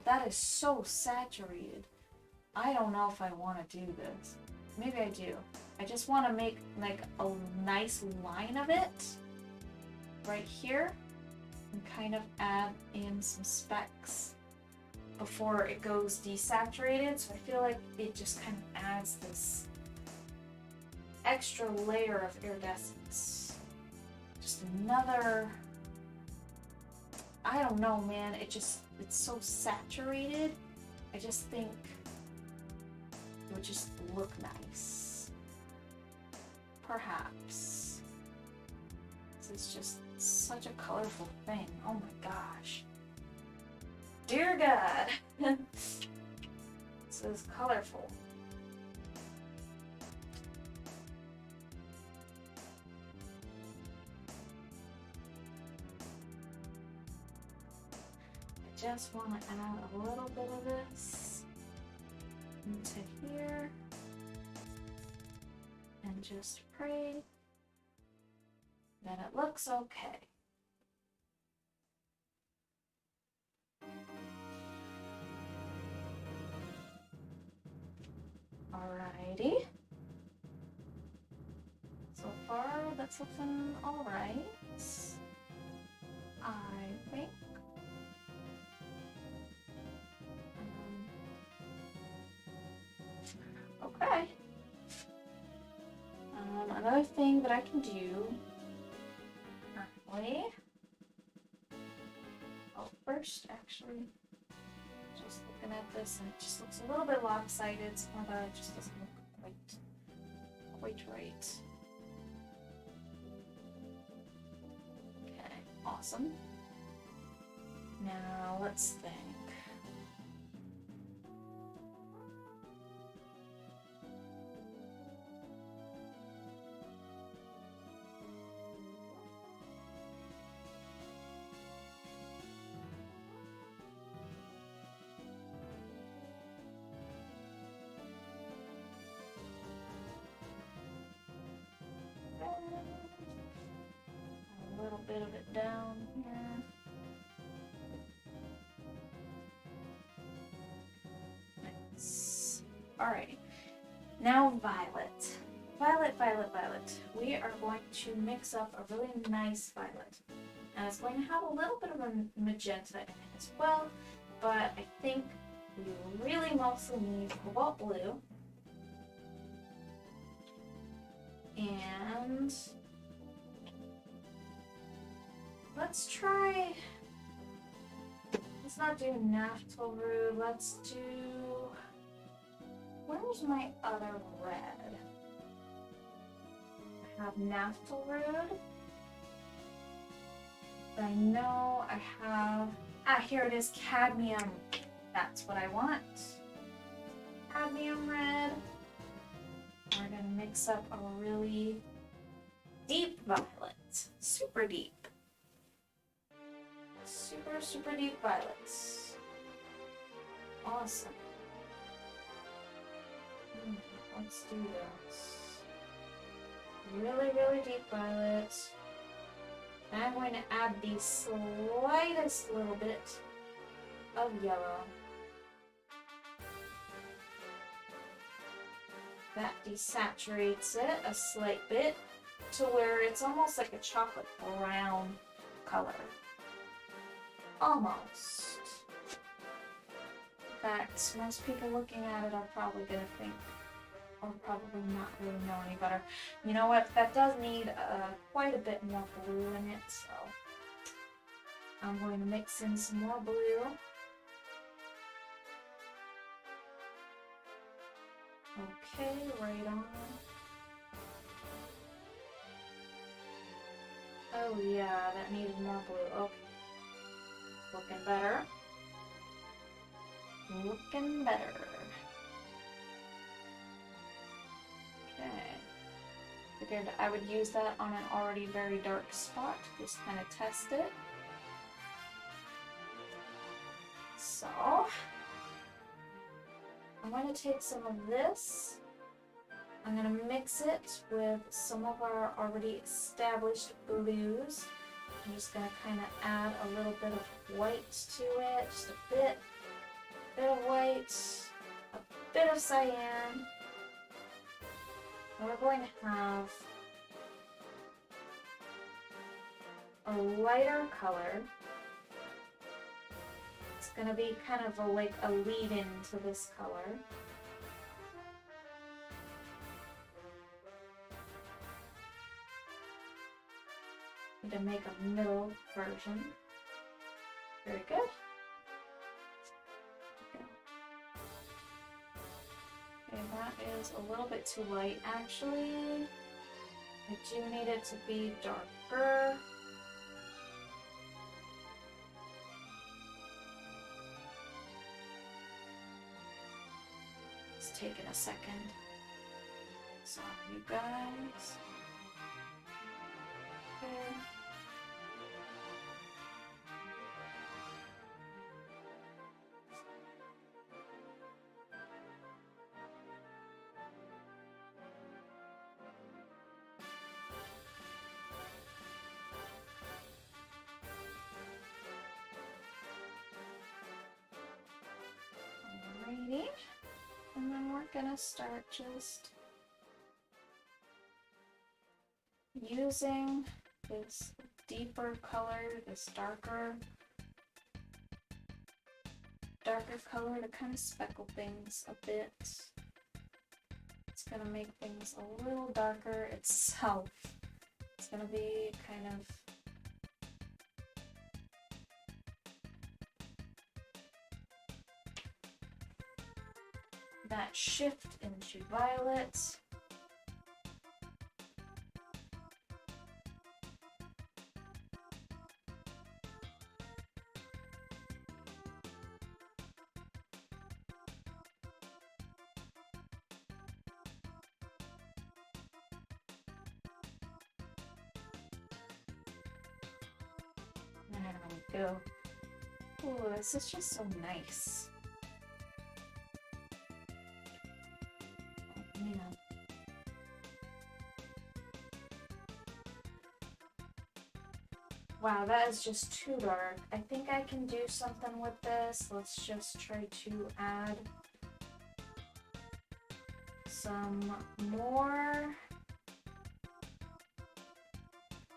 S1: that is so saturated. I don't know if I want to do this. Maybe I do. I just want to make like a nice line of it right here and kind of add in some specks before it goes desaturated. So I feel like it just kind of adds this extra layer of iridescence. Just another, I don't know, man. It's so saturated. I just think it would just look nice. Perhaps. This is just such a colorful thing. Oh my gosh. Dear God. This is colorful. I just want to add a little bit of this into here and just pray that it looks okay. Alrighty. So far, that's looking alright, I think. Okay. Another thing that I can do currently. Oh, first, actually, just looking at this, and it just looks a little bit lopsided. Some of that just doesn't look quite right. Okay, awesome. Now let's think. A little bit of it down here. Nice. Alrighty. Now violet. Violet, violet, violet. We are going to mix up a really nice violet. And it's going to have a little bit of a magenta in it as well, but I think we really mostly need cobalt blue. And let's try, let's not do naphthol blue, let's do, where's my other red? have Naphthol Root. But I know I have, here it is, Cadmium. That's what I want. Cadmium red. We're gonna mix up a really deep violet. Super deep. Super, super deep violets. Awesome. Let's do this. Really, really deep violet. And I'm going to add the slightest little bit of yellow. That desaturates it a slight bit to where it's almost like a chocolate brown color. Almost. In fact, most people looking at it are probably going to think, or probably not really know any better. You know what? That does need quite a bit more blue in it, so I'm going to mix in some more blue. Okay, right on. Oh yeah, that needed more blue. Okay. Looking better. Looking better. Okay. Figured I would use that on an already very dark spot, just kind of test it. So, I'm going to take some of this. I'm going to mix it with some of our already established blues. I'm just going to kind of add a little bit of white to it, just a bit of white, a bit of cyan. And we're going to have a lighter color. It's going to be kind of like a lead-in to this color. To make a middle version. Very good. Okay, that is a little bit too light. Actually, I do need it to be darker. It's taking a second. Sorry, you guys. Okay. Alrighty. And then we're gonna start just using this deeper color, this darker color to kind of speckle things a bit. It's gonna make things a little darker itself. It's gonna be kind of that shift into violet. There we go. Ooh, this is just so nice. Oh, man. Wow, that is just too dark. I think I can do something with this. Let's just try to add some more.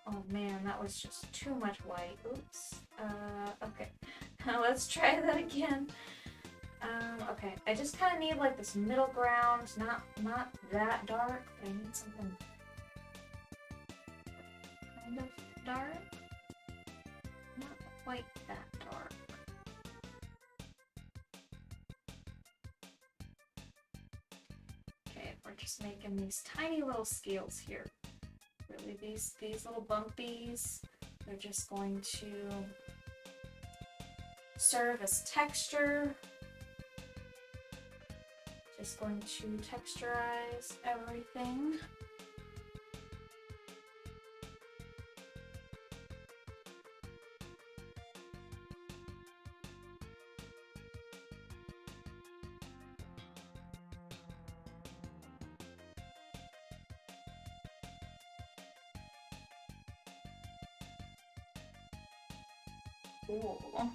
S1: Oh man, that was just too much white. Oops. Okay. Let's try that again. Okay. I just kind of need like this middle ground. Not that dark, but I need something kind of dark. Not quite that dark. Okay, we're just making these tiny little scales here. these little bumpies, they're just going to serve as texture. Just going to texturize everything. Cool.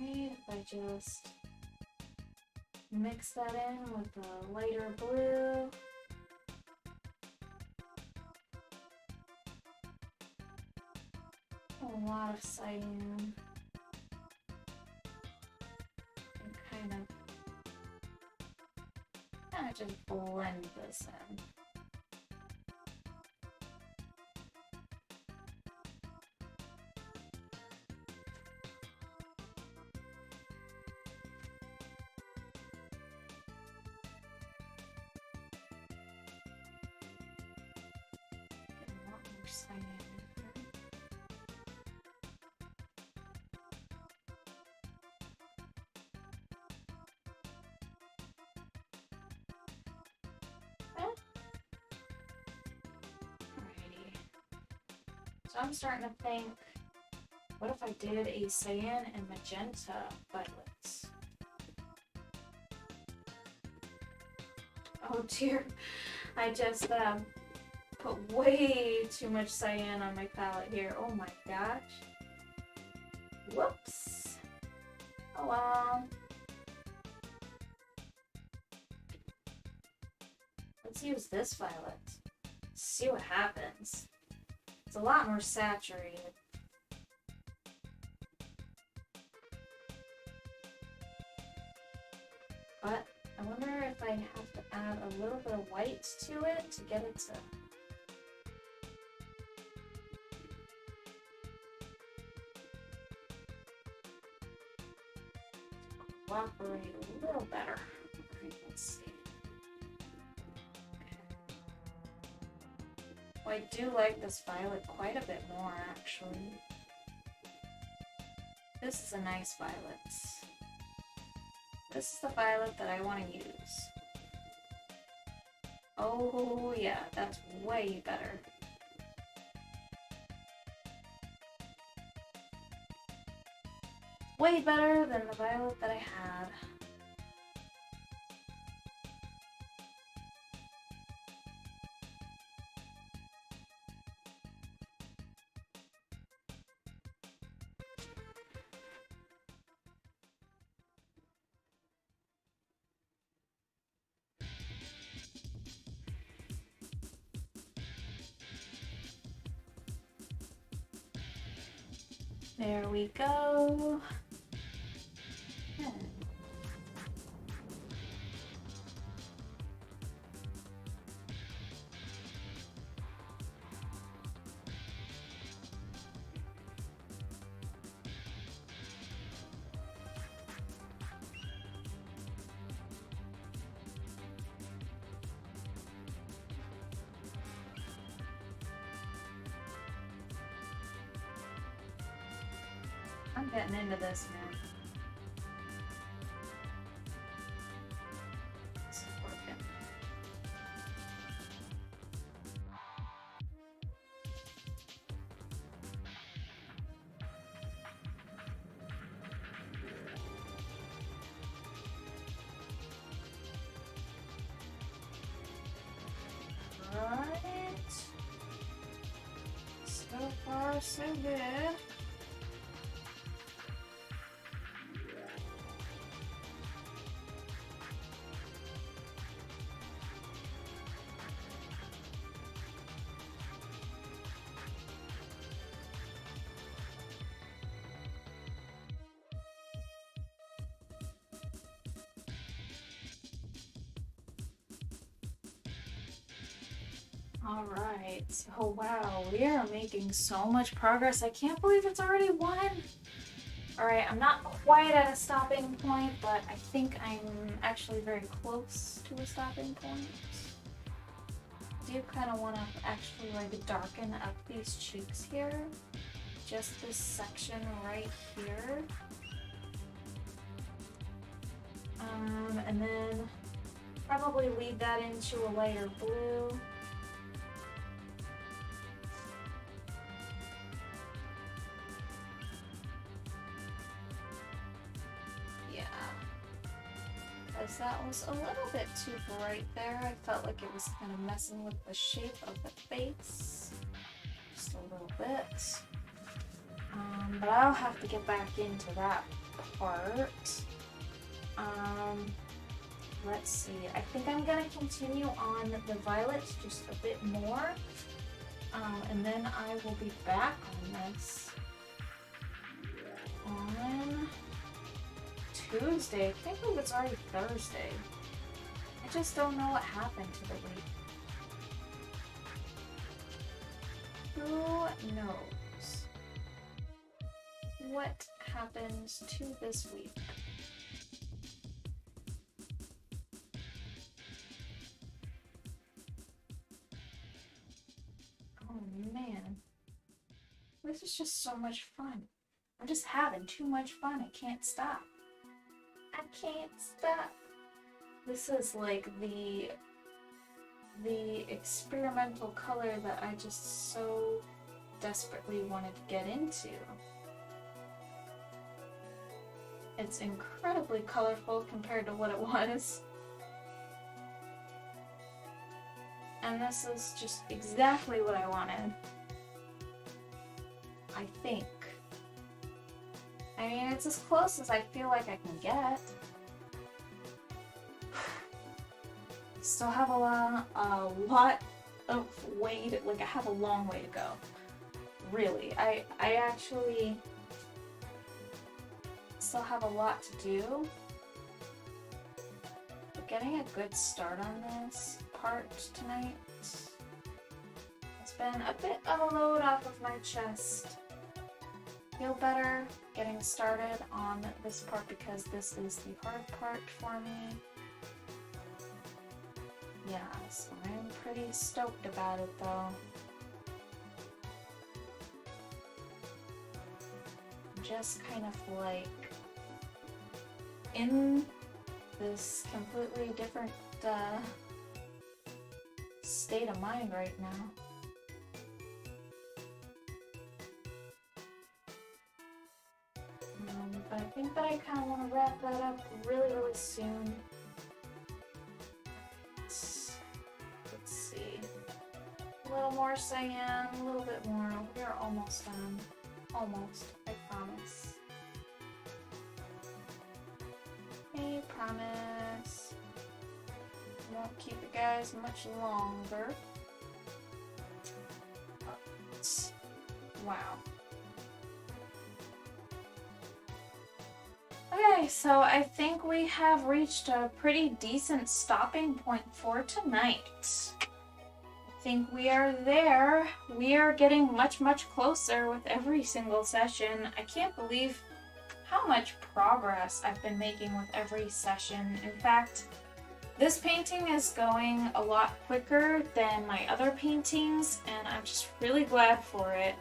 S1: If I just mix that in with the lighter blue. A lot of cyan. And kind of just blend this in. Cyan here. Alrighty. So I'm starting to think, what if I did a cyan and magenta violets? Oh dear, I just put way too much cyan on my palette here. Oh my gosh. Whoops. Oh well. Let's use this violet. See what happens. It's a lot more saturated. But I wonder if I have to add a little bit of white to it to get it to cooperate a little better. Alright, let's see. Okay. Well, I do like this violet quite a bit more, actually. This is a nice violet. This is the violet that I want to use. Oh yeah, that's way better. Way better than the violet that I had. There we go. I'm getting into this now. This is working. Alright. So far, so good. Alright, so wow, we are making so much progress. I can't believe it's already 1. Alright, I'm not quite at a stopping point, but I think I'm actually very close to a stopping point. I do kind of want to actually like darken up these cheeks here. Just this section right here. And then probably lead that into a lighter blue. Yeah. Because that was a little bit too bright there. I felt like it was kind of messing with the shape of the face. Just a little bit. But I'll have to get back into that part. Let's see. I think I'm gonna continue on the violet just a bit more. And then I will be back on this on Tuesday. I can't believe it's already Thursday. I just don't know what happened to the week. Who knows what happens to this week? Oh man, this is just so much fun. I'm just having too much fun. I can't stop. I can't stop. This is like the experimental color that I just so desperately wanted to get into. It's incredibly colorful compared to what it was. And this is just exactly what I wanted. I think. I mean, it's as close as I feel like I can get. Still have a lot of way to, like, I have a long way to go. Really. I actually still have a lot to do. But getting a good start on this part tonight, it's been a bit of a load off of my chest. Feel better getting started on this part because this is the hard part for me. Yeah, so I'm pretty stoked about it though. I'm just kind of like in this completely different state of mind right now. But I think that I kind of want to wrap that up really, really soon. Let's see. A little more cyan, a little bit more. We're almost done. Almost, I promise. I promise. Won't keep you guys much longer. Wow. Okay, so I think we have reached a pretty decent stopping point for tonight. I think we are there. We are getting much, much closer with every single session. I can't believe how much progress I've been making with every session. In fact, this painting is going a lot quicker than my other paintings, and I'm just really glad for it.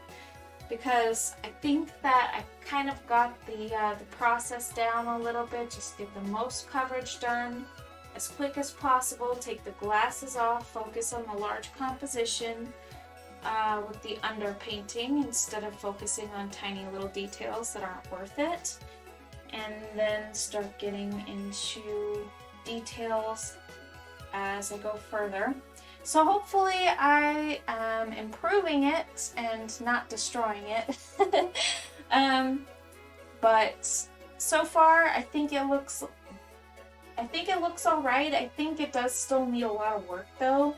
S1: Because I think that I kind of got the process down a little bit, just get the most coverage done as quick as possible, take the glasses off, focus on the large composition with the underpainting instead of focusing on tiny little details that aren't worth it, and then start getting into details as I go further. So hopefully I am improving it and not destroying it. But so far I think it looks alright. I think it does still need a lot of work though.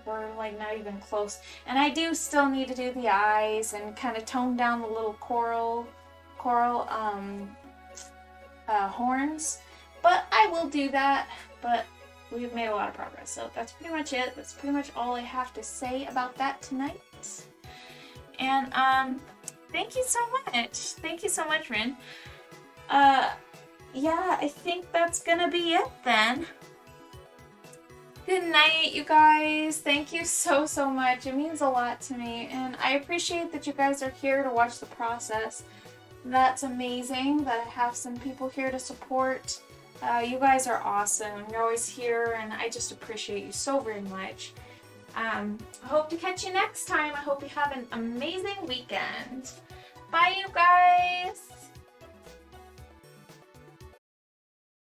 S1: We're like not even close. And I do still need to do the eyes and kind of tone down the little coral horns. But I will do that. But we've made a lot of progress. So that's pretty much it. That's pretty much all I have to say about that tonight. And thank you so much. Thank you so much, Rin. Yeah, I think that's gonna be it then. Good night, you guys. Thank you so much. It means a lot to me, and I appreciate that you guys are here to watch the process. That's amazing that I have some people here to support. You guys are awesome. You're always here, and I just appreciate you so very much. I hope to catch you next time. I hope you have an amazing weekend. Bye, you guys.